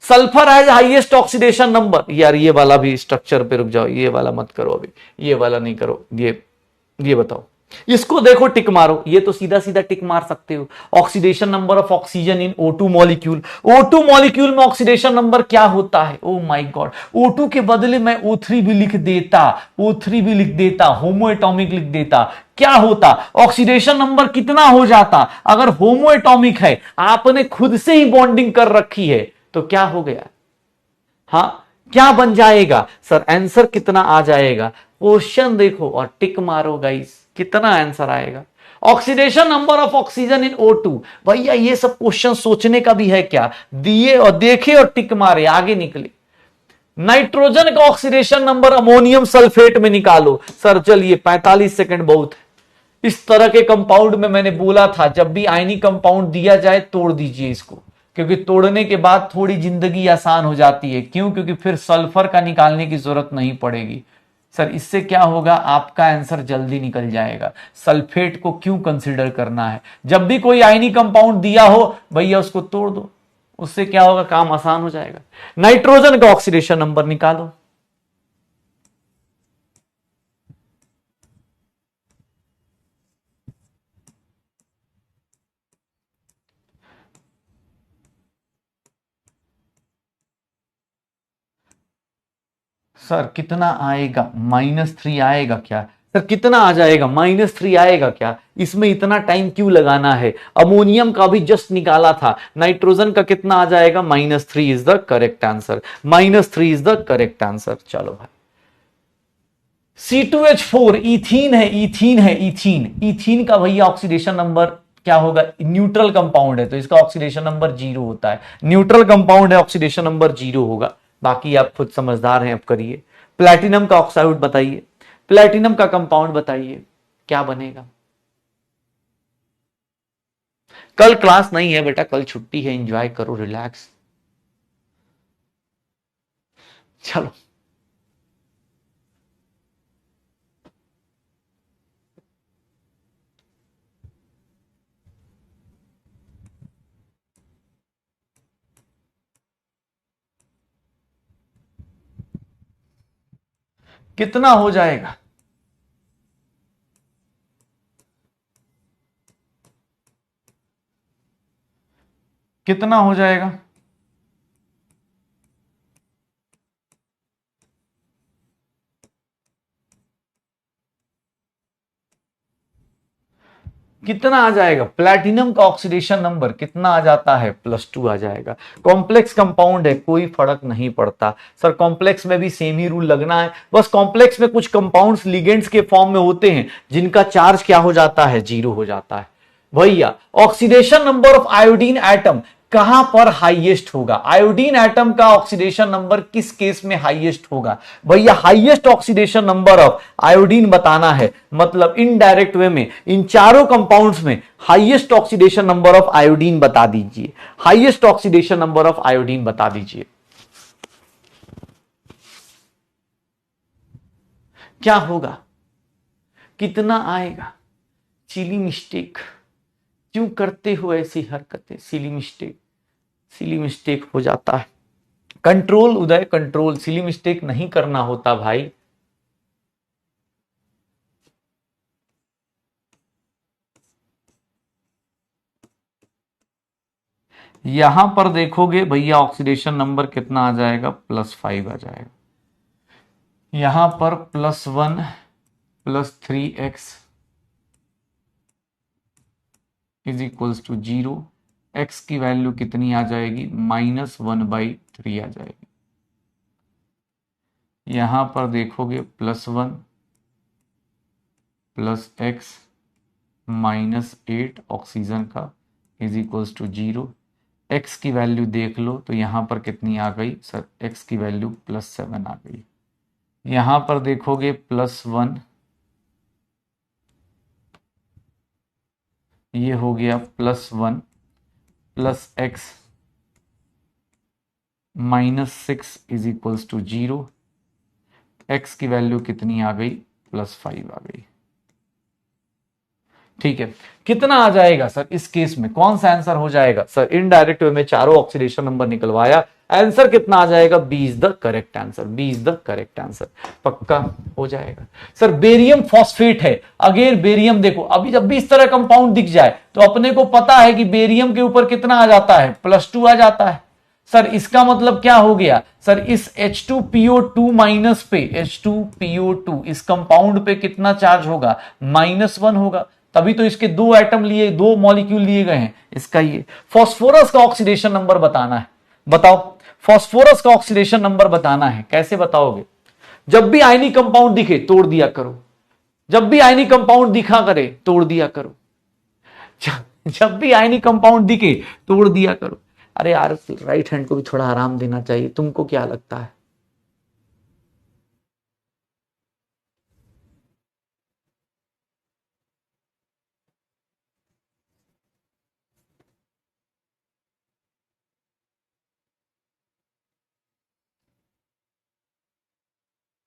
S1: sulphur has highest oxidation number, यार ये वाला भी स्ट्रक्चर पे रुक जाओ, ये वाला मत करो अभी, ये वाला नहीं करो, ये बताओ, इसको देखो टिक मारो, ये तो सीधा सीधा टिक मार सकते हो। Oxidation number of oxygen in O2 molecule, O2 molecule में ऑक्सीडेशन नंबर क्या होता है, ओ माय गॉड, O2 के बदले मैं O3 भी लिख देता, O3 भी लिख देता, होमो एटॉमिक लिख देता, क्या होता, ऑक्सीडेशन नंबर कितना हो जाता, अगर होमो एटॉमिक है, आपने खुद से ही बॉन्डिंग कर रखी है, तो क्या हो गया, हाँ क्या बन जाएगा सर, आंसर कितना आ जाएगा, क्वेश्चन देखो और टिक मारो गाइस, कितना आंसर आएगा, oxidation number of oxygen in O2। भैया ये सब क्वेश्चन सोचने का भी है क्या, दिए और देखे और टिक मारे आगे निकले। नाइट्रोजन का ऑक्सीडेशन नंबर अमोनियम सल्फेट में निकालो, सर चलिए 45 सेकंड बहुत है। इस तरह के कंपाउंड में मैंने बोला था जब भी आयनिक कंपाउंड दिया जाए तोड़ दीजिए इसको, क्योंकि तोड़ने के बाद थोड़ी जिंदगी आसान हो जाती है, क्यों, क्योंकि फिर सल्फर का निकालने की जरूरत नहीं पड़ेगी। सर इससे क्या होगा, आपका आंसर जल्दी निकल जाएगा। सल्फेट को क्यों कंसीडर करना है, जब भी कोई आयनिक कंपाउंड दिया हो भैया उसको तोड़ दो, उससे क्या होगा, काम आसान हो जाएगा। नाइट्रोजन का ऑक्सीडेशन नंबर निकालो, सर कितना आएगा, -3 आएगा क्या, सर कितना आ जाएगा, -3 आएगा क्या, इसमें इतना टाइम क्यों लगाना है, अमोनियम का भी जस्ट निकाला था, नाइट्रोजन का कितना आ जाएगा, -3 is the correct answer, -3 is the correct answer. चलो भाई C2H4 इथीन है, इथीन है, इथीन, इथीन का भैया ऑक्सीडेशन नंबर क्या होगा, न्यूट्रल कंपाउंड है तो इसका ऑक्सीडेशन नंबर 0 होता है, न्यूट्रल कंपाउंड है ऑक्सीडेशन नंबर 0 होगा। बाकी आप खुद समझदार हैं, अब करिए। प्लैटिनम का ऑक्साइड बताइए, प्लैटिनम का कंपाउंड बताइए क्या बनेगा। कल क्लास नहीं है बेटा, कल छुट्टी है, एंजॉय करो, रिलैक्स। चलो कितना हो जाएगा, कितना हो जाएगा, कितना आ जाएगा। प्लैटिनम का ऑक्सीडेशन नंबर कितना आ जाता है, +2 आ जाएगा। कॉम्प्लेक्स कंपाउंड है, कोई फर्क नहीं पड़ता सर, कॉम्प्लेक्स में भी सेम ही रूल लगना है, बस कॉम्प्लेक्स में कुछ कंपाउंड्स लिगेंड्स के फॉर्म में होते हैं जिनका चार्ज क्या हो जाता है, 0 हो जाता है। भैया oxidation number of iodine atom कहां पर हाईएस्ट होगा, आयोडीन एटम का ऑक्सीडेशन नंबर किस केस में हाईएस्ट होगा। भैया highest oxidation number of iodine बताना है, मतलब इनडायरेक्ट वे में इन चारों कंपाउंड्स में highest oxidation number of iodine बता दीजिए, highest oxidation number of iodine बता दीजिए क्या होगा, कितना आएगा। सिली मिस्टेक, क्यों करते हो ऐसी हरकतें, सिली मिस्टेक, सिली मिस्टेक हो जाता है। कंट्रोल उदय, कंट्रोल, सिली मिस्टेक नहीं करना होता भाई। यहां पर देखोगे भैया ऑक्सीडेशन नंबर कितना आ जाएगा, +5 आ जाएगा। यहां पर +1 +3x is equals to 0, x की वैल्यू कितनी आ जाएगी, -1/3 आ जाएगी। यहां पर देखोगे +1 +x -8 ऑक्सीजन का इज इक्वल्स टू 0, x की वैल्यू देख लो तो यहां पर कितनी आ गई सर, x की वैल्यू +7 आ गई। यहां पर देखोगे +1, ये हो गया +1 +x -6 is equals to 0, x की वैल्यू कितनी आ गई, +5 आ गई। ठीक है, कितना आ जाएगा सर इस केस में, कौन सा आंसर हो जाएगा सर, इनडायरेक्ट वे में चारों ऑक्सीडेशन नंबर निकलवाया, आंसर कितना आ जाएगा, B is the correct answer, B is the correct answer, पक्का हो जाएगा। सर बेरियम फॉस्फेट है, अगेन बेरियम देखो, अभी जब भी इस तरह कंपाउंड दिख जाए तो अपने को पता है कि बेरियम के ऊपर कितना आ जाता है, +2 आ जाता है। सर इसका मतलब क्या हो गया सर, इस H2PO2 माइनस पे, H2PO2 इस कंपाउंड पे कितना चार्ज होगा, -1 होगा, तभी तो इसके 2 एटम लिए, 2 मॉलिक्यूल लिए गए हैं। इसका ये फास्फोरस का ऑक्सीडेशन नंबर बताना है, बताओ फास्फोरस का ऑक्सीडेशन नंबर बताना है, कैसे बताओगे। जब भी आयनी कंपाउंड दिखे तोड़ दिया करो, जब भी आयनी कंपाउंड दिखा करे तोड़ दिया करो, जब भी आयनी कंपाउंड दिखे तोड़ दिया करो। अरे यार राइट हैंड को भी थोड़ा आराम देना चाहिए, तुमको क्या लगता है।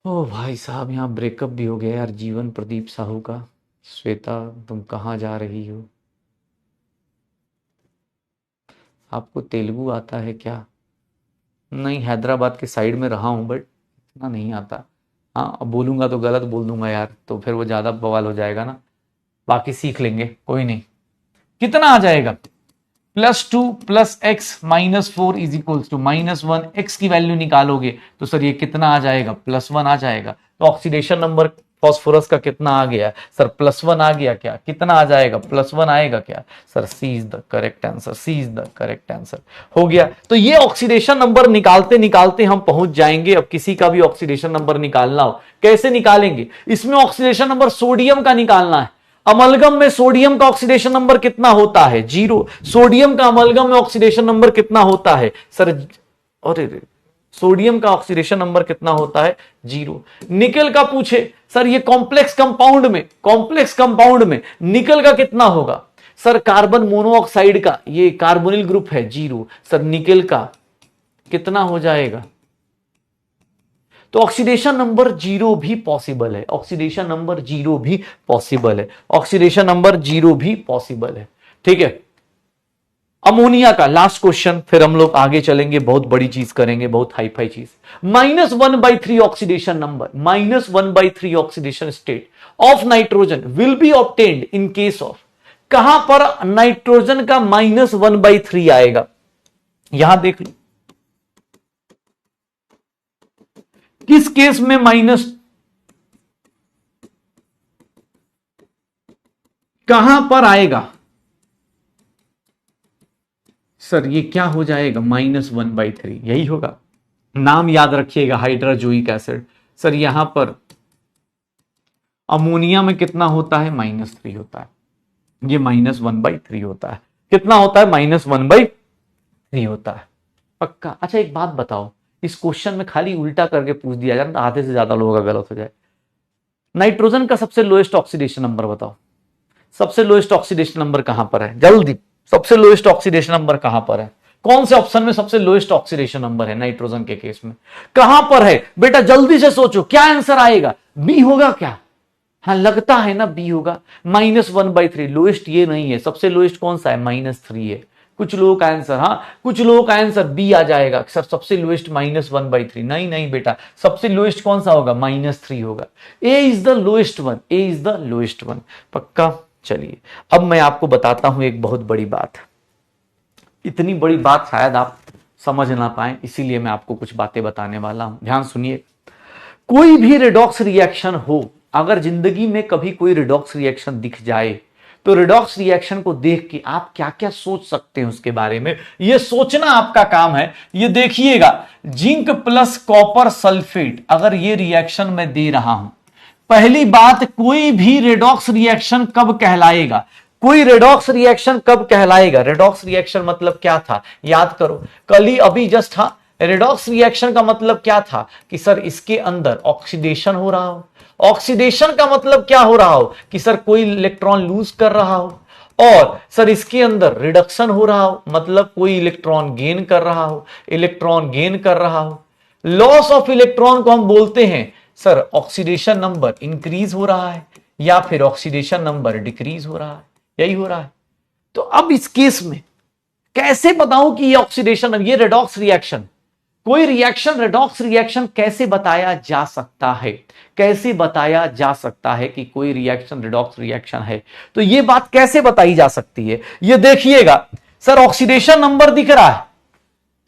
S1: ओ भाई साहब, यहाँ ब्रेकअप भी हो गया यार जीवन प्रदीप साहू का। श्वेता तुम कहाँ जा रही हो, आपको तेलुगु आता है क्या। नहीं, हैदराबाद के साइड में रहा हूँ बट इतना नहीं आता। हाँ अब बोलूंगा तो गलत बोल दूंगा यार, तो फिर वो ज़्यादा बवाल हो जाएगा ना, बाकी सीख लेंगे कोई नहीं। कितना आ जाएगा, +2 +x -4 is equals to -1, x की वैल्यू निकालोगे तो सर ये कितना आ जाएगा, +1 आ जाएगा। तो ऑक्सीडेशन नंबर फास्फोरस का कितना आ गया सर, +1 आ गया क्या, कितना आ जाएगा, +1 आएगा क्या sir, C is the correct answer, C is the correct answer. हो गया। तो ये ऑक्सीडेशन नंबर निकालते निकालते हम पहुंच जाएंगे। अब किसी का भी ऑक्सीडेशन नंबर निकालना हो, कैसे निकालेंगे, इसमें ऑक्सीडेशन नंबर सोडियम का निकालना है। अमलगम में सोडियम का ऑक्सीडेशन नंबर कितना होता है, 0। सोडियम का अमलगम में ऑक्सीडेशन नंबर कितना होता है सर, अरे सोडियम का ऑक्सीडेशन नंबर कितना होता है, 0। निकल का पूछे सर, ये कॉम्प्लेक्स कंपाउंड में निकल का कितना होगा सर, कार्बन मोनोऑक्साइड का ये कार्बोनिल ग्रुप है, 0। सर निकल का कितना हो जाएगा, तो ऑक्सीडेशन नंबर 0 भी पॉसिबल है, ऑक्सीडेशन नंबर 0 भी पॉसिबल है, ऑक्सीडेशन नंबर 0 भी पॉसिबल है। ठीक है। अमोनिया का लास्ट क्वेश्चन, फिर हम लोग आगे चलेंगे, बहुत बड़ी चीज करेंगे, बहुत हाई फाई चीज। -1/3 oxidation number, -1/3 oxidation state of nitrogen will be obtained in case of, कहां पर नाइट्रोजन का -1/3 आएगा, यहां देख लो किस केस में कहां पर आएगा सर, ये क्या हो जाएगा, -1/3 यही होगा। नाम याद रखिएगा, हाइड्रोजोइक एसिड। सर यहां पर अमोनिया में कितना होता है, -3 होता है, ये -1/3 होता है, कितना होता है, -1/3 होता है, पक्का। अच्छा एक बात बताओ, इस क्वेश्चन में खाली उल्टा करके पूछ दिया जाए, आधे से ज्यादा लोगों का गलत हो जाए। नाइट्रोजन का सबसे लोएस्ट ऑक्सीडेशन नंबर बताओ, सबसे लोएस्ट ऑक्सीडेशन नंबर कहां पर है, जल्दी, सबसे लोएस्ट ऑक्सीडेशन नंबर कहां पर है, कौन से ऑप्शन में सबसे लोएस्ट ऑक्सीडेशन नंबर है नाइट्रोजन के केस में, कहां पर है बेटा, जल्दी से सोचो, क्या आंसर आएगा, बी होगा क्या, हाँ लगता है ना बी होगा, -1/3। लोएस्ट ये नहीं है, सबसे लोएस्ट कौन सा है, -3 है। कुछ लोगों का आंसर, हाँ कुछ लोगों का आंसर बी आ जाएगा सर, सबसे लोएस्ट -1/3, नहीं नहीं बेटा, सबसे लोएस्ट कौन सा होगा, -3 होगा। A is the lowest one, A is the lowest one, पक्का। चलिए अब मैं आपको बताता हूं एक बहुत बड़ी बात, इतनी बड़ी बात शायद आप समझ ना पाए, इसीलिए मैं आपको कुछ बातें बताने वाला हूं, ध्यान सुनिए। कोई भी रिडॉक्स रिएक्शन हो, अगर जिंदगी में कभी कोई रिडॉक्स रिएक्शन दिख जाए, तो रिडॉक्स रिएक्शन को देख के आप क्या क्या सोच सकते हैं उसके बारे में, यह सोचना आपका काम है। ये देखिएगा, जिंक प्लस कॉपर सल्फेट अगर ये रिएक्शन मैं दे रहा हूं, पहली बात, कोई भी रेडॉक्स रिएक्शन कब कहलाएगा, कोई रेडॉक्स रिएक्शन कब कहलाएगा, रेडॉक्स रिएक्शन मतलब क्या था, याद करो, कल ही अभी जस्ट था, रेडॉक्स रिएक्शन का मतलब क्या था कि सर इसके अंदर ऑक्सीडेशन हो रहा हो, ऑक्सीडेशन का मतलब क्या हो रहा हो कि सर कोई इलेक्ट्रॉन लूज कर रहा हो, और सर इसके अंदर रिडक्शन हो रहा हो, मतलब कोई इलेक्ट्रॉन गेन कर रहा हो, इलेक्ट्रॉन गेन कर रहा हो। लॉस ऑफ इलेक्ट्रॉन को हम बोलते हैं सर ऑक्सीडेशन नंबर इंक्रीज हो रहा है, या फिर ऑक्सीडेशन नंबर डिक्रीज हो रहा है, यही हो रहा है। तो अब इस केस में कैसे बताऊं कि ये ऑक्सीडेशन, ये रेडॉक्स रिएक्शन, कोई रिएक्शन रेडॉक्स रिएक्शन कैसे बताया जा सकता है, कैसे बताया जा सकता है कि कोई रिएक्शन रेडॉक्स रिएक्शन है, तो ये बात कैसे बताई जा सकती है, ये देखिएगा। सर ऑक्सीडेशन नंबर दिख रहा है,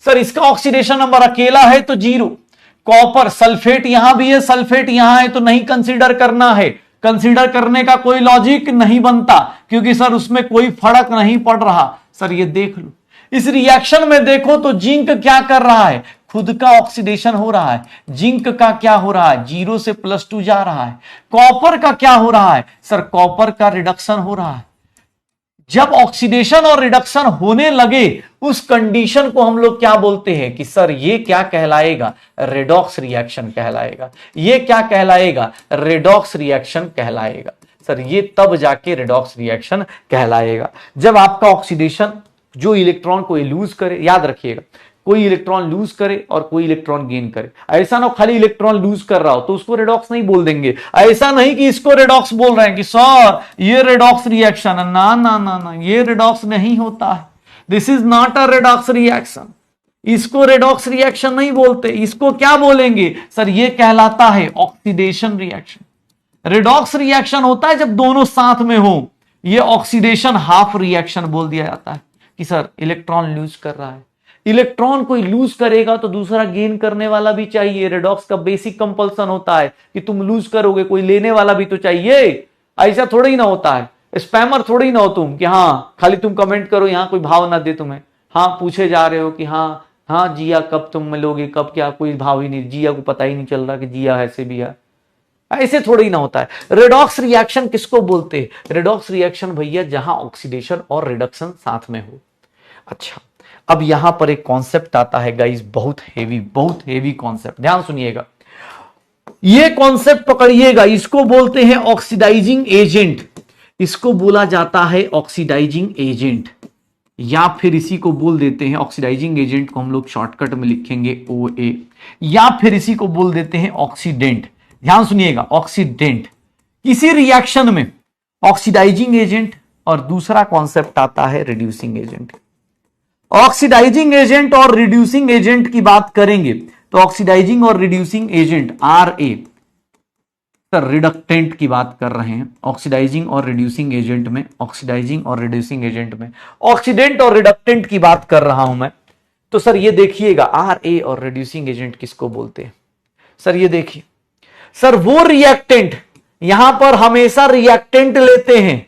S1: सर इसका ऑक्सीडेशन नंबर अकेला है तो 0, कॉपर सल्फेट यहां भी है, सल्फेट यहां है तो नहीं कंसीडर करना है, कंसीडर करने का कोई लॉजिक नहीं बनता, क्योंकि सर उसमें कोई फर्क नहीं पड़ रहा। सर ये देख लो, इस रिएक्शन में देखो तो जिंक क्या कर रहा है, खुद का ऑक्सीडेशन हो रहा है, जिंक का क्या हो रहा है, 0 से +2 जा रहा है। कॉपर का क्या हो रहा है, सर कॉपर का रिडक्शन हो रहा है। जब ऑक्सीडेशन और रिडक्शन होने लगे, उस कंडीशन को हम लोग क्या बोलते हैं कि सर ये क्या कहलाएगा, रेडॉक्स रिएक्शन कहलाएगा, ये क्या कहलाएगा, रेडॉक्स रिएक्शन कहलाएगा। सर ये तब जाके रेडॉक्स रिएक्शन कहलाएगा जब आपका ऑक्सीडेशन जो इलेक्ट्रॉन को लूज करे, याद रखिएगा, कोई इलेक्ट्रॉन लूज करे और कोई इलेक्ट्रॉन गेन करे। ऐसा ना खाली इलेक्ट्रॉन लूज कर रहा हो तो उसको रेडॉक्स नहीं बोल देंगे, ऐसा नहीं कि इसको रेडॉक्स बोल रहे हैं कि सर ये रेडॉक्स रिएक्शन है, ना ना ना ना, ये रेडॉक्स नहीं होता है, this is not a redox reaction, इसको रेडॉक्स रिएक्शन नहीं बोलते, इसको क्या बोलेंगे, सर ये कहलाता है ऑक्सीडेशन रिएक्शन। रेडॉक्स रिएक्शन होता है जब दोनों साथ में हो, ये ऑक्सीडेशन हाफ रिएक्शन बोल दिया जाता है कि सर इलेक्ट्रॉन लूज कर रहा है, इलेक्ट्रॉन कोई लूज करेगा तो दूसरा गेन करने वाला भी चाहिए। रेडॉक्स का बेसिक कंपल्सन होता है कि तुम लूज करोगे, कोई लेने वाला भी तो चाहिए। ऐसा थोड़ा ही ना होता है, स्पैमर थोड़ा ही ना हो तुम कि हाँ खाली तुम कमेंट करो, यहां कोई भाव ना दे तुम्हें। हाँ पूछे जा रहे हो कि हाँ हाँ जिया कब तुम मिलोगे, कब, क्या, कोई भाव ही नहीं, जिया को पता ही नहीं चल रहा कि जिया ऐसे भी है। ऐसे थोड़ा ही ना होता है। रेडॉक्स रिएक्शन किसको बोलते हैं? रेडॉक्स रिएक्शन भैया जहां ऑक्सीडेशन और रिडक्शन साथ में हो। अच्छा, अब यहां पर एक कॉन्सेप्ट आता है गाइस, बहुत हेवी कॉन्सेप्ट, ध्यान सुनिएगा। ये कॉन्सेप्ट पकड़िएगा, इसको बोलते हैं ऑक्सीडाइजिंग एजेंट। इसको बोला जाता है ऑक्सीडाइजिंग एजेंट, या फिर इसी को बोल देते हैं, ऑक्सीडाइजिंग एजेंट को हम लोग शॉर्टकट में लिखेंगे OA, या फिर इसी को बोल देते हैं ऑक्सीडेंट। ध्यान सुनिएगा, ऑक्सीडेंट किसी रिएक्शन में ऑक्सीडाइजिंग एजेंट, और दूसरा कॉन्सेप्ट आता है रिड्यूसिंग एजेंट। ऑक्सीडाइजिंग एजेंट और रिड्यूसिंग एजेंट की बात करेंगे तो ऑक्सीडाइजिंग और reducing agent RA, sir reductant की बात कर रहे हैं ऑक्सीडाइजिंग और रिड्यूसिंग एजेंट में, ऑक्सीडाइजिंग और रिड्यूसिंग एजेंट में ऑक्सीडेंट और रिडक्टेंट की बात कर रहा हूं मैं। तो सर ये देखिएगा, RA और रिड्यूसिंग एजेंट किसको बोलते हैं? सर ये देखिए, सर वो रिएक्टेंट, यहां पर हमेशा रिएक्टेंट लेते हैं।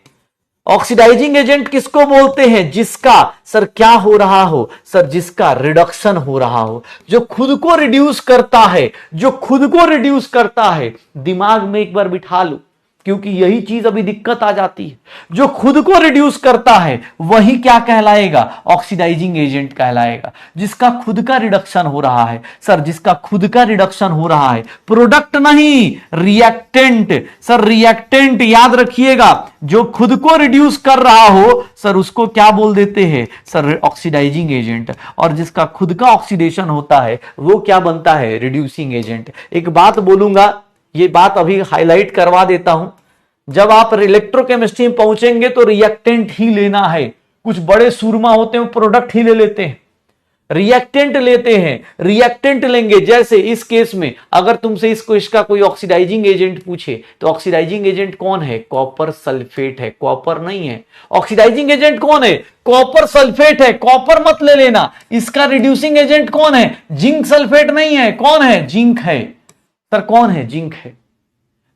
S1: ऑक्सीडाइजिंग एजेंट किसको बोलते हैं? जिसका सर क्या हो रहा हो? सर जिसका रिडक्शन हो रहा हो, जो खुद को रिड्यूस करता है, जो खुद को रिड्यूस करता है। दिमाग में एक बार बिठा लो, क्योंकि यही चीज अभी दिक्कत आ जाती है। जो खुद को रिड्यूस करता है वही क्या कहलाएगा? ऑक्सीडाइजिंग एजेंट कहलाएगा। जिसका खुद का रिडक्शन हो रहा है, सर जिसका खुद का रिडक्शन हो रहा है, प्रोडक्ट नहीं, रिएक्टेंट। सर रिएक्टेंट याद रखिएगा, जो खुद को रिड्यूस कर रहा हो सर उसको क्या बोल देते हैं? Sir oxidising agent. और जिसका खुद का ऑक्सीडेशन होता है वो क्या बनता है? Reducing agent. एक बात बोलूंगा, ये बात अभी हाईलाइट करवा देता हूं, जब आप इलेक्ट्रोकेमिस्ट्री में पहुंचेंगे तो रिएक्टेंट ही लेना है। कुछ बड़े सूरमा होते हैं प्रोडक्ट ही ले लेते हैं, रिएक्टेंट लेते हैं, रिएक्टेंट लेंगे। जैसे इस केस में अगर तुमसे इसका कोई ऑक्सीडाइजिंग एजेंट पूछे तो ऑक्सीडाइजिंग एजेंट कौन है? कॉपर सल्फेट है, कॉपर नहीं है। ऑक्सीडाइजिंग एजेंट कौन है? कॉपर सल्फेट है, कॉपर मत ले लेना। इसका रिड्यूसिंग एजेंट कौन है? जिंक सल्फेट नहीं है, कौन है? जिंक है। सर कौन है? जिंक है।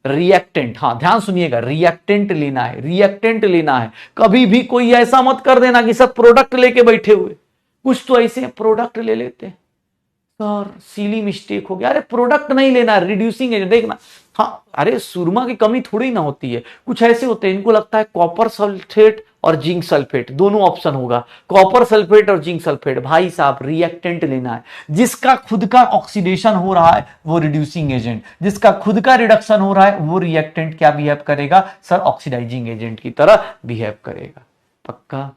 S1: रिएक्टेंट, हाँ ध्यान सुनिएगा, रिएक्टेंट लेना है, रिएक्टेंट लेना है। कभी भी कोई ऐसा मत कर देना कि सब प्रोडक्ट लेके बैठे हुए। कुछ तो ऐसे प्रोडक्ट ले लेते हैं, सर सीली मिस्टेक हो गया। अरे प्रोडक्ट नहीं लेना, रिड्यूसिंग एजेंट देखना। हाँ अरे सुरमा की कमी थोड़ी ना होती है। कुछ ऐसे होते हैं इनको लगता है कॉपर सल्फेट और जिंक सल्फेट दोनों ऑप्शन होगा, कॉपर सल्फेट और जिंक सल्फेट। भाई साहब रिएक्टेंट लेना है। जिसका खुद का ऑक्सीडेशन हो रहा है वो रिड्यूसिंग एजेंट, जिसका खुद का रिडक्शन हो रहा है वो रिएक्टेंट क्या बिहेव करेगा? सर ऑक्सीडाइजिंग एजेंट की तरह बिहेव करेगा। पक्का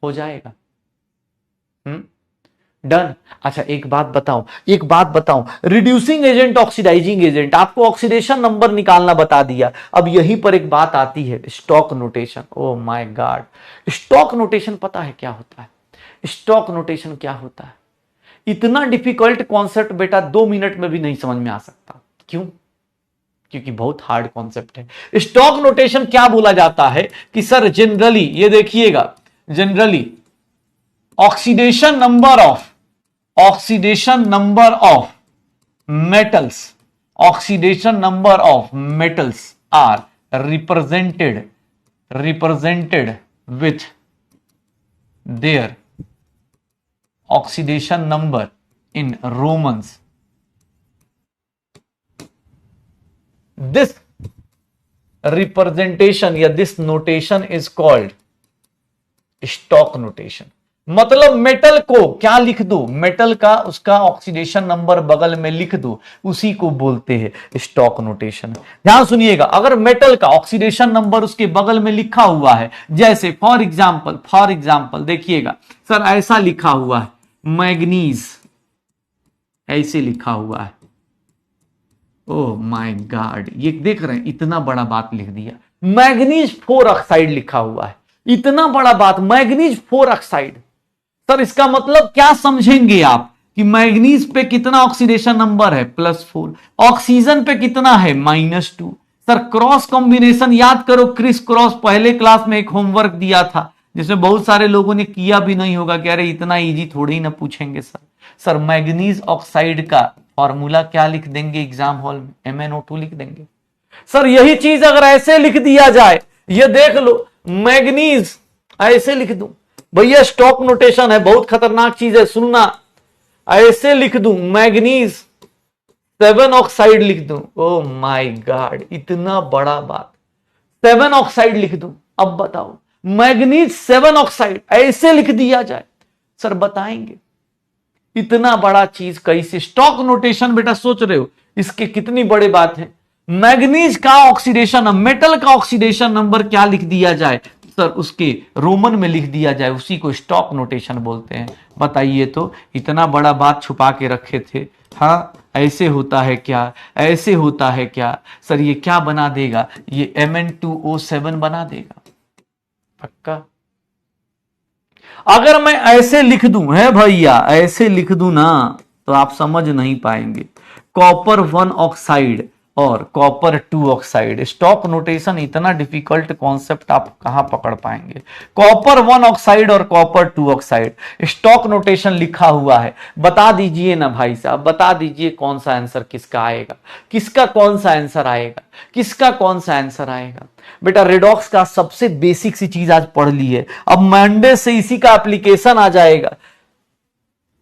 S1: हो जाएगा? डन। अच्छा एक बात बताऊं, रिड्यूसिंग एजेंट, ऑक्सीडाइजिंग एजेंट, आपको ऑक्सीडेशन नंबर निकालना बता दिया। अब यहीं पर एक बात आती है, stock notation. Oh my God, stock notation पता है क्या होता है? स्टॉक नोटेशन क्या होता है? इतना डिफिकल्ट कॉन्सेप्ट बेटा 2 मिनट में भी नहीं समझ में आ सकता। क्यों? क्योंकि बहुत हार्ड कॉन्सेप्ट है। स्टॉक नोटेशन क्या बोला जाता है कि सर जनरली, ये देखिएगा, generally oxidation number of metals, oxidation number of metals are represented with their oxidation number in Romans. This representation या this notation is called stock notation. मतलब मेटल को क्या लिख दो, मेटल का उसका ऑक्सीडेशन नंबर बगल में लिख दो, उसी को बोलते हैं स्टॉक नोटेशन। ध्यान सुनिएगा, अगर मेटल का ऑक्सीडेशन नंबर उसके बगल में लिखा हुआ है, जैसे फॉर एग्जांपल देखिएगा सर ऐसा लिखा हुआ है मैग्नीज, ऐसे लिखा हुआ है। ओह माय गॉड, ये देख रहे हैं इतना बड़ा बात लिख दिया, मैग्नीज 4 ऑक्साइड लिखा हुआ है। इतना बड़ा बात, मैग्नीज 4 ऑक्साइड। सर इसका मतलब क्या समझेंगे आप कि मैग्नीज पे कितना ऑक्सीडेशन नंबर है? +4। ऑक्सीजन पे कितना है? -2। सर क्रॉस कॉम्बिनेशन याद करो, क्रिस क्रॉस पहले क्लास में एक होमवर्क दिया था, जिसमें बहुत सारे लोगों ने किया भी नहीं होगा कि अरे इतना इजी थोड़ी ही ना पूछेंगे सर। सर मैग्नीज ऑक्साइड का फॉर्मूला क्या लिख देंगे एग्जाम हॉल में? MnO2 लिख देंगे। सर यही चीज अगर ऐसे लिख दिया जाए, ये देख लो मैग्नीज ऐसे लिख दूं, भैया स्टॉक नोटेशन है, बहुत खतरनाक चीज है, सुनना। ऐसे लिख दूं मैग्नीज 7 ऑक्साइड लिख दूं, ओ माय गॉड, इतना बड़ा बात, 7 ऑक्साइड लिख दूं। अब बताओ मैग्नीज 7 ऑक्साइड ऐसे लिख दिया जाए, सर बताएंगे इतना बड़ा चीज कैसे? स्टॉक नोटेशन बेटा सोच रहे हो इसके कितनी बड़ी बात है। मैग्नीज का ऑक्सीडेशन, मेटल का ऑक्सीडेशन नंबर क्या लिख दिया जाए? सर उसके रोमन में लिख दिया जाए, उसी को स्टॉक नोटेशन बोलते हैं। बताइए तो, इतना बड़ा बात छुपा के रखे थे। हाँ ऐसे होता है क्या, ऐसे होता है क्या? सर ये क्या बना देगा? ये Mn2O7 बना देगा पक्का। अगर मैं ऐसे लिख दूं है भैया, ऐसे लिख दूं ना, तो आप समझ नहीं पाएंगे। कॉपर 1 ऑक्साइड और कॉपर 2 ऑक्साइड, स्टॉक नोटेशन इतना डिफिकल्ट कॉन्सेप्ट आप कहां पकड़ पाएंगे? कॉपर 1 ऑक्साइड और कॉपर 2 ऑक्साइड, स्टॉक नोटेशन लिखा हुआ है। बता दीजिए ना भाई साहब, बता दीजिए कौन सा आंसर किसका आएगा, किसका कौन सा आंसर आएगा, किसका कौन सा आंसर आएगा? बेटा रेडॉक्स का सबसे बेसिक सी चीज आज पढ़ ली है, अब मंडे से इसी का एप्लीकेशन आ जाएगा।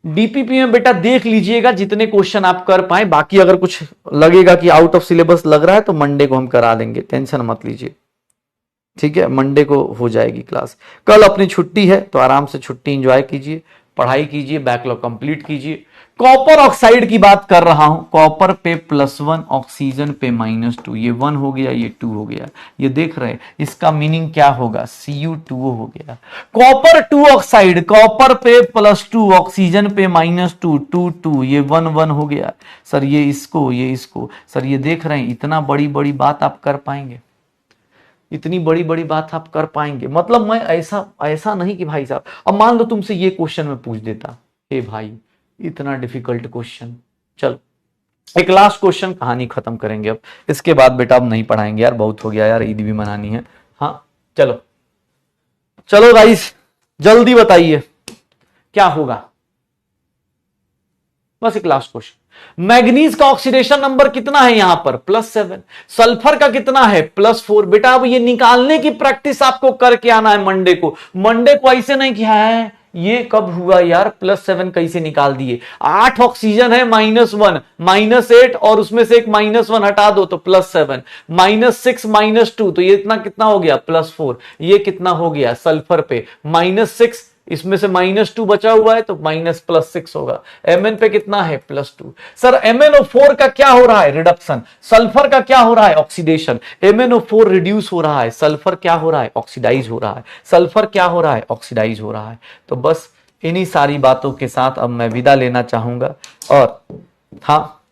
S1: डीपीपी में बेटा देख लीजिएगा जितने क्वेश्चन आप कर पाए, बाकी अगर कुछ लगेगा कि आउट ऑफ सिलेबस लग रहा है तो मंडे को हम करा देंगे, टेंशन मत लीजिए, ठीक है। मंडे को हो जाएगी क्लास। कल अपनी छुट्टी है तो आराम से छुट्टी एंजॉय कीजिए, पढ़ाई कीजिए, बैकलॉग कंप्लीट कीजिए। कॉपर ऑक्साइड की बात कर रहा हूं, कॉपर पे +1 ऑक्सीजन पे -2, ये 1 हो गया, ये 2 हो गया, ये देख रहे हैं, इसका मीनिंग क्या होगा? Cu2O हो गया। कॉपर 2 ऑक्साइड, कॉपर पे +2 ऑक्सीजन पे -2, 2 2, ये 1 1 हो गया। सर ये इसको, ये इसको, सर ये देख रहे हैं, इतना बड़ी बड़ी बात आप कर पाएंगे, इतनी बड़ी बड़ी बात आप कर पाएंगे। मतलब मैं ऐसा नहीं कि भाई साहब, अब मान लो तुमसे ये क्वेश्चन में पूछ देता, हे भाई इतना डिफिकल्ट क्वेश्चन, चलो एक लास्ट क्वेश्चन, कहानी खत्म करेंगे अब, इसके बाद बेटा अब नहीं पढ़ाएंगे यार, बहुत हो गया यार, ईद भी मनानी है। हाँ चलो चलो गाइस जल्दी बताइए क्या होगा, बस एक लास्ट क्वेश्चन। मैग्नीज का ऑक्सीडेशन नंबर कितना है यहां पर? +7। सल्फर का कितना है? +4। बेटा अब ये निकालने की प्रैक्टिस आपको करके आना है मंडे को। मंडे को ऐसे नहीं किया है, ये कब हुआ यार, +7 कैसे निकाल दिए? 8 ऑक्सीजन है, -1, -8 और उसमें से एक -1 हटा दो तो +7, -6 -2 तो ये इतना कितना हो गया? +4। ये कितना हो गया सल्फर पे? -6, इसमें से -2 बचा हुआ है तो -+6 होगा। Mn पे कितना है? +2। सर MnO4 का क्या हो रहा है? रिडक्शन। सल्फर का क्या हो रहा है? ऑक्सीडेशन। MnO4 रिड्यूस हो रहा है, सल्फर क्या हो रहा है? ऑक्सीडाइज हो रहा है। सल्फर क्या हो रहा है? ऑक्सीडाइज हो रहा है। तो बस इन्हीं सारी बातों के साथ अब मैं विदा लेना चाहूंगा। और हाँ,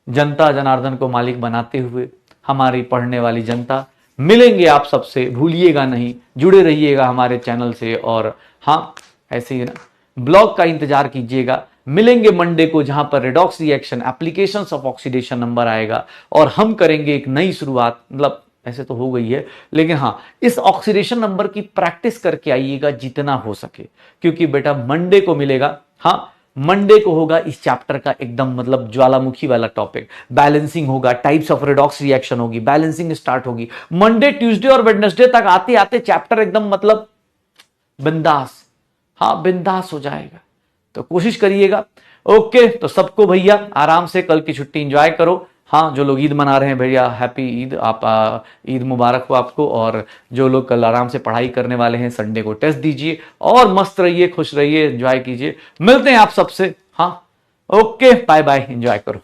S1: जनता जनार्दन को मालिक बनाते हुए हमारी पढ़ने वाली जनता, मिलेंगे आप सबसे, भूलिएगा नहीं, जुड़े रहिएगा हमारे चैनल से। और हाँ ऐसे ही ना ब्लॉग का इंतजार कीजिएगा, मिलेंगे मंडे को जहां पर redox reaction applications of oxidation number आएगा और हम करेंगे एक नई शुरुआत। मतलब ऐसे तो हो गई है, लेकिन हाँ इस ऑक्सीडेशन नंबर की प्रैक्टिस करके आइएगा जितना हो सके, क्योंकि बेटा मंडे को मिलेगा। हाँ मंडे को होगा इस चैप्टर का एकदम मतलब ज्वालामुखी वाला टॉपिक, बैलेंसिंग होगा, टाइप्स ऑफ रेडॉक्स रिएक्शन होगी, बैलेंसिंग स्टार्ट होगी। मंडे ट्यूसडे और वेडनेसडे तक आते आते चैप्टर एकदम मतलब बिंदास, हाँ बिंदास हो जाएगा। तो कोशिश करिएगा। ओके तो सबको भैया आराम से कल की छुट्टी एंजॉय करो। हाँ जो लोग ईद मना रहे हैं भैया हैप्पी ईद, आप ईद मुबारक हो आपको। और जो लोग कल आराम से पढ़ाई करने वाले हैं संडे को टेस्ट दीजिए और मस्त रहिए, खुश रहिए, एंजॉय कीजिए। मिलते हैं आप सबसे। हाँ ओके बाय बाय, एंजॉय करो।